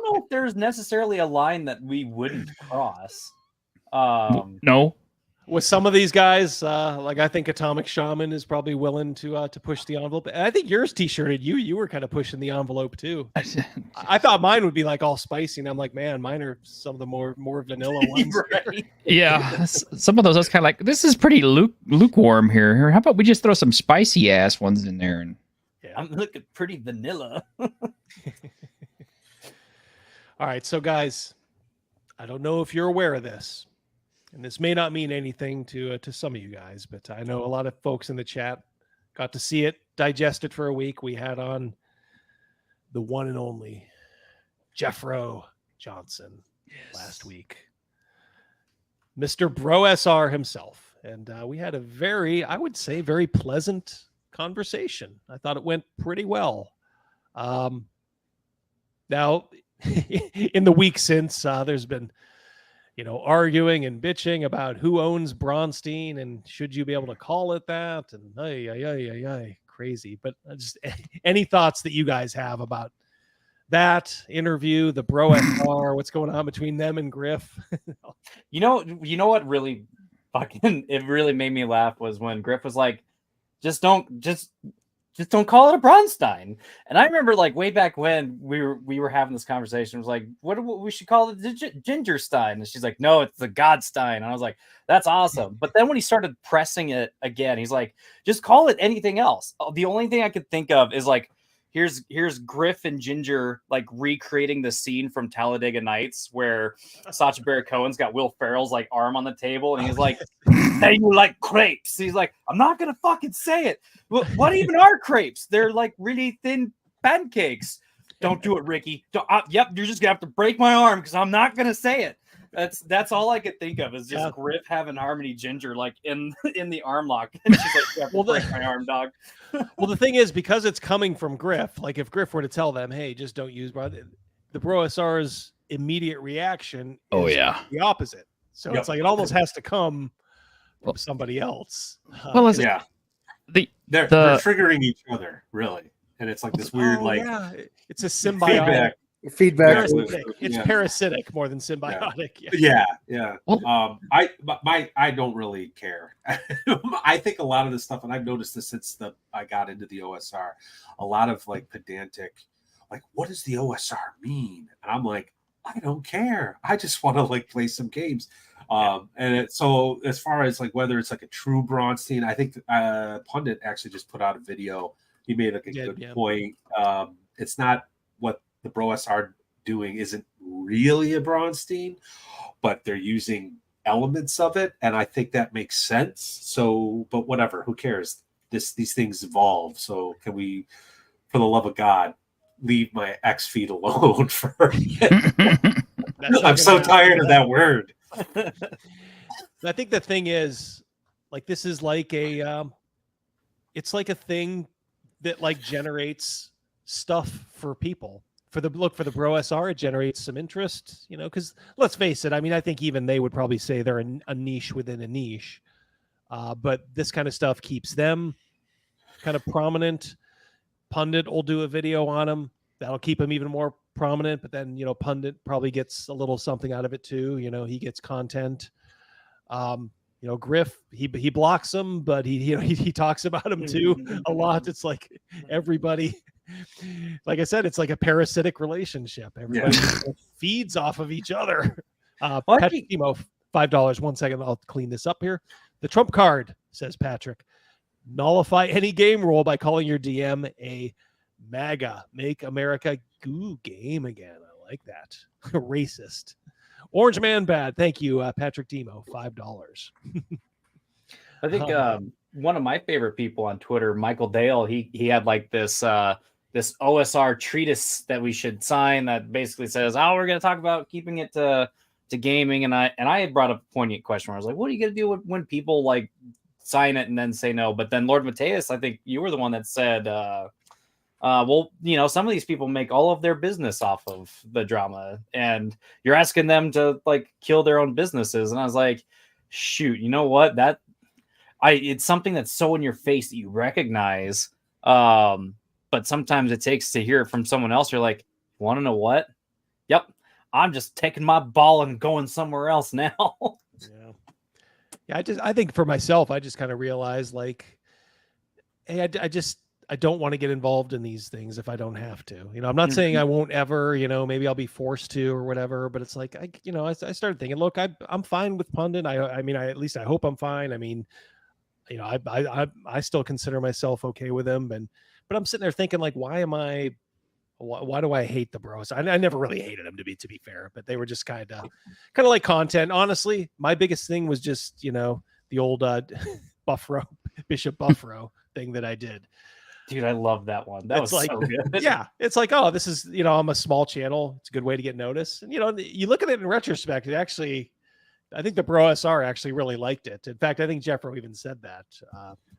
know if there's necessarily a line that we wouldn't cross. No. with some of these guys, like I think Atomic Shaman is probably willing to push the envelope. And I think yours t-shirted you were kind of pushing the envelope too. I thought mine would be like all spicy, and I'm like, man, mine are some of the more vanilla ones. Right. Yeah, some of those I was kind of like, this is pretty lukewarm here. How about we just throw some spicy ass ones in there? And I'm looking pretty vanilla. All right, so guys, I don't know if you're aware of this, and this may not mean anything to some of you guys, but I know a lot of folks in the chat got to see it, digest it for a week. We had on the one and only Jeffro Johnson last week, Mr. Bro SR himself, and we had a I would say, very pleasant conversation. I thought it went pretty well. Now, in the week since, there's been, arguing and bitching about who owns Bronstein and should you be able to call it that, and crazy. But just any thoughts that you guys have about that interview, the Bro SR, what's going on between them and Griff? You know what really it really made me laugh was when Griff was like, just don't call it a Bronstein. And I remember like way back when we were having this conversation, it was like, what we should call it, Gingerstein. And she's like, no, it's the Godstein. And I was like, that's awesome. But then when he started pressing it again, he's like, just call it anything else. The only thing I could think of is like, here's Griff and Ginger like recreating the scene from Talladega Nights where Sacha Baron Cohen's got Will Ferrell's like arm on the table and he's like, hey, you like crepes? He's like, I'm not gonna fucking say it. What even are crepes? They're like really thin pancakes. Don't do it, Ricky. Yep, you're just gonna have to break my arm because I'm not gonna say it. That's all I could think of is just Griff having Harmony Ginger like in the arm lock. And she's like, yeah, well, break my arm, dog. Well, the thing is, because it's coming from Griff, like if Griff were to tell them, hey, just don't use the Bro SR's immediate reaction is the opposite. So it's like it almost has to come from somebody else. Well, they're triggering each other, really. And it's like this weird, it's a symbiotic feedback. It's parasitic more than symbiotic. Yeah. I don't really care. I think a lot of this stuff, and I've noticed this since I got into the OSR, a lot of like pedantic, like, what does the OSR mean? And I'm like, I don't care. I just want to like play some games. So as far as like whether it's like a true Bronstein, I think Pundit actually just put out a video. He made like a good point. It's not what the Bro SR doing isn't really a Bronstein, but they're using elements of it, and I think that makes sense. So, but whatever, who cares? These things evolve. So, can we, for the love of God, leave my X feed alone for? I'm so tired of that word. I think the thing is, like, this is like it's like a thing that like generates stuff for people. For the Bro SR, it generates some interest, because let's face it. I mean, I think even they would probably say they're a niche within a niche. But this kind of stuff keeps them kind of prominent. Pundit will do a video on them. That'll keep him even more prominent. But then, Pundit probably gets a little something out of it too. He gets content. Griff, he blocks them, but he talks about them too a lot. It's like everybody. Like I said, it's like a parasitic relationship. Everybody feeds off of each other. Patrick Timo, $5. 1 second, I'll clean this up here. The trump card, says Patrick. Nullify any game rule by calling your DM a MAGA, Make America Goo Game Again. I like that. Racist. Orange Man Bad. Thank you, Patrick Timo, $5. I think one of my favorite people on Twitter, Michael Dale, he had like this OSR treatise that we should sign that basically says, we're going to talk about keeping it to gaming. And I had brought up a poignant question where I was like, what are you going to do when people like sign it and then say no? But then Lord Mateus, I think you were the one that said, well, some of these people make all of their business off of the drama and you're asking them to like kill their own businesses. And I was like, shoot, you know what? It's something that's so in your face that you recognize. But sometimes it takes to hear it from someone else. You're like, want to know what? Yep. I'm just taking my ball and going somewhere else now. Yeah, I think for myself, I just kind of realized like, hey, I don't want to get involved in these things if I don't have to. I'm not saying I won't ever. Maybe I'll be forced to or whatever. But it's like I started thinking, look, I'm fine with pundit. I mean, at least I hope I'm fine. I mean, I still consider myself okay with him, but I'm sitting there thinking like, why do I hate the bros? I never really hated them to be fair, but they were just kind of like content. Honestly, my biggest thing was just the old Bishop Buffro thing that I did. Dude, I love that one. That was like, so good. Yeah, it's like, oh, this is I'm a small channel. It's a good way to get noticed. And you look at it in retrospect, it actually, I think the Bro SR actually really liked it. In fact, I think Jeffro even said that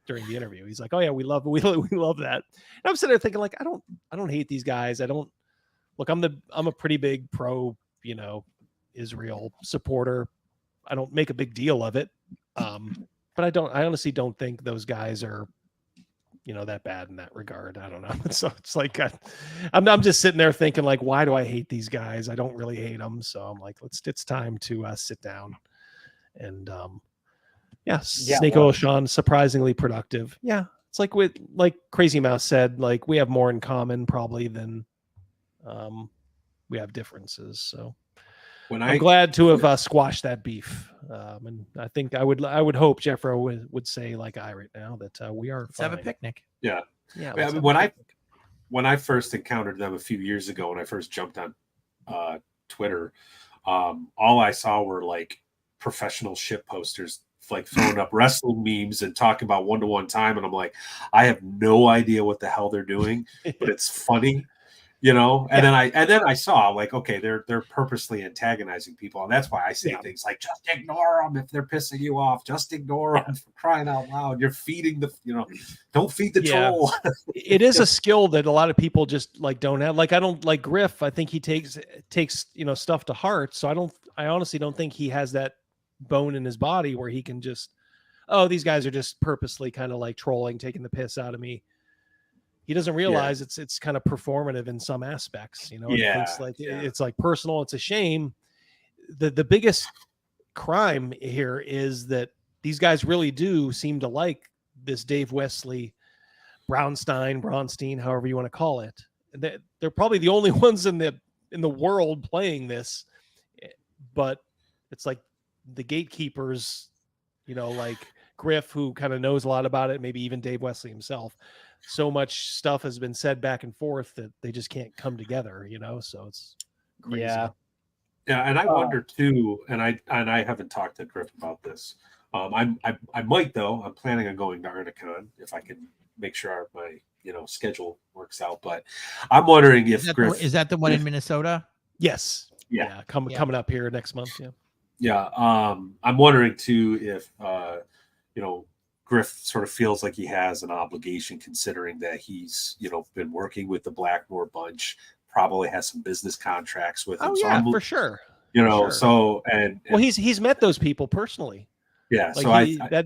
during the interview. He's like, "Oh yeah, we love that." And I'm sitting there thinking, like, I don't hate these guys. I'm a pretty big pro, Israel supporter. I don't make a big deal of it, but I honestly don't think those guys are, that bad in that regard. I don't know. So it's like I'm just sitting there thinking like, why do I hate these guys? I don't really hate them. So I'm like, it's time to sit down. And Snake Ocean, surprisingly productive. Yeah, it's like Crazy Mouse said, like we have more in common probably than we have differences. So I'm glad to have squashed that beef. And I think I would hope Jeffro would say like I right now that we are. Let's have a picnic. Yeah. Yeah. I mean, when I first encountered them a few years ago, when I first jumped on Twitter, all I saw were like professional shit posters, like throwing up wrestling memes and talking about 1-to-1 time. And I'm like, I have no idea what the hell they're doing, but it's funny. And then I saw like, okay, they're purposely antagonizing people, and that's why I say things like, just ignore them if they're pissing you off. Just ignore them, for crying out loud. You're feeding don't feed the troll. It is a skill that a lot of people just like don't have. Like I don't like Griff. I think he takes stuff to heart. So I honestly don't think he has that bone in his body where he can just, oh, these guys are just purposely kind of like trolling, taking the piss out of me. He doesn't realize it's kind of performative in some aspects, it's like personal. It's a shame. The biggest crime here is that these guys really do seem to like this Dave Wesley, Braunstein, however you want to call it. They're probably the only ones in the world playing this, but it's like the gatekeepers, like Griff, who kind of knows a lot about it, maybe even Dave Wesley himself. So much stuff has been said back and forth that they just can't come together, so it's crazy. Yeah, and I wonder too, and I haven't talked to Griff about this. I might though. I'm planning on going to Arnicon if I can make sure my schedule works out. But I'm wondering if Griff is that the one in Minnesota? Yes. Yeah. Coming up here next month. Yeah. Yeah. I'm wondering too if Griff sort of feels like he has an obligation, considering that he's, been working with the Blackmore bunch, probably has some business contracts with them. Oh, so yeah, for sure. So, and well, he's met those people personally. Yeah. Like so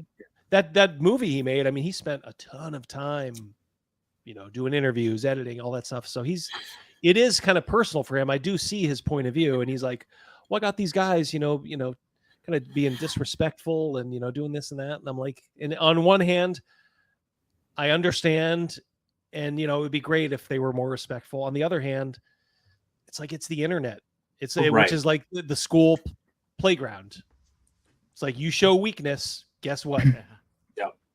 that movie he made, I mean, he spent a ton of time, doing interviews, editing, all that stuff. So it is kind of personal for him. I do see his point of view, and he's like, well, I got these guys, kind of being disrespectful and doing this and that, and I'm like, and on one hand I understand, and it would be great if they were more respectful. On the other hand, it's like it's the internet, which is like the school playground. It's like you show weakness, guess what?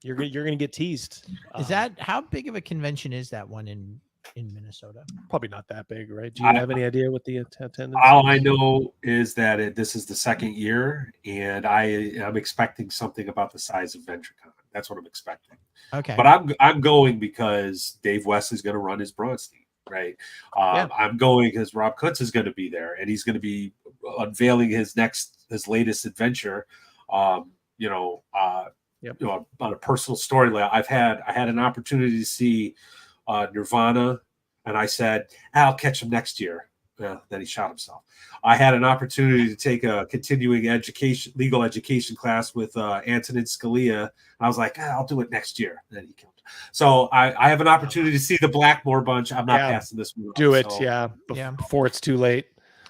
You're gonna get teased. Is that how big of a convention is that one in Minnesota? Probably not that big, right? Do you have any idea what the attendance? All I know is that this is the second year, and I'm expecting something about the size of VentureCon. That's what I'm expecting. Okay, but I'm going because Dave Wesley's going to run his Braunstein, right? I'm going because Rob Kutz is going to be there, and he's going to be unveiling his latest adventure. On a personal story. I had an opportunity to see Nirvana, and I said, I'll catch him next year. Then he shot himself. I had an opportunity to take a continuing legal education class with Antonin Scalia. And I was like, I'll do it next year. Then he killed him. So I have an opportunity to see the Blackmore bunch. I'm not passing this one. Do it, before it's too late.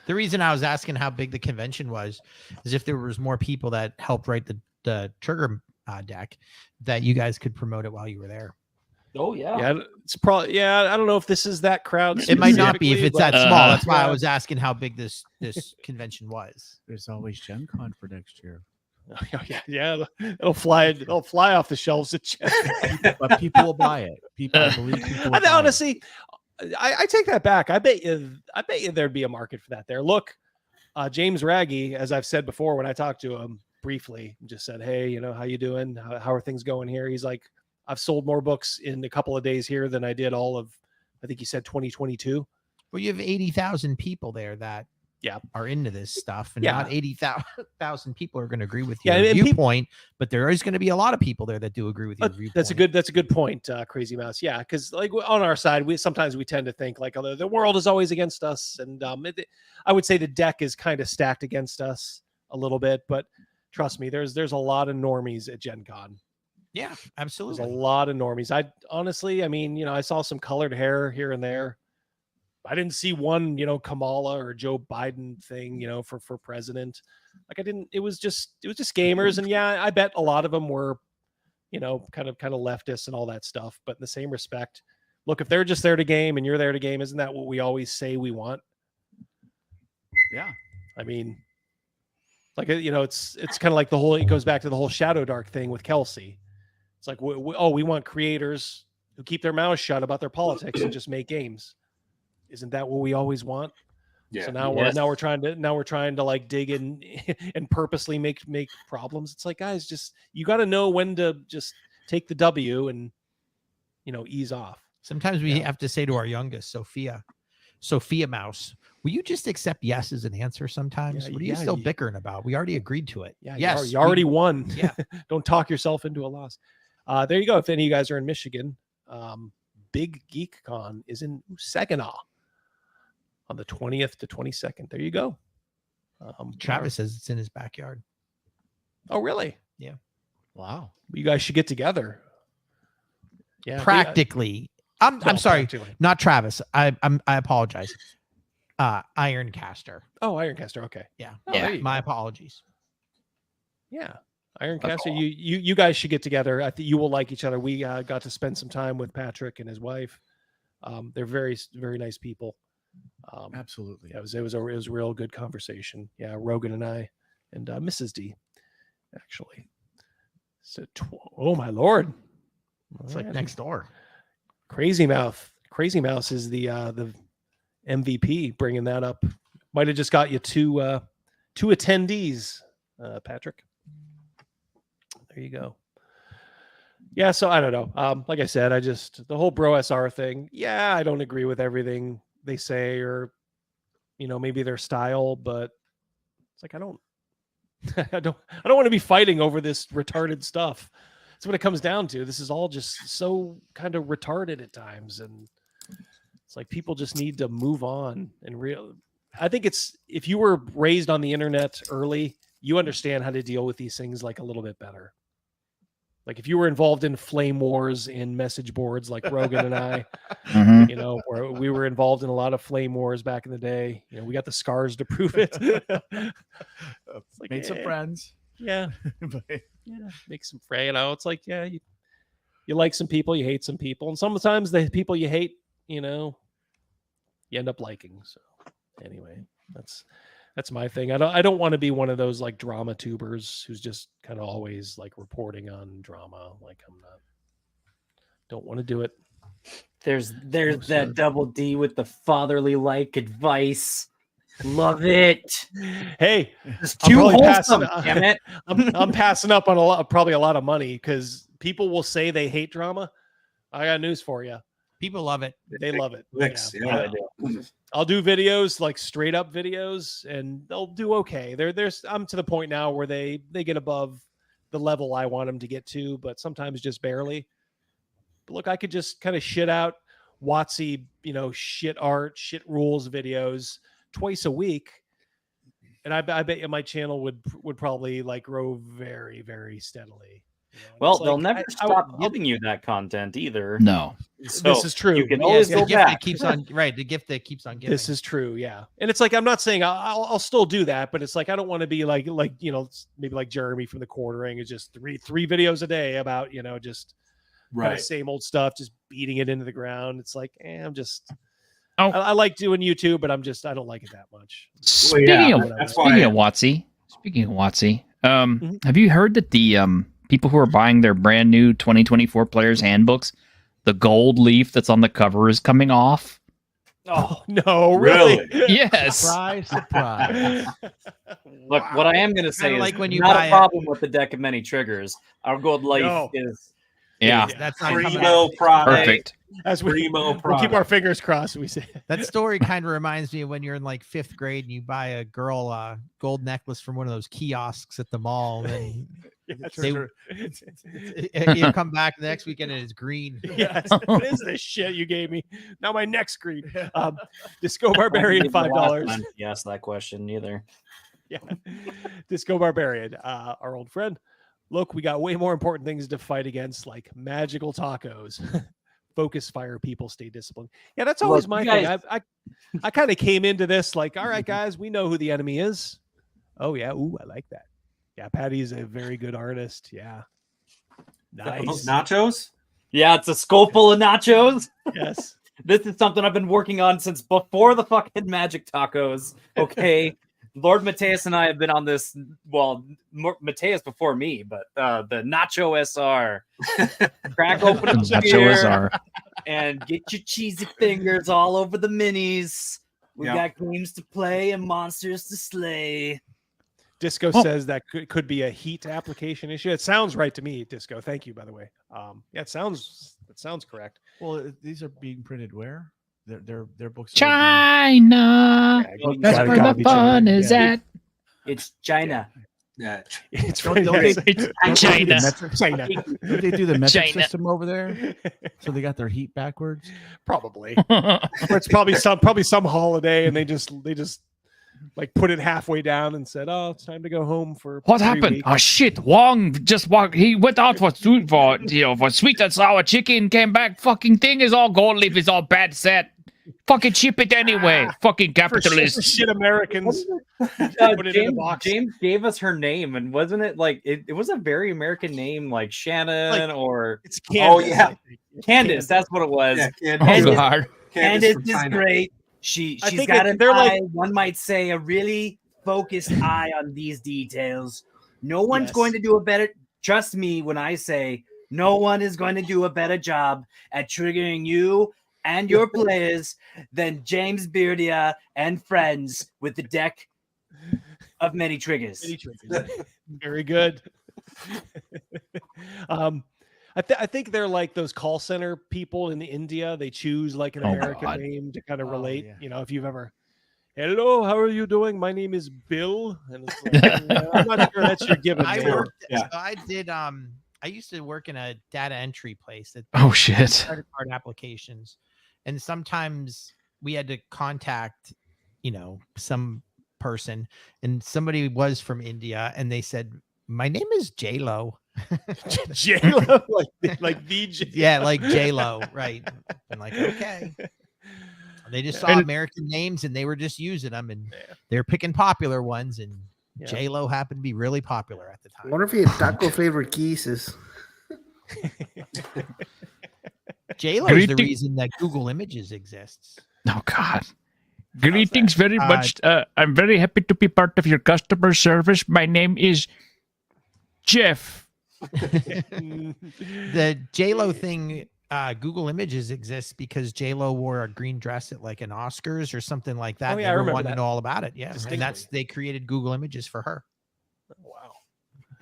The reason I was asking how big the convention was is if there was more people that helped write the the trigger deck, that you guys could promote it while you were there. Oh yeah. Yeah, it's probably. Yeah, I don't know if this is that crowd. It might not be if specifically, it's that but- small. That's why I Yeah. was asking how big this convention was. There's always Gen Con for next year. Oh, yeah. It'll fly off the shelves at Gen Con. But people will buy it. I believe people will buy it. Honestly, I take that back. I bet you there'd be a market for that there. Look, James Raggy, as I've said before, when I talked to him briefly, just said, "Hey, how you doing? How are things going here?" He's like, "I've sold more books in a couple of days here than I did all of, I think he said 2022." Well, you have 80,000 people there that are into this stuff, and not 80,000 people are going to agree with your viewpoint, but there is going to be a lot of people there that do agree with your viewpoint. That's a good point, Crazy Mouse. Yeah, because like on our side, we sometimes tend to think like, oh, the world is always against us, and I would say the deck is kind of stacked against us a little bit, but trust me, there's a lot of normies at Gen Con. Yeah, absolutely. There's a lot of normies. I honestly, I saw some colored hair here and there. I didn't see one, Kamala or Joe Biden thing, for president. Like it was just gamers. And yeah, I bet a lot of them were, kind of leftists and all that stuff. But in the same respect, look, if they're just there to game and you're there to game, isn't that what we always say we want? Yeah. I mean, like, it's kind of like it goes back to the whole Shadow Dark thing with Kelsey. It's like, we want creators who keep their mouths shut about their politics and just make games. Isn't that what we always want? Yeah. So now we're trying to like dig in and purposely make problems. It's like, guys, just you got to know when to just take the W and ease off. Sometimes we have to say to our youngest, Sophia Mouse, will you just accept yes as an answer sometimes? What are you still bickering about? We already agreed to it. Yeah, yes, you already won. Yeah. Don't talk yourself into a loss. There you go. If any of you guys are in Michigan, Big Geek Con is in Saginaw on the 20th to 22nd. There you go. Travis says it's in his backyard. Oh, really? Yeah. Wow. You guys should get together. Yeah. Practically. I'm sorry, practically. not Travis. I apologize. Ironcaster. Oh, Ironcaster. Okay. Yeah. Oh, there you My go. apologies. Yeah. Ironcaster, you guys should get together. I think you will like each other. We got to spend some time with Patrick and his wife. They're very, very nice people. Absolutely. Yeah, it was a real good conversation. Yeah, Rogan and I and Mrs. D, actually. So, oh my Lord, It's like next door. Crazy Mouse is the MVP. Bringing that up, might have just got you two attendees, Patrick. There you go. Yeah, so I don't know. Like I said, the whole Bro SR thing. Yeah, I don't agree with everything they say, or maybe their style, but it's like I don't want to be fighting over this retarded stuff. That's what it comes down to. This is all just so kind of retarded at times, and it's like people just need to move on. And I think if you were raised on the internet early, you understand how to deal with these things like a little bit better. Like if you were involved in flame wars in message boards like Rogan and I, where we were involved in a lot of flame wars back in the day, we got the scars to prove it. Like, Made some friends. Yeah. Make some friends. It's like, you like some people, you hate some people. And sometimes the people you hate, you end up liking. So anyway, that's my thing. I don't want to be one of those like drama tubers who's just kind of always like reporting on drama. Like don't want to do it. There's that double D with the fatherly like advice. Love it. Hey, it's too wholesome. Damn it. I'm passing up on probably a lot of money because people will say they hate drama. I got news for you. People love it. They love it. Yeah. I'll do videos like straight up videos, and they'll do okay. I'm to the point now where they get above the level I want them to get to, but sometimes just barely. But look, I could just kind of shit out WotC, shit art, shit rules videos twice a week, and I bet you my channel would probably like grow very, very steadily. Well, It's they'll like, never I'll- stop giving you that content either. No. So This is true. You can Yes, always The go gift back. that keeps on the gift that keeps on giving. This is true, yeah. And it's like I'm not saying I'll still do that, but it's like I don't want to be like maybe like Jeremy from the Quartering is just three videos a day about just kind of same old stuff, just beating it into the ground. It's like I'm just I like doing YouTube, but I don't like it that much. Speaking of Watsy, have you heard that the people who are buying their brand new 2024 players handbooks, the gold leaf that's on the cover is coming off? Oh no, really? Yes. Surprise. Look, what I am going to say is like when you not buy a problem with the deck of many triggers. Our gold leaf is that's not coming Primo out. product. Perfect. As we we'll keep our fingers crossed. We say That story kind of reminds me of when you're in like 5th grade and you buy a girl a gold necklace from one of those kiosks at the mall, and you come back the next weekend and it's green. Yes, what is this shit you gave me? Now my neck's green. Disco Barbarian, $5. You asked that question either. Yeah, Disco Barbarian, our old friend. Look, we got way more important things to fight against, like magical tacos. Focus fire, people stay disciplined. Yeah, that's always my thing. I kind of came into this like, all right, guys, we know who the enemy is. Oh yeah, ooh, I like that. Yeah, Patty is a very good artist. Yeah, nice nachos. Yeah, it's a skull full of nachos. Yes, this is something I've been working on since before the fucking magic tacos. Okay. Lord Mateus and I have been on this. Well, Mateus before me, but the Nacho SR. Crack open a Nacho beer SR. and get your cheesy fingers all over the minis. We got games to play and monsters to slay. Disco says that could be a heat application issue. It sounds right to me, Disco. Thank you, by the way. Yeah, it sounds correct. Well, these are being printed where? Their books. China. That's where the fun is at. It's China. Yeah, it's China. China. Don't they do the metric system over there? So they got their heat backwards. Probably. Or it's probably some holiday, and they just like put it halfway down and said, "Oh, it's time to go home for." What 3 happened? weeks. Oh shit! Wong just walked. He went out for sweet and sour chicken. Came back. Fucking thing is all gold leaf. Is all bad set. Fucking ship it anyway. Fucking capitalists. Shit Americans. Put it in the box. James gave us her name, and wasn't it like it was a very American name, like Shannon or it's Candace. Oh yeah, Candace. That's what it was. Yeah, Candace is great. She's got an eye. One might say a really focused eye on these details. No one's going to do a better. Trust me when I say no one is going to do a better job at triggering you and your players than James Beardia and friends with the deck of many triggers. Very good. I think they're like those call center people in India. They choose like an American name to kind of relate. Yeah. You know, if you've ever, hello, how are you doing? My name is Bill. And it's like, I'm not sure that's your given name. I used to work in a data entry place that credit card applications. And sometimes we had to contact, some person, and somebody was from India, and they said, "My name is J-Lo." J-Lo, like VJ. Yeah, like J-Lo, right? I'm like, okay. They just saw American names and they were just using them, and they're picking popular ones. And J-Lo happened to be really popular at the time. I wonder if he had taco flavored kisses. J-Lo is the reason that Google Images exists. Oh God. Greetings very much. I'm very happy to be part of your customer service. My name is Jeff. The J-Lo thing, Google Images exists because J-Lo wore a green dress at like an Oscars or something like that. Oh, yeah, I remember wanted that. to know all about it. Yeah, and they created Google Images for her. Wow.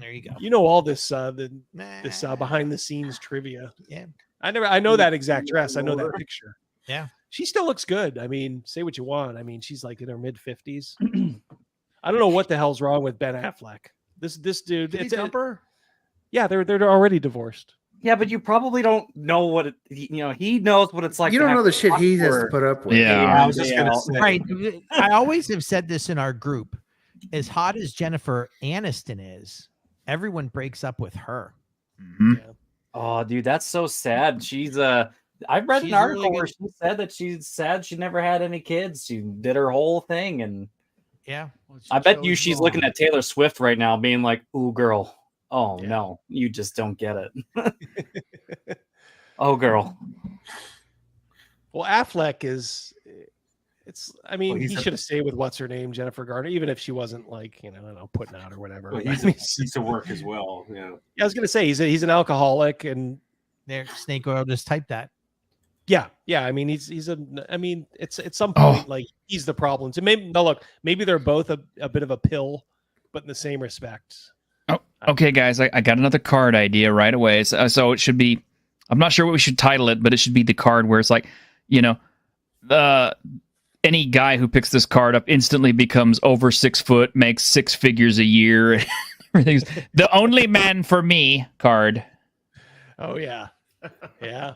There you go. You know all this this behind the scenes trivia. Yeah. I know that exact dress. I know that picture. Yeah. She still looks good. I mean, say what you want. I mean, she's like in her mid 50s. I don't know what the hell's wrong with Ben Affleck. This dude, Did he dump her? Yeah, they're already divorced. Yeah, but you probably don't know what he knows what it's like. You don't know the shit he has to put up with. Yeah. I was just gonna say. Right. I always have said this in our group. As hot as Jennifer Aniston is, everyone breaks up with her. Mhm. Yeah. Oh, dude, that's so sad. I read She's an article really where good. she said that she's sad she never had any kids. She did her whole thing, and Yeah. Well, I bet you chose she's looking wrong. at Taylor Swift right now, being like, "Ooh, girl, oh Yeah. no, you just don't get it." Oh, girl. Well, Affleck is. I mean, he's he a- should have stayed with what's her name, Jennifer Garner, even if she wasn't like, I don't know, putting out or whatever. Well, I he's mean, a piece of work as well. Yeah. I was gonna say he's an alcoholic, and There, Snake Oil just typed that. yeah. I mean, he's a. I mean, it's at some point like he's the problem. So maybe they're both a bit of a pill, but in the same respect. Oh, okay, guys, I got another card idea right away. So it should be, I'm not sure what we should title it, but it should be the card where it's like, any guy who picks this card up instantly becomes over 6 foot, makes 6 figures a year. Everything's the only man for me card. Oh yeah, yeah.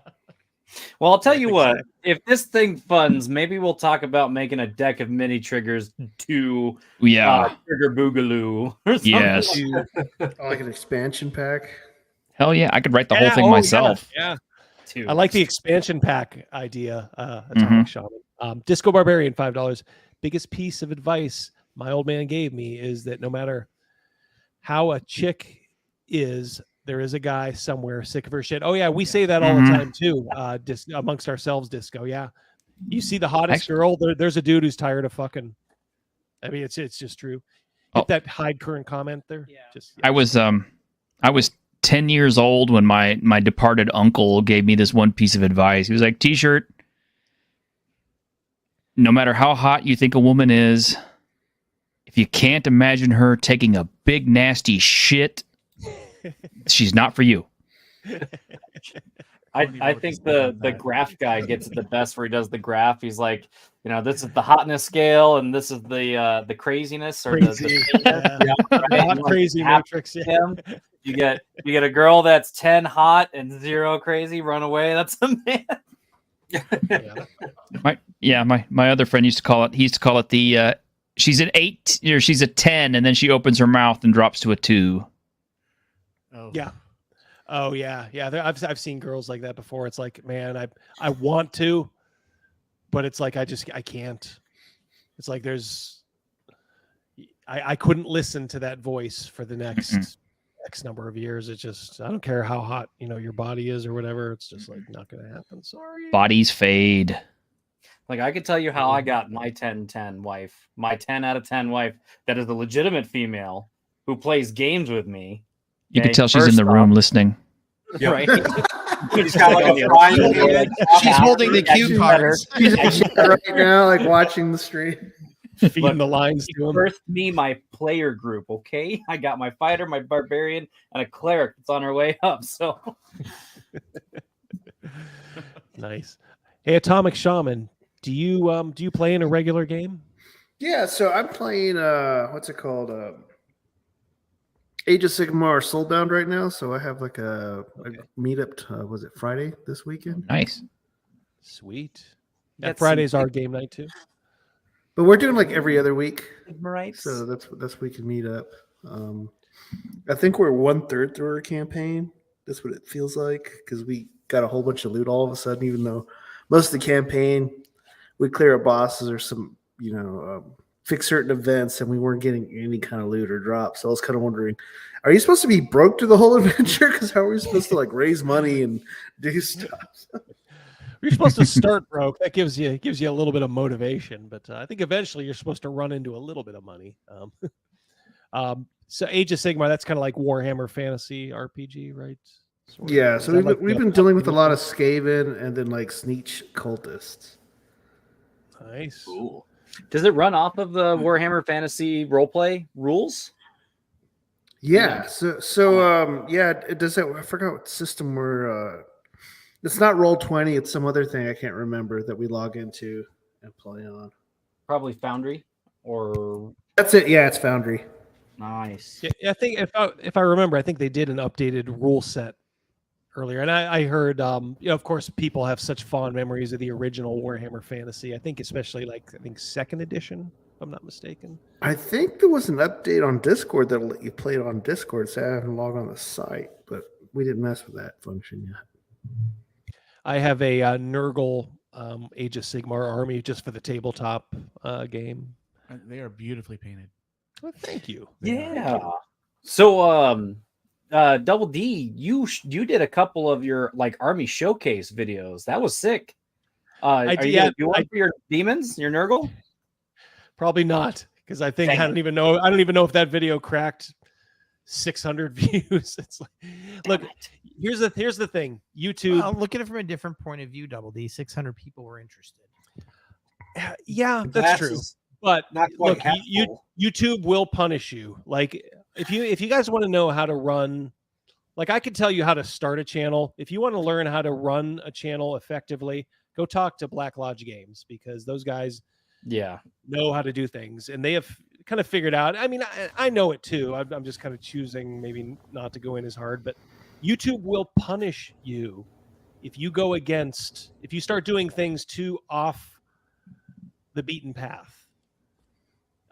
Well, I'll tell you what. If this thing funds, maybe we'll talk about making a deck of mini triggers to Trigger Boogaloo. Or something. Yes. Like an expansion pack. Hell yeah, I could write the whole thing myself. Yeah. Too. I like the expansion pack idea. Atomic Shaman. Disco Barbarian, $5. Biggest piece of advice my old man gave me is that no matter how a chick is, there is a guy somewhere sick of her shit. Oh yeah, we say that all the time too. Amongst ourselves, Disco. Yeah, you see the hottest girl. There's a dude who's tired of fucking. I mean, it's just true. Hit that hide current comment there. Yeah. I was 10 years old when my departed uncle gave me this one piece of advice. He was like, T-shirt, no matter how hot you think a woman is, if you can't imagine her taking a big nasty shit, she's not for you. I think the graph guy gets it the best where he does the graph. He's like, this is the hotness scale and this is the craziness or the crazy matrix. Yeah. You get a girl that's 10 hot and 0 crazy, run away. That's a man. My other friend used to call it the she's an 8 or she's a 10 and then she opens her mouth and drops to a 2. Oh. Yeah. Oh yeah. I've seen girls like that before. It's like, man, I want to, but it's like I can't. It's like I couldn't listen to that voice for the next X number of years. It's just, I don't care how hot your body is or whatever. It's just like not gonna happen. Sorry. Bodies fade. Like I could tell you how I got my 10-10 wife, my 10 out of 10 wife that is a legitimate female who plays games with me. You can tell she's in the room listening. Yep. Right. She's got like a She's holding the cue cards. She's right now, like watching the stream. Feeding the lines to him. Birthed me my player group, okay? I got my fighter, my barbarian, and a cleric that's on her way up. So nice. Hey, Atomic Shaman, do you play in a regular game? Yeah, so I'm playing what's it called? Age of Sigmar Soulbound right now. So I have like a meetup. Was it Friday this weekend? Nice. Sweet. That Friday's our game night too. But we're doing like every other week. Right. So that's we can meet up. I think we're 1/3 through our campaign. That's what it feels like because we got a whole bunch of loot all of a sudden. Even though most of the campaign we clear our bosses or some fix certain events, and we weren't getting any kind of loot or drop. So I was kind of wondering, are you supposed to be broke through the whole adventure? Because how are we supposed to like raise money and do stuff? You're supposed to start broke. That gives you a little bit of motivation, but I think eventually you're supposed to run into a little bit of money. So Age of Sigmar, that's kind of like Warhammer Fantasy RPG, right? Sort of. Yeah. So we've been dealing with a lot of Skaven and then like Sneech cultists. Nice. Cool. Does it run off of the Warhammer Fantasy roleplay rules? Yeah. So it does that. I forgot what system we're. It's not Roll20. It's some other thing I can't remember that we log into and play on. Probably Foundry or. That's it. Yeah, it's Foundry. Nice. Yeah, I think if I remember, I think they did an updated rule set earlier, and I heard, of course, people have such fond memories of the original Warhammer Fantasy. I think especially like 2nd edition, if I'm not mistaken. I think there was an update on Discord that'll let you play it on Discord. So I haven't logged on the site, but we didn't mess with that function yet. I have a Nurgle Age of Sigmar army just for the tabletop game. They are beautifully painted. Well, thank you. Yeah. So, Double D, you did a couple of your like army showcase videos. That was sick. Are you gonna do one for your demons, your Nurgle? Probably not, because I think Dang I don't even know if that video cracked 600 views. It's like, look, here's the thing. YouTube. Well, look at it from a different point of view. Double D, 600 people were interested. Yeah, that's true. But not look, quite YouTube will punish you. Like if you guys want to know how to run, like I could tell you how to start a channel. If you want to learn how to run a channel effectively, go talk to Black Lodge Games, because those guys know how to do things, and they have kind of figured out. I mean, I know it too. I'm just kind of choosing maybe not to go in as hard, but YouTube will punish you if you go against, if you start doing things too off the beaten path.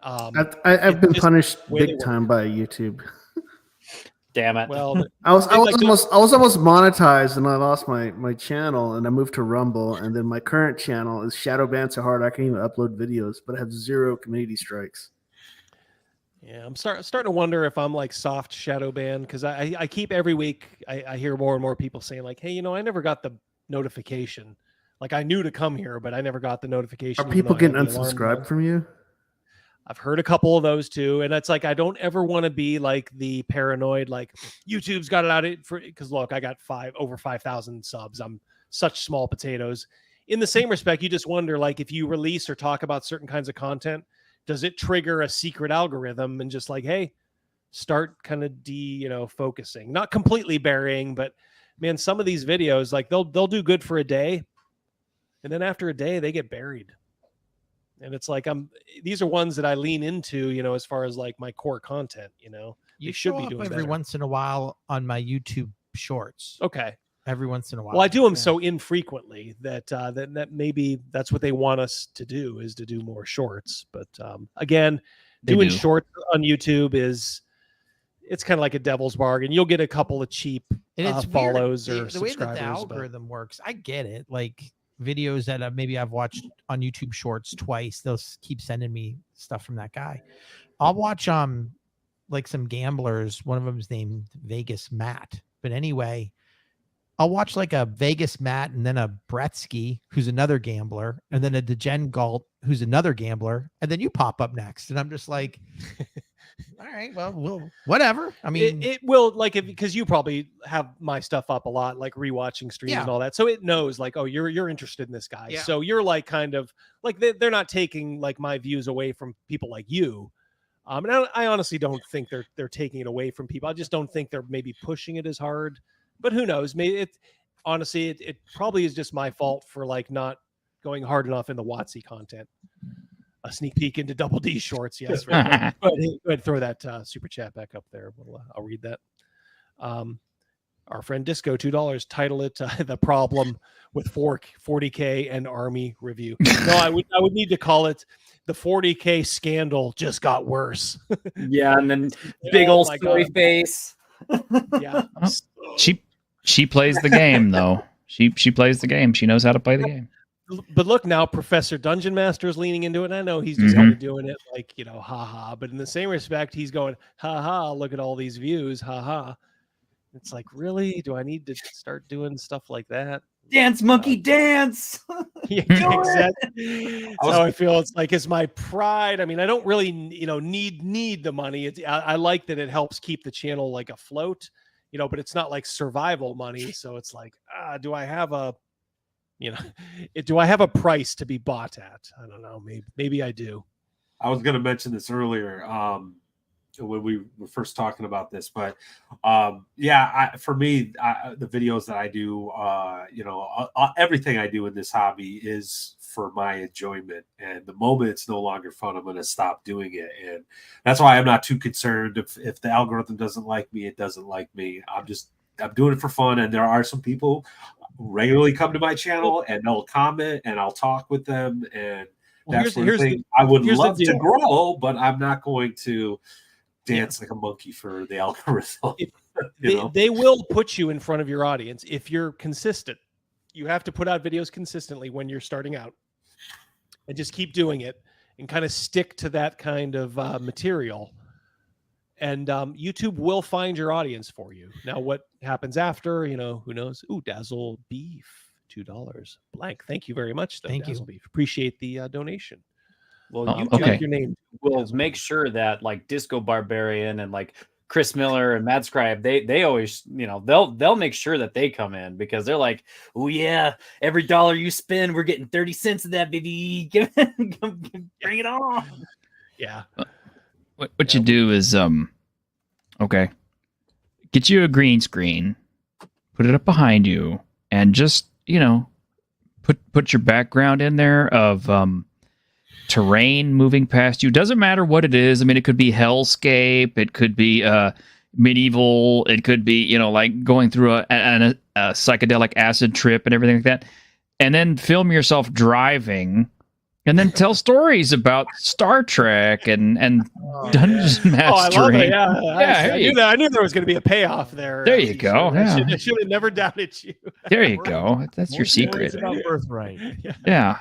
I've been punished big time by YouTube. Damn it! Well, I was almost monetized, and I lost my channel, and I moved to Rumble, and then my current channel is shadow banned so hard I can't even upload videos, but I have 0 community strikes. Yeah, I'm starting to wonder if I'm like soft shadow ban, because I keep every week I hear more and more people saying like, hey, I never got the notification. Like I knew to come here, but I never got the notification. Are people getting unsubscribed from you? I've heard a couple of those too, and it's like I don't ever want to be like the paranoid, like YouTube's got it out for, because look, I got over 5,000 subs. I'm such small potatoes. In the same respect, you just wonder, like, if you release or talk about certain kinds of content, does it trigger a secret algorithm and just like, hey, start kind of focusing, not completely burying, but man, some of these videos, like they'll do good for a day, and then after a day they get buried. And it's like these are ones that I lean into, as far as like my core content, You should show be up doing every better. once in a while on my YouTube shorts. Okay. Every once in a while. Well, I do them so infrequently that maybe that's what they want us to do, is to do more shorts. But again, doing shorts on YouTube it's kind of like a devil's bargain. You'll get a couple of cheap follows or the way that subscribers. the algorithm works, I get it. Like videos that maybe I've watched on YouTube Shorts twice, they'll keep sending me stuff from that guy. I'll watch like some gamblers. One of them is named Vegas Matt. But anyway, I'll watch like a Vegas Matt, and then a Bretsky, who's another gambler, and then a Degen Galt, who's another gambler, and then you pop up next, and I'm just like, all right, well, whatever. I mean, it will, like, because you probably have my stuff up a lot, like rewatching streams and all that, so it knows like, oh, you're interested in this guy, so you're like kind of like they're not taking like my views away from people like you. And I honestly don't think they're taking it away from people. I just don't think they're maybe pushing it as hard. But who knows? Maybe it probably is just my fault for like not going hard enough in the WotC content. A sneak peek into Double D shorts, yes. Go ahead, throw that super chat back up there. I'll read that. Our friend Disco, $2, title it "The Problem with 40K and Army Review." No, I would need to call it "The 40K Scandal Just Got Worse." Yeah, and then big old story face. Yeah, she plays the game though. She plays the game. She knows how to play the game. But look, now Professor Dungeon Master is leaning into it. And I know he's just kind of doing it like, haha. But in the same respect, he's going, haha, look at all these views, haha. It's like, really? Do I need to start doing stuff like that? Dance, monkey, dance. Yeah, exactly. So I feel it's my pride. I mean, I don't really, need the money. I like that it helps keep the channel like afloat, but it's not like survival money. So it's like, do I have a price to be bought at? I don't know. Maybe I do. I was going to mention this earlier when we were first talking about this, but for me, the videos that I do, everything I do in this hobby is for my enjoyment. And the moment it's no longer fun, I'm going to stop doing it. And that's why I'm not too concerned if the algorithm doesn't like me, it doesn't like me. I'm doing it for fun. And there are some people who regularly come to my channel and they'll comment and I'll talk with them. And that's one thing I would love to grow, but I'm not going to dance like a monkey for the algorithm. they will put you in front of your audience if you're consistent. You have to put out videos consistently when you're starting out, and just keep doing it and kind of stick to that kind of material. And YouTube will find your audience for you. Now, what happens after? Who knows? Ooh, Dazzle Beef, $2. Blank. Thank you very much, though. Thank Dazzle you. Beef. Appreciate the donation. Well, Oh, YouTube okay. Your name. will make sure that like Disco Barbarian and like Chris Miller and Mad Scribe, they always, they'll make sure that they come in because they're like, oh yeah, every dollar you spend, we're getting 30 cents of that, baby. Bring it on. Yeah. What you do is okay, get you a green screen, put it up behind you, and just put your background in there of terrain moving past you. Doesn't matter what it is. I mean, it could be hellscape, it could be medieval, it could be like going through a psychedelic acid trip and everything like that, and then film yourself driving. And then tell stories about Star Trek and Dungeon Mastering. I love it. Yeah, I knew there was going to be a payoff there. There you go. Yeah. I should have never doubted you. There you go. That's your secret. About birthright. Yeah.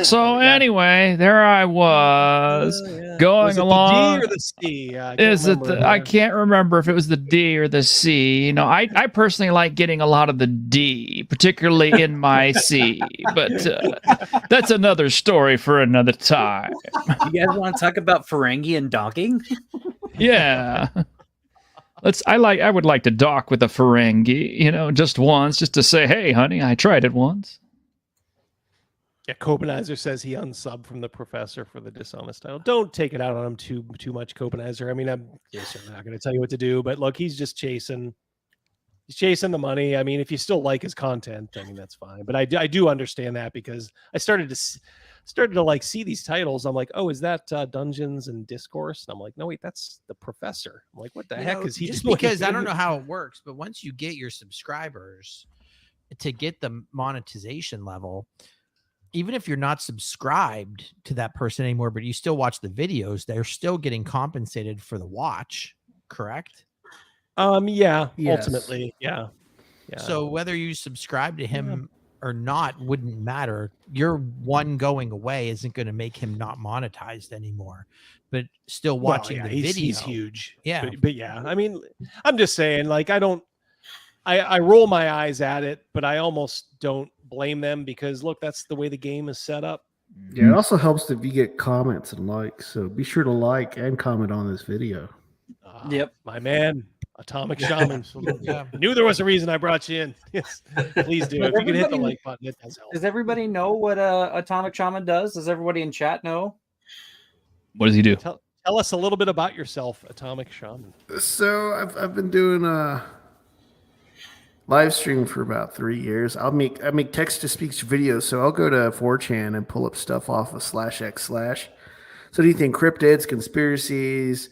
So anyway, there I was going Was it along. the D or the C? I can't remember if it was the D or the C. I personally like getting a lot of the D, particularly in my C, but that's another story for another time. You guys want to talk about Ferengi and docking? Yeah. I would like to dock with a Ferengi, just once, just to say, hey, honey, I tried it once. Yeah, Copenhazer says he unsubbed from the professor for the dishonest title. Don't take it out on him too much, Copenhazer. I mean, I'm certainly not going to tell you what to do, but look, he's just chasing the money. I mean, if you still like his content, I mean, that's fine. But I do understand that because I started to like see these titles. I'm like, oh, is that Dungeons and Discourse? And I'm like, no, wait, that's the professor. I'm like, what the heck is he just doing? because I don't know how it works, but once you get your subscribers to get the monetization level, even if you're not subscribed to that person anymore, but you still watch the videos, they're still getting compensated for the watch, correct? Yeah, Yes. ultimately, yeah. So whether you subscribe to him or not wouldn't matter. Your one going away isn't going to make him not monetized anymore, but still watching the video. He's huge. Yeah. But yeah, I mean, I'm just saying, like, I roll my eyes at it, but I almost don't blame them because look, that's the way the game is set up. Yeah, it also helps if you get comments and likes. So be sure to like and comment on this video. Yep. My man, Atomic Shaman. Yeah. I knew there was a reason I brought you in. Yes, please do. If you can hit the like button, it does help. Does everybody know what Atomic Shaman does? Does everybody in chat know? What does he do? Tell us a little bit about yourself, Atomic Shaman. So I've been doing live stream for about 3 years. I make text to speech videos, so I'll go to 4chan and pull up stuff off of /x/. So anything cryptids, conspiracies,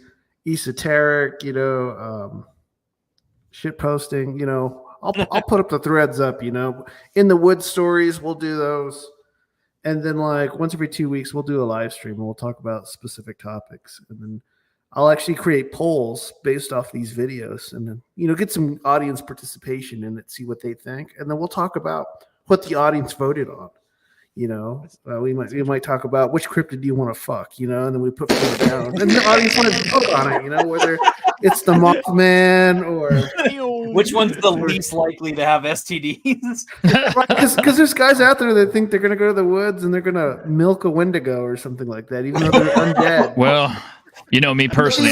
esoteric, shit posting, I'll put up the threads up, in the woods stories, we'll do those. And then like once every 2 weeks, we'll do a live stream and we'll talk about specific topics. And then I'll actually create polls based off these videos and then, get some audience participation in it, see what they think. And then we'll talk about what the audience voted on. We might talk about which cryptid do you want to fuck, and then we put it down. And the audience might vote on it, whether it's the Mothman or... Which one's the least likely to have STDs? Right, because there's guys out there that think they're going to go to the woods and they're going to milk a Wendigo or something like that, even though they're undead. Well... me personally,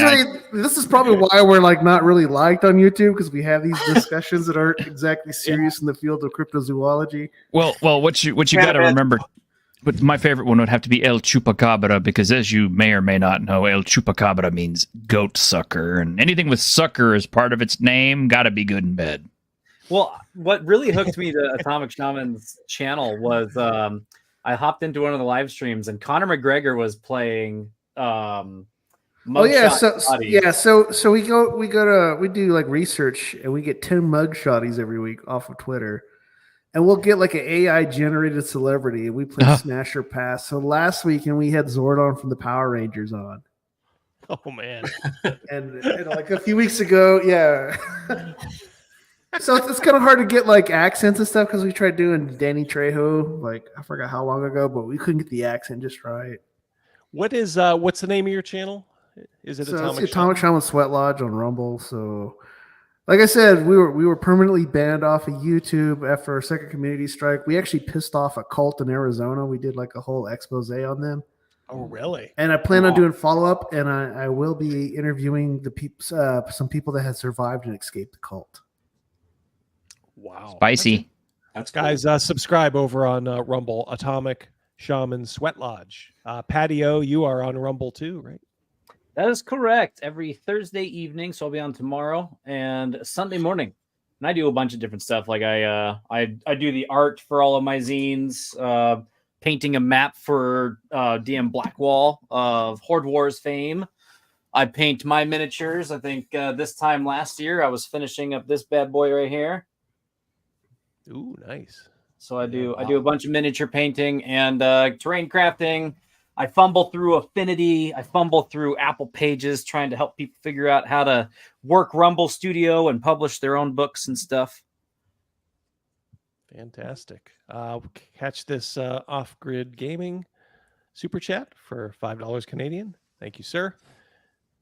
this is probably why we're like not really liked on YouTube, because we have these discussions that aren't exactly serious in the field of cryptozoology. Well, what you got to remember, but my favorite one would have to be El Chupacabra, because as you may or may not know, El Chupacabra means goat sucker, and anything with sucker as part of its name got to be good in bed. Well, what really hooked me to Atomic Shaman's channel was I hopped into one of the live streams and Conor McGregor was playing. So we do like research and we get 10 mug shotties every week off of Twitter, and we'll get like an AI generated celebrity and we play Smasher Pass. So last weekend we had Zordon from the Power Rangers on. Oh man. And like a few weeks ago, yeah. So it's kind of hard to get like accents and stuff because we tried doing Danny Trejo, like I forgot how long ago, but we couldn't get the accent just right. What's the name of your channel? Is it So Atomic it's Atomic Shaman Sweat Lodge on Rumble. So like I said, we were permanently banned off of YouTube after our second community strike. We actually pissed off a cult in Arizona. We did like a whole expose on them. Oh, really? And I plan on doing follow up, and I will be interviewing some people that had survived and escaped the cult. Wow. Spicy. That's Guys, subscribe over on Rumble, Atomic Shaman Sweat Lodge. Patio, you are on Rumble too, right? That is correct. Every Thursday evening, so I'll be on tomorrow and Sunday morning. And I do a bunch of different stuff. Like I do the art for all of my zines, painting a map for DM Blackwall of Horde Wars fame. I paint my miniatures. I think this time last year I was finishing up this bad boy right here. Ooh, nice. So I do a bunch of miniature painting and terrain crafting. I fumble through Affinity. I fumble through Apple Pages trying to help people figure out how to work Rumble Studio and publish their own books and stuff. Fantastic. Catch this Off-Grid Gaming super chat for $5 Canadian. Thank you, sir.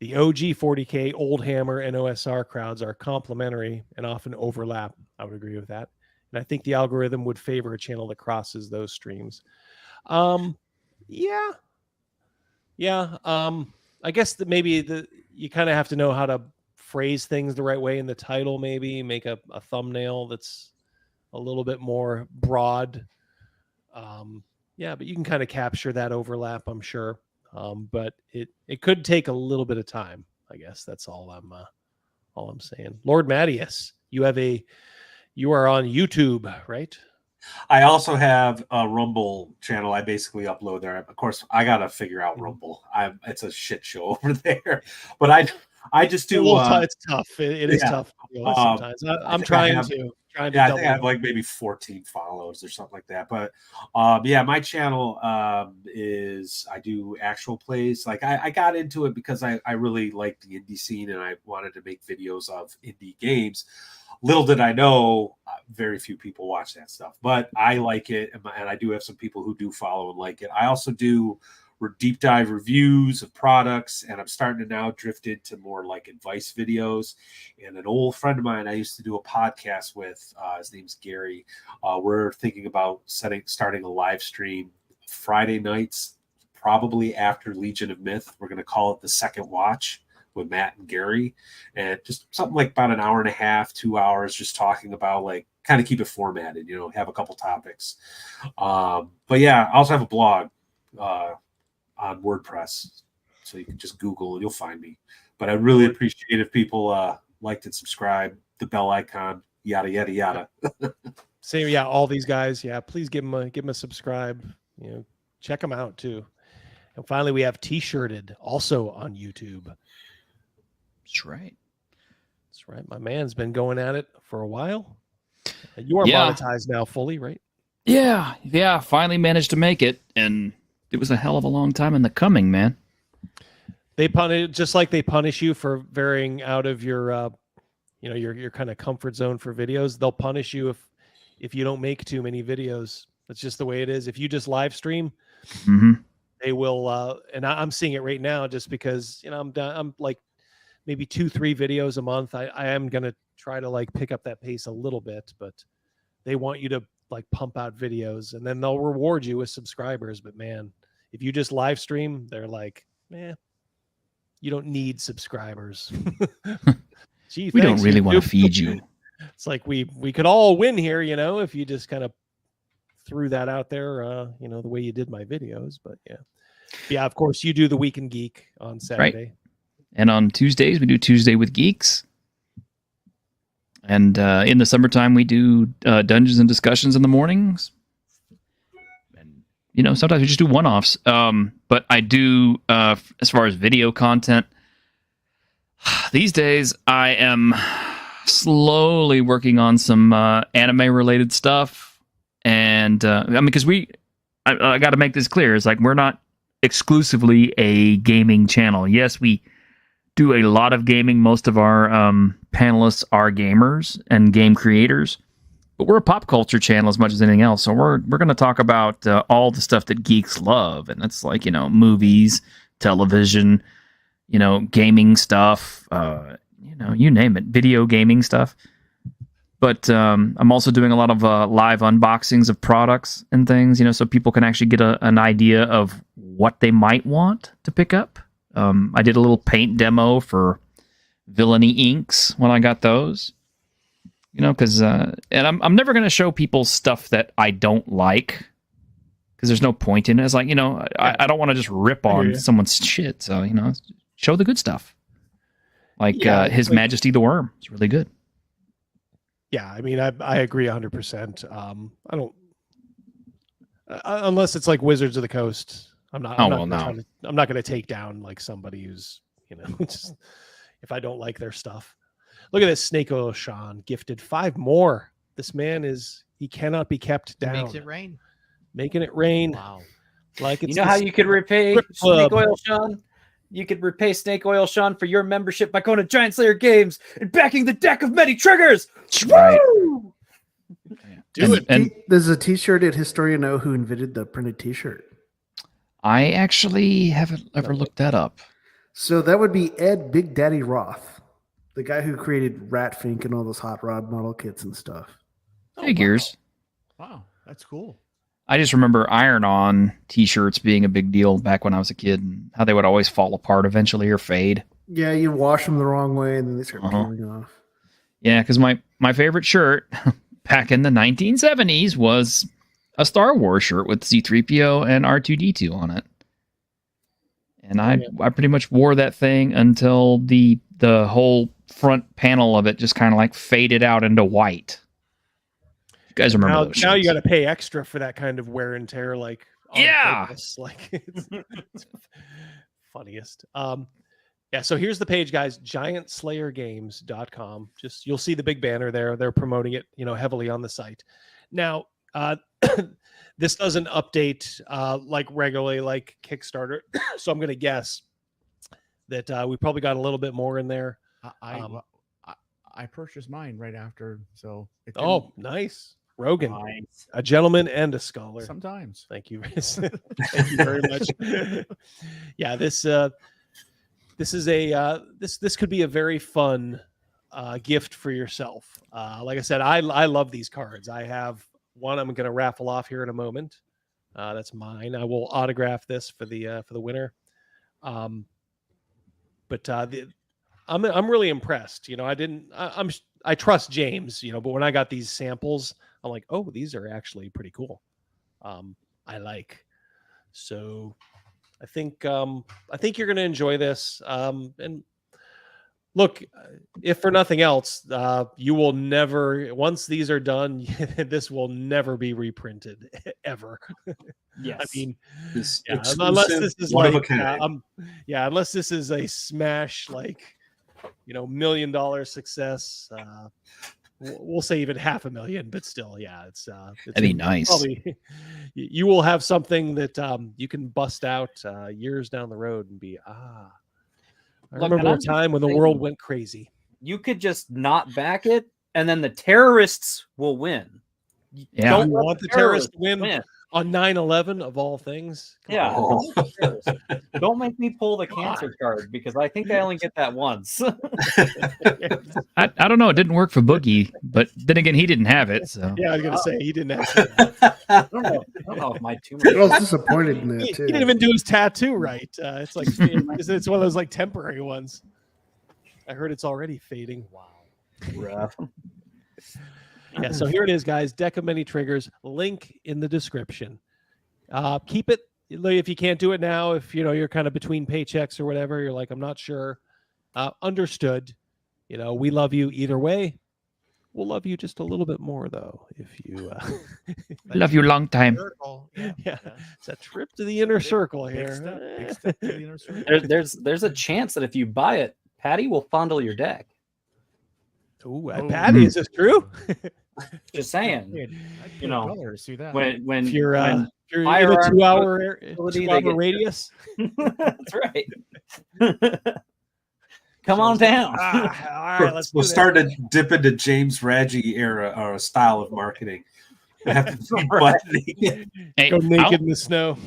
The OG 40K Old Hammer and OSR crowds are complementary and often overlap. I would agree with that. And I think the algorithm would favor a channel that crosses those streams. Yeah. I guess that maybe you kind of have to know how to phrase things the right way in the title, maybe make a thumbnail that's a little bit more broad. But you can kind of capture that overlap, I'm sure. But it could take a little bit of time. I guess that's all I'm saying. Lord Mattias, you are on YouTube, right? I also have a Rumble channel. I basically upload there. Of course, I gotta figure out Rumble. It's a shit show over there, but I just do. It's tough. It is tough sometimes. I'm trying to. I think I have like maybe 14 follows or something like that. But my channel is I do actual plays. Like I got into it because I really liked the indie scene and I wanted to make videos of indie games. Little did I know, very few people watch that stuff, but I like it, and I do have some people who do follow and like it. I also do deep dive reviews of products, and I'm starting to now drift into more like advice videos. And an old friend of mine I used to do a podcast with, his name's Gary. We're thinking about starting a live stream Friday nights, probably after Legion of Myth. We're going to call it the Second Watch with Matt and Gary, and just something like about an hour and a half, 2 hours, just talking about like kind of keep it formatted, have a couple topics. But yeah, I also have a blog on WordPress, so you can just Google and you'll find me. But I really appreciate if people liked and subscribe, the bell icon, yada yada yada. Same, yeah. All these guys, yeah. Please give them a subscribe. Check them out too. And finally, we have T-shirted also on YouTube. That's right. That's right. My man's been going at it for a while. You are monetized now fully, right? Yeah. Finally managed to make it, and it was a hell of a long time in the coming, man. They punish just like they punish you for varying out of your, your kind of comfort zone for videos. They'll punish you if you don't make too many videos. That's just the way it is. If you just live stream, they will. And I'm seeing it right now, just because I'm like maybe 2-3 videos a month. I am gonna try to like pick up that pace a little bit, but they want you to like pump out videos, and then they'll reward you with subscribers. But man, if you just live stream, they're like, you don't need subscribers. Gee, we don't really want to feed you. It's like we could all win here, if you just kind of threw that out there, the way you did my videos. But yeah, of course you do the Week in Geek on Saturday. Right. And on Tuesdays, we do Tuesday with Geeks. And in the summertime, we do Dungeons and Discussions in the mornings. And, sometimes we just do one-offs. But I do, as far as video content, these days I am slowly working on some anime-related stuff. And, because I got to make this clear. It's like we're not exclusively a gaming channel. Yes, we do a lot of gaming. Most of our panelists are gamers and game creators, but we're a pop culture channel as much as anything else. So we're going to talk about all the stuff that geeks love, and that's like, you know, movies, television, you know, gaming stuff, you know, you name it, video gaming stuff. But I'm also doing a lot of live unboxings of products and things, you know, so people can actually get an idea of what they might want to pick up. I did a little paint demo for Villainy Inks when I got those, you know, because and I'm never going to show people stuff that I don't like, because there's no point in it. It's like, you know, I don't want to just rip on someone's shit. So, you know, show the good stuff. Like His Majesty the Worm. It's really good. Yeah, I mean, I agree 100%. I don't, unless it's like Wizards of the Coast. I'm not going to take down like somebody who's, you know, just, if I don't like their stuff. Look at this. Snake Oil Sean gifted 5 more. This man he cannot be kept down. Makes it rain. Making it rain. Wow. Like, it's You know how you could repay Club. Snake Oil Sean? You could repay Snake Oil Sean for your membership by going to Giant Slayer Games and backing the deck of many triggers. Right. Woo! There's a T-shirt at Historian O who invented the printed T-shirt. I actually haven't ever looked that up. So that would be Ed Big Daddy Roth, the guy who created Ratfink and all those hot rod model kits and stuff. Figures. Wow, that's cool. I just remember iron-on T-shirts being a big deal back when I was a kid, and how they would always fall apart eventually or fade. Yeah, you wash them the wrong way, and then they start peeling off. Yeah, because my favorite shirt back in the 1970s was a Star Wars shirt with C-3PO and R2-D2 on it. And I pretty much wore that thing until the whole front panel of it just kind of like faded out into white. You guys remember those shirts? Now you got to pay extra for that kind of wear and tear. Like, purpose. Like, it's funniest. Yeah. So here's the page, guys. GiantSlayerGames.com. Just, you'll see the big banner there. They're promoting it, you know, heavily on the site. Now, this doesn't update like regularly, like Kickstarter. So I'm going to guess that we probably got a little bit more in there. I purchased mine right after. So nice. Rogan, a gentleman and a scholar. Sometimes. Thank you. Thank you very much. Yeah, this is this could be a very fun gift for yourself. Like I said, I love these cards. I have one I'm going to raffle off here in a moment. That's mine. I will autograph this for the winner. I'm really impressed. You know, I trust James, you know, but when I got these samples, I'm like, oh, these are actually pretty cool. I like. So I think you're going to enjoy this. And look, if for nothing else, you will never, once these are done, this will never be reprinted ever. Yes. I mean, unless this is like, unless this is a smash, like, you know, $1 million success. We'll say even $500,000, but still, yeah, it's that'd be nice. Probably, you will have something that you can bust out years down the road and be I remember a time when the world went crazy. You could just not back it, and then the terrorists will win. Yeah, don't want the terrorists to win on 9/11 of all things. Don't make me pull the cancer card, because I think I only get that once. I don't know. It didn't work for Boogie, but then again, he didn't have it. So yeah, I was gonna say he didn't have it. I don't know if my tumor. I was disappointed in that too. He didn't even do his tattoo right. It's like it's one of those like temporary ones. I heard it's already fading. Wow. Rough. Yeah, so here it is, guys. Deck of many triggers. Link in the description. Keep it if you can't do it now. If you know you're kind of between paychecks or whatever, you're like, I'm not sure. Understood. You know, we love you either way. We'll love you just a little bit more though if you. Love you long time. Yeah, it's a trip to the inner circle here. Big step to the inner circle. There's a chance that if you buy it, Patty will fondle your deck. Ooh, Patty, is this true? Just saying. You know, see that. When you're in a 2-hour radius. That's right. Come on down. All right, let's We'll do start to dip into James Raggi era or style of marketing. We have to be butt naked. Hey, Go naked in the snow.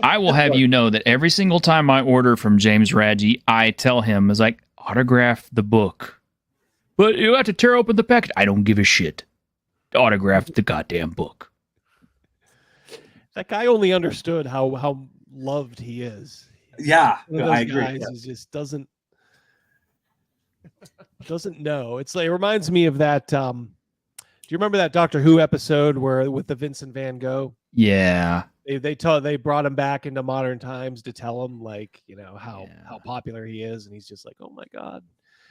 I will have you know that every single time I order from James Raggi, I tell him, is like, autograph the book. But you have to tear open the packet. I don't give a shit. Autograph the goddamn book. That guy only understood how loved he is. Yeah, One of those I agree. guys who just doesn't know. It's like, it reminds me of that. Do you remember that Doctor Who episode where with the Vincent Van Gogh? Yeah. They brought him back into modern times to tell him like, you know, how popular he is, and he's just like, oh my god.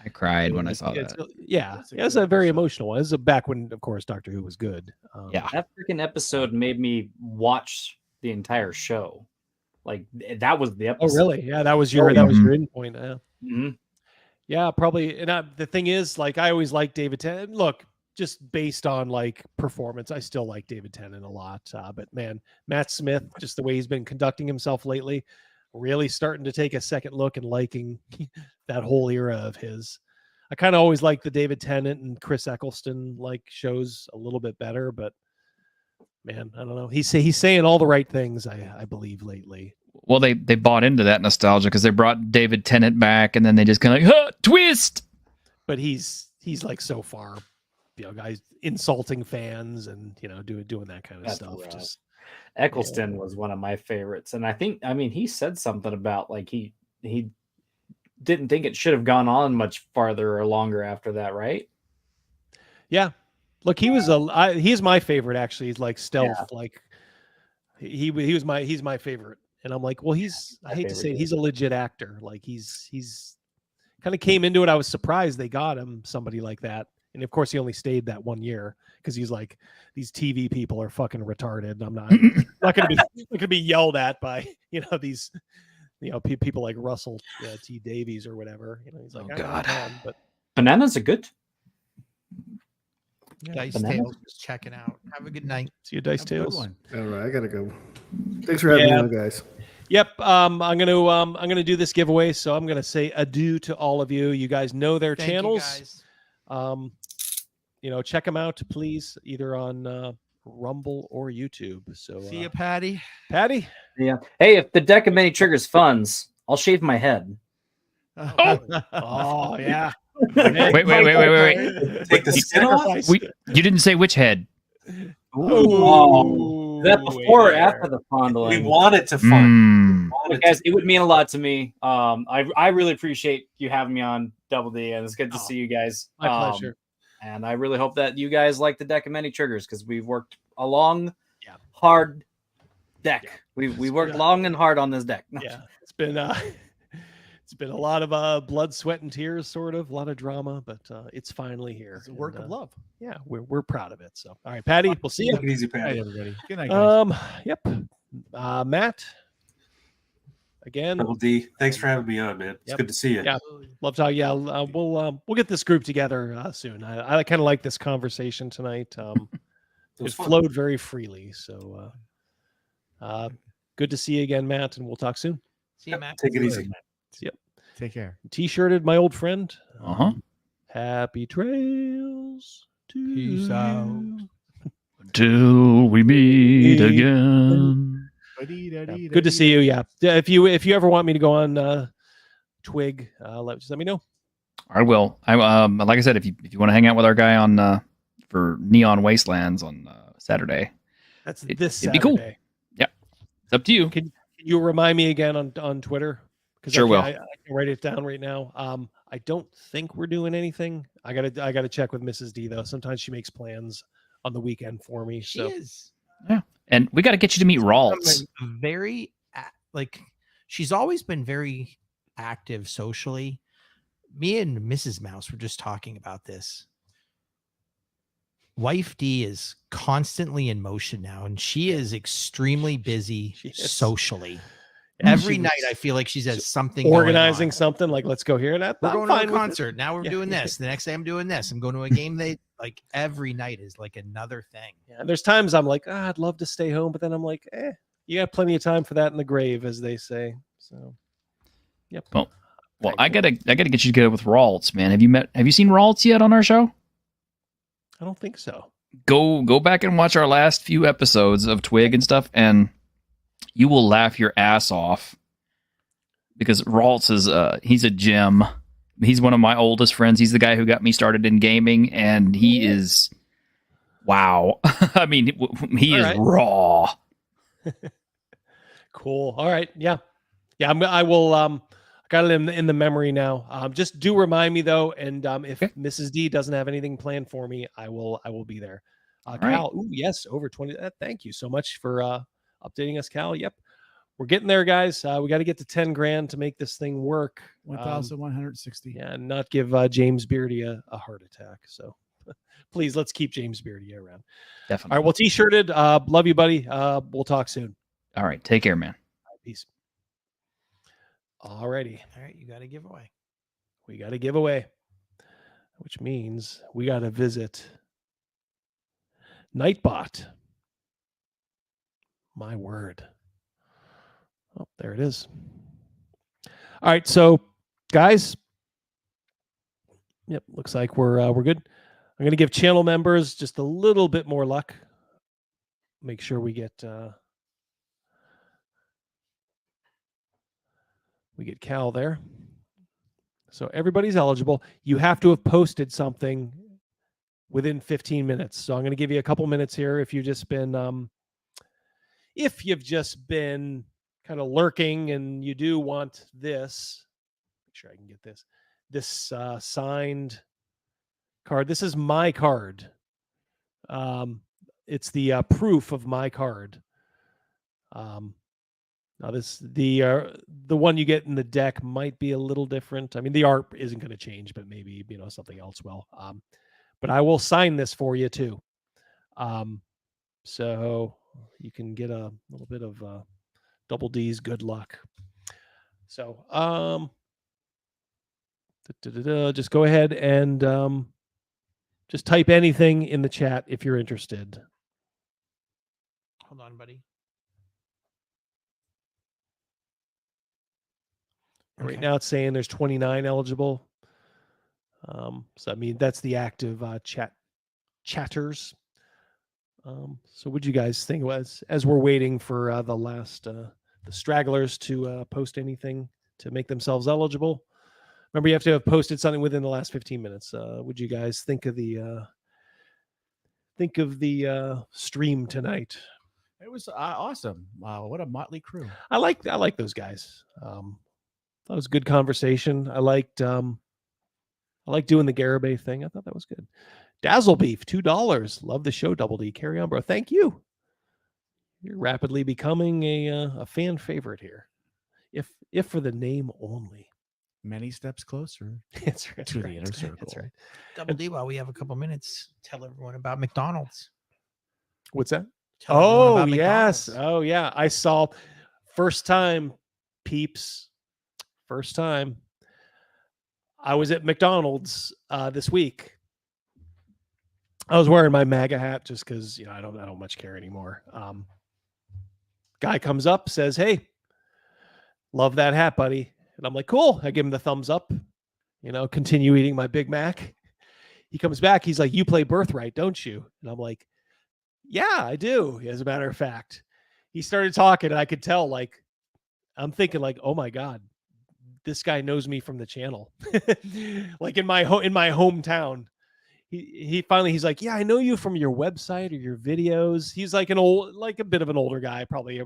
I cried when I saw that. Yeah, it's a very emotional one. This is back when, of course, Doctor Who was good. Yeah. That freaking episode made me watch the entire show. Like that was the episode. Oh, really? Yeah, that was your end point. Yeah. Mm-hmm. Yeah, probably. And the thing is, like, I always liked David Tennant. Look, just based on like performance, I still like David Tennant a lot. But man, Matt Smith, just the way he's been conducting himself lately, really starting to take a second look and liking that whole era of his. I kind of always like the David Tennant and Chris Eccleston like shows a little bit better, but man, I don't know. He's saying all the right things, I believe, lately. Well, they bought into that nostalgia because they brought David Tennant back, and then they just kind of like, huh, twist. But he's like so far, you know, guys insulting fans and, you know, doing that kind of That's stuff. rough. Just Eccleston was one of my favorites, and I mean, he said something about like he didn't think it should have gone on much farther or longer after that, right? Yeah. Look, he's my favorite actually. He's like stealth, like he's my favorite. And I'm like, well, I hate to say it, he's a legit actor. Like he's kind of came into it. I was surprised they got him somebody like that. And of course he only stayed that 1 year because he's like, these TV people are fucking retarded. And I'm not going to be yelled at by, you know, these, you know, people like Russell T Davies or whatever. You know, he's like, oh god, but bananas are good. Dice Bananas. Tales is checking out. Have a good night. See you, Dice Tales. All right, I gotta go. Thanks for having me on, guys. Yep. I'm gonna do this giveaway, so I'm gonna say adieu to all of you. You guys know their Thank you, channels. guys. You know, check them out, please, either on Rumble or YouTube. So See you, Patty. Patty. Yeah. Hey, if the deck of many triggers funds, I'll shave my head. Oh yeah. Wait. Take the skin off? You didn't say which head. Is that before or after the fondling? We want it to fund. Look, guys, it would mean a lot to me. I really appreciate you having me on Double D, and it's good to see you guys. My pleasure. And I really hope that you guys like the deck of many triggers because we've worked a long, hard deck. Yeah. We worked long and hard on this deck. Yeah, it's been a lot of blood, sweat, and tears, sort of, a lot of drama, but it's finally here. It's a work of love. Yeah, we're proud of it. So, all right, Patty, we'll see you. Take it easy, Patty. Hey, everybody. Good night, guys. Yep. Matt. Again, Double D. Thanks for having me on, man. It's good to see you. Yeah, love talking. Yeah, we'll get this group together soon. I kind of like this conversation tonight. It flowed very freely. So, good to see you again, Matt, and we'll talk soon. See you, Matt. Take it easy. Yep. Take care. T-shirted my old friend. Happy trails to Peace out. Till we meet again. Good to see you. Yeah. If you ever want me to go on Twig, just let me know. I will. I like I said, if you want to hang out with our guy on for Neon Wastelands on Saturday, it'd be cool. Yeah, it's up to you. Can you remind me again on Twitter? Sure will. I can write it down right now. I don't think we're doing anything. I gotta check with Mrs. D though. Sometimes she makes plans on the weekend for me. She so is. Yeah, and we got to get you to meet Rawls. Very she's always been very active socially. Me and Mrs. Mouse were just talking about this. Wife D is constantly in motion now, and she is extremely busy socially. Every night, I feel like she has something organizing something like, let's go here. We're going to a concert. Now we're doing this. The next day, I'm doing this. I'm going to a game. Like every night is like another thing. Yeah, there's times I'm like, I'd love to stay home, but then I'm like, you got plenty of time for that in the grave, as they say. So, yep. Well, Well, I gotta get you together with Ralts, man. Have you seen Ralts yet on our show? I don't think so. Go back and watch our last few episodes of Twig and stuff, and you will laugh your ass off. Because Ralts is he's a gem. He's one of my oldest friends. He's the guy who got me started in gaming, and he is wow. I mean, he is raw. Cool. All right. Yeah. I will. I got it in the memory now. Just do remind me though, and if Mrs. D doesn't have anything planned for me, I will be there. Cal. Ooh, yes, over 20. Thank you so much for updating us, Cal. Yep. We're getting there, guys. We got to get to 10 grand to make this thing work. 1,160. Yeah, and not give James Beardy a heart attack. So please, let's keep James Beardy around. Definitely. All right, well, T-shirted. Love you, buddy. We'll talk soon. All right, take care, man. All right, peace. All righty. All right, you got to give away. We got to give away, which means we got to visit Nightbot. My word. Oh, there it is. All right, so guys, yep, looks like we're good. I'm going to give channel members just a little bit more luck. Make sure we get Cal there. So everybody's eligible. You have to have posted something within 15 minutes. So I'm going to give you a couple minutes here if you've just been kind of lurking and you do want this. Make sure I can get this signed card. This is my card. It's the proof of my card. Now the one you get in the deck might be a little different. I mean, the art isn't going to change, but maybe something else will. But I will sign this for you too. So you can get a little bit of Double D's good luck. So just go ahead and just type anything in the chat if you're interested. Hold on, buddy. Right now it's saying there's 29 eligible. So I mean that's the active chatters. So what do you guys think as we're waiting for the last the stragglers to post anything to make themselves eligible? Remember, you have to have posted something within the last 15 minutes. Would you guys think of the stream tonight? It was awesome. Wow, what a motley crew. I like those guys. That was good conversation. I liked doing the Garibay thing. I thought that was good. Dazzle Beef, $2. Love the show, Double D. Carry on, bro. Thank you. You're rapidly becoming a fan favorite here. If for the name only. Many steps closer That's right, to the inner circle. That's right. Double D, while we have a couple minutes, tell everyone about McDonald's. What's that? Tell everyone Oh, about yes. McDonald's. Oh, yeah. I saw first time, peeps. First time. I was at McDonald's this week. I was wearing my MAGA hat just because I don't much care anymore. Guy comes up, says, "Hey, love that hat, buddy." And I'm like, "Cool." I give him the thumbs up. Continue eating my Big Mac. He comes back. He's like, "You play Birthright, don't you?" And I'm like, "Yeah, I do." As a matter of fact, he started talking, and I could tell. I'm thinking, "Oh my god, this guy knows me from the channel." Like in my hometown. He finally, he's like, "Yeah, I know you from your website or your videos." He's like a bit of an older guy, probably,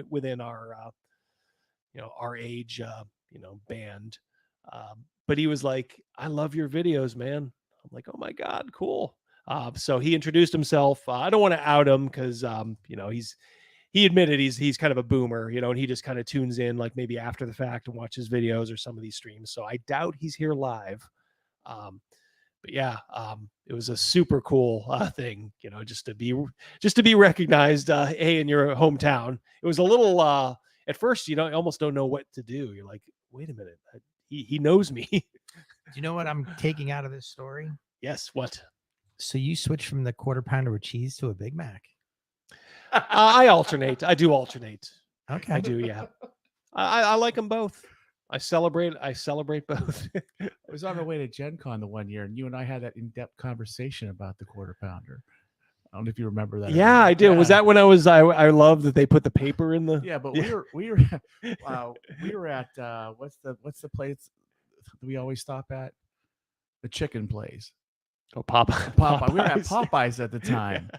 within our, our age, band. But he was like, "I love your videos, man." I'm like, "Oh my God, cool." So he introduced himself. I don't want to out him because, he admitted he's kind of a boomer, and he just kind of tunes in like maybe after the fact and watches videos or some of these streams. So I doubt he's here live. But yeah, it was a super cool thing, just to be recognized. Hey, in your hometown, it was a little. At first, you almost don't know what to do. You're like, wait a minute, he knows me. Do you know what I'm taking out of this story? Yes. What? So you switch from the quarter pounder with cheese to a Big Mac. I alternate. I do alternate. Okay. I do. Yeah. I like them both. I celebrate both. I was on our way to Gen Con the one year, and you and I had that in-depth conversation about the quarter pounder. I don't know if you remember that. Yeah, I do. Was that when I love that they put the paper in the? Yeah, but we were we were at what's the place that we always stop at? The chicken place. Oh, Popeye. We were at Popeyes at the time.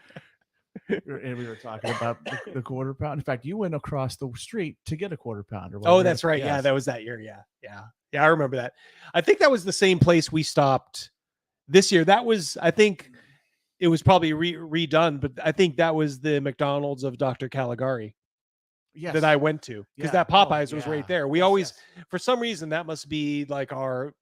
And we were talking about the quarter pound. In fact, you went across the street to get a quarter pounder. Oh, that's right. Yes. Yeah, that was that year. Yeah, I remember that. I think that was the same place we stopped this year. That was, I think, it was probably redone, but I think that was the McDonald's of Dr. Caligari. Yes. That I went to, because that Popeyes was right there. We always, for some reason, that must be like we're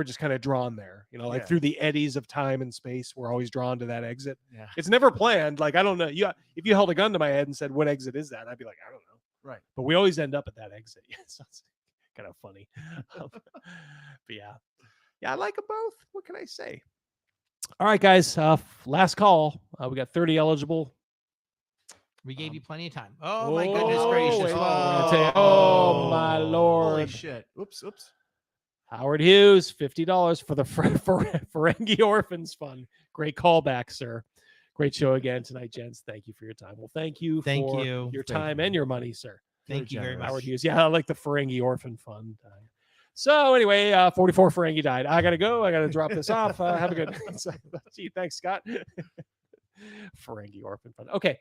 just kind of drawn there, through the eddies of time and space. We're always drawn to that exit. Yeah. It's never planned. Like, I don't know. If you held a gun to my head and said, what exit is that? I'd be like, I don't know. Right. But we always end up at that exit. Yeah, so it's kind of funny. But yeah, I like them both. What can I say? All right, guys. Last call. We got 30 eligible. We gave you plenty of time. Oh my goodness gracious! Oh my Lord! Holy shit! Oops. Howard Hughes, $50 for the Ferengi Orphans Fund. Great callback, sir. Great show again tonight, gents. Thank you for your time. Well, thank you for your time and your money, sir. Thank you very much. Howard Hughes. Yeah, I like the Ferengi Orphan Fund. So anyway, 44 Ferengi died. I got to go. I got to drop this off. Have a good night. Gee, thanks, Scott. Ferengi Orphan Fund. Okay.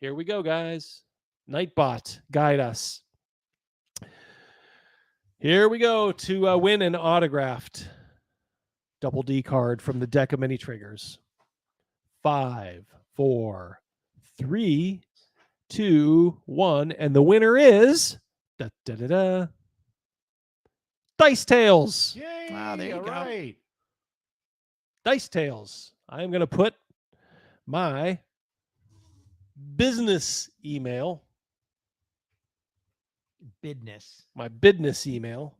Here we go, guys. Nightbot, guide us. Here we go to win an autographed Double D card from the deck of mini triggers. 5, 4, 3, 2, 1, and the winner is Dice Tales. Yay! Wow, there you go. Right. Dice Tales. I'm going to put my business email. My business email.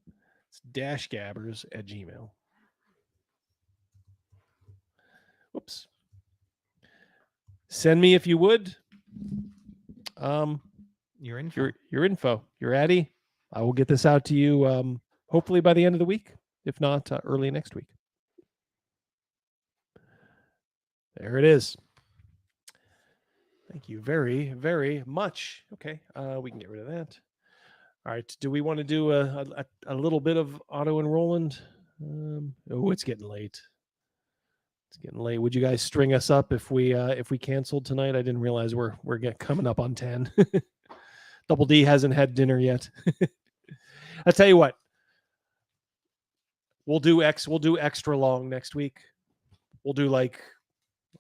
It's dashgabbers@gmail. Whoops. Send me if you would. Your info. Your info. Your Addy. I will get this out to you hopefully by the end of the week. If not, early next week. There it is. Thank you very, very much. Okay, we can get rid of that. All right. Do we want to do a little bit of Otto and Roland? It's getting late. It's getting late. Would you guys string us up if we canceled tonight? I didn't realize we're coming up on 10. Double D hasn't had dinner yet. I'll tell you what. We'll do extra long next week. We'll do like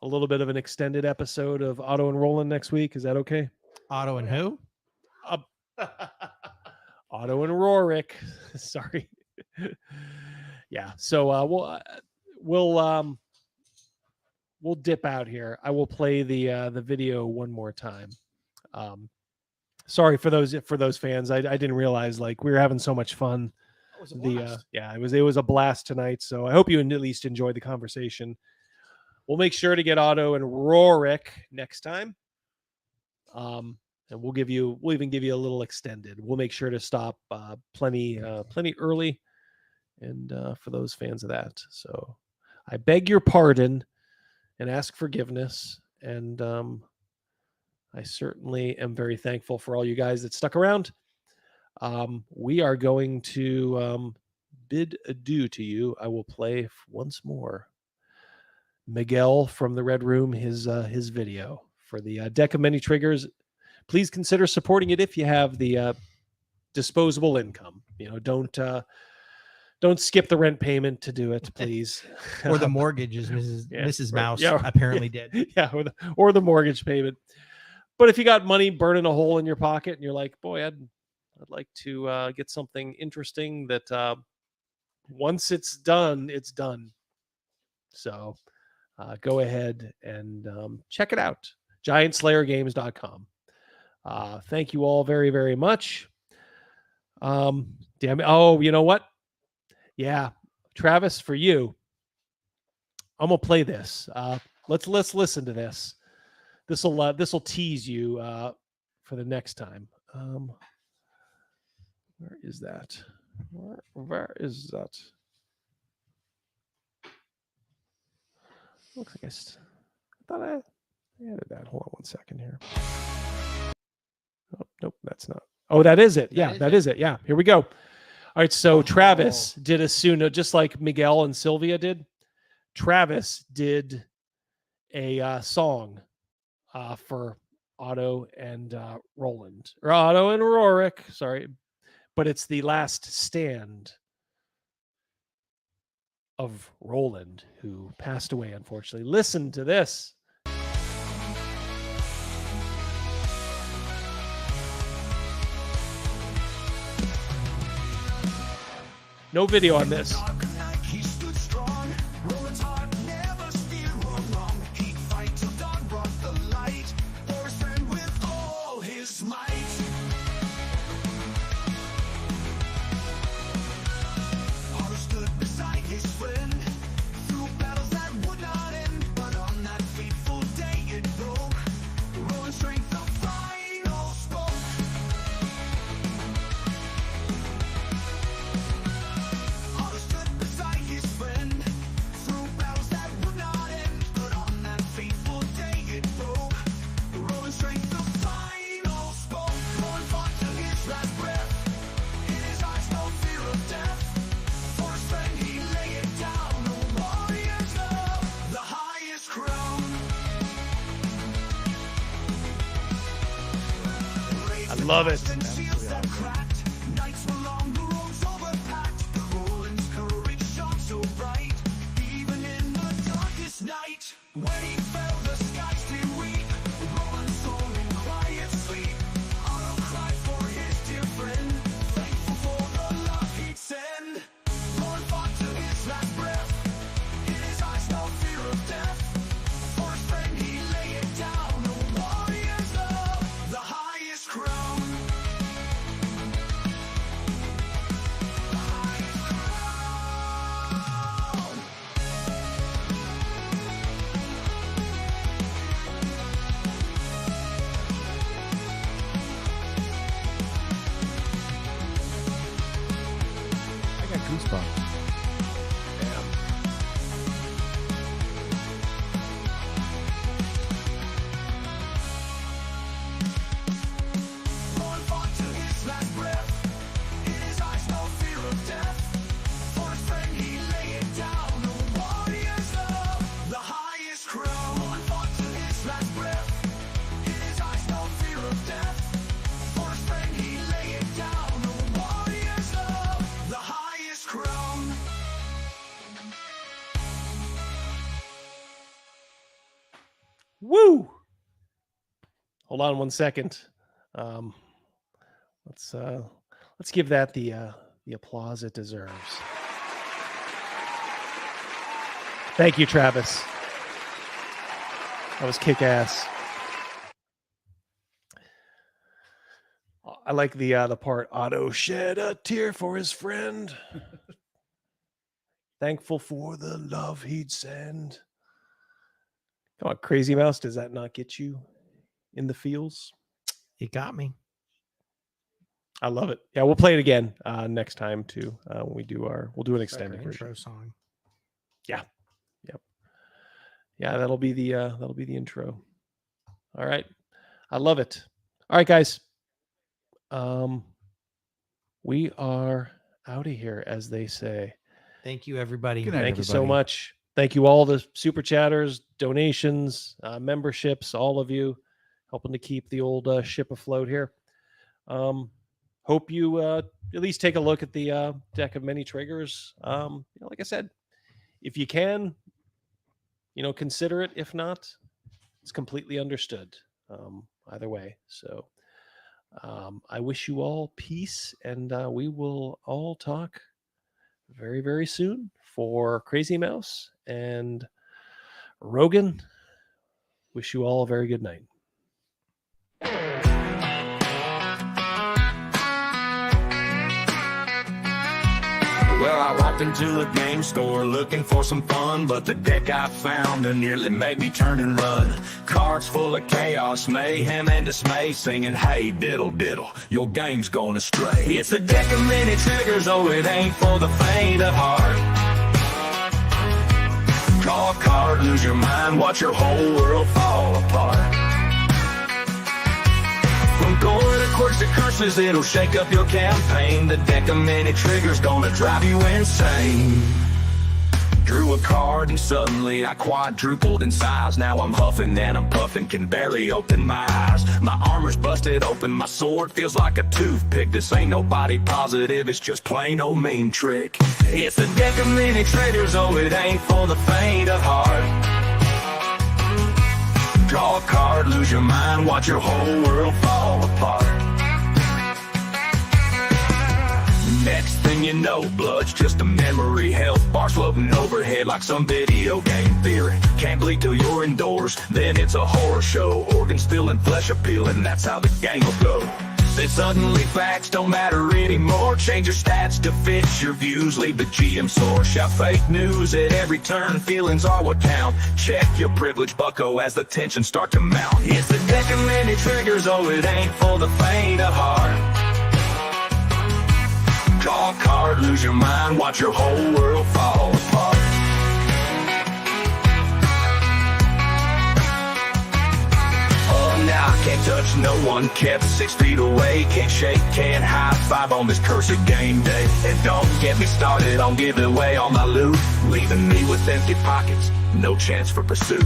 a little bit of an extended episode of Otto and Roland next week. Is that okay? Otto and who? Otto and Rorik. Sorry. Yeah. So we'll dip out here. I will play the video one more time. Sorry for those fans. I didn't realize we were having so much fun. It was a blast tonight. So I hope you at least enjoyed the conversation. We'll make sure to get Otto and Rorik next time. And we'll even give you a little extended. We'll make sure to stop plenty early, and for those fans of that. So I beg your pardon and ask forgiveness. And I certainly am very thankful for all you guys that stuck around. We are going to bid adieu to you. I will play once more Miguel from the Red Room, his video for the deck of many triggers. Please consider supporting it if you have the disposable income. Don't skip the rent payment to do it, please. Or the mortgage, as Mrs. Mouse apparently did. Yeah, or the mortgage payment. But if you got money burning a hole in your pocket and you're like, boy, I'd like to get something interesting that once it's done, it's done. So go ahead and check it out. GiantSlayerGames.com. Thank you all very, very much. Damn it. Oh, you know what? Yeah, Travis, for you, I'm gonna play this. Let's listen to this. This'll tease you for the next time. Where is that? Where is that? Looks like I thought I added that. Hold on one second here. Oh, nope, that's not. Oh, that is it. Yeah, that is it. Yeah, here we go. All right, so Travis did a Suno, just like Miguel and Sylvia did. Travis did a song for Otto and Roland, or Otto and Rorik, sorry, but it's the last stand of Roland, who passed away, unfortunately. Listen to this. No video on this. Love it. Woo! Hold on one second. Let's give that the applause it deserves. Thank you, Travis. That was kick-ass. I like the part, Otto shed a tear for his friend. Thankful for the love he'd send. Come on, Crazy Mouse, does that not get you in the feels? It got me. I love it. Yeah, we'll play it again next time too. When we'll do an extended intro version. song. Yeah. Yep. Yeah, that'll be the intro. All right. I love it. All right, guys. We are out of here, as they say. Thank you, everybody. Thank you so much. Thank you all the super chatters, donations, memberships, all of you helping to keep the old ship afloat here. Hope you at least take a look at the deck of many triggers. Like I said, if you can, consider it. If not, it's completely understood. Either way. So I wish you all peace, and we will all talk very, very soon. For Crazy Mouse and Rogan, wish you all a very good night. Well, I walked into a game store looking for some fun, but the deck I found nearly made me turn and run. Cards full of chaos, mayhem, and dismay, singing, hey, diddle, diddle, your game's going astray. It's a deck of many triggers, oh, it ain't for the faint of heart. Draw a card, lose your mind, watch your whole world fall apart. From gore to quirks to curses, it'll shake up your campaign. The deck of many triggers gonna drive you insane. Drew a card and suddenly I quadrupled in size. Now I'm huffing and I'm puffing, can barely open my eyes. My armor's busted open, my sword feels like a toothpick. This ain't nobody positive, it's just plain old mean trick. It's a deck of many triggers, oh, it ain't for the faint of heart. Draw a card, lose your mind, watch your whole world fall apart. Next thing you know, blood's just a memory. Health bars floating overhead like some video game theory. Can't bleed till you're indoors, then it's a horror show. Organs spilling, flesh appealing, that's how the game will go. Then suddenly facts don't matter anymore. Change your stats to fit your views. Leave the GM sore. Shout fake news at every turn. Feelings are what count. Check your privilege, bucko, as the tension start to mount. It's a deck of many triggers, oh, it ain't for the faint of heart. Draw a card, lose your mind, watch your whole world fall apart. Now I can't touch no one, kept 6 feet away. Can't shake, can't high five on this cursed game day. And don't get me started on giving away all my loot, leaving me with empty pockets, no chance for pursuit.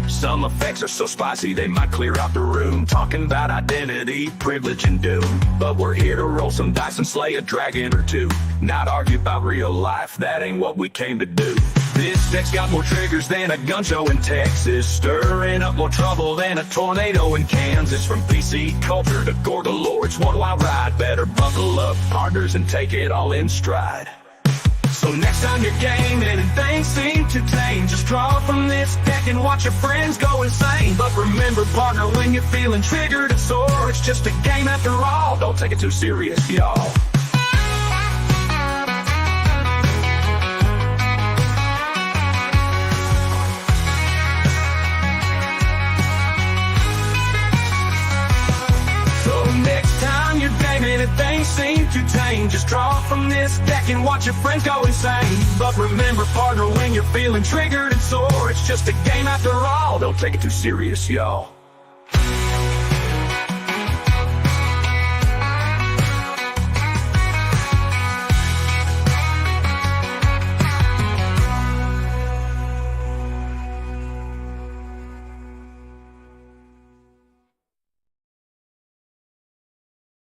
Some effects are so spicy they might clear out the room, talking about identity, privilege, and doom. But we're here to roll some dice and slay a dragon or two, not argue about real life, that ain't what we came to do. This deck's got more triggers than a gun show in Texas, stirring up more trouble than a tornado in Kansas. From PC culture to gore galore, it's one wild ride. Better buckle up, partners, and take it all in stride. So next time you're gaming and things seem too tame, just draw from this deck and watch your friends go insane. But remember, partner, when you're feeling triggered and sore, it's just a game after all. Don't take it too serious, y'all. Next time you're gaming and things seem too tame, just draw from this deck and watch your friends go insane. But remember, partner, when you're feeling triggered and sore, it's just a game after all. Don't take it too serious, y'all.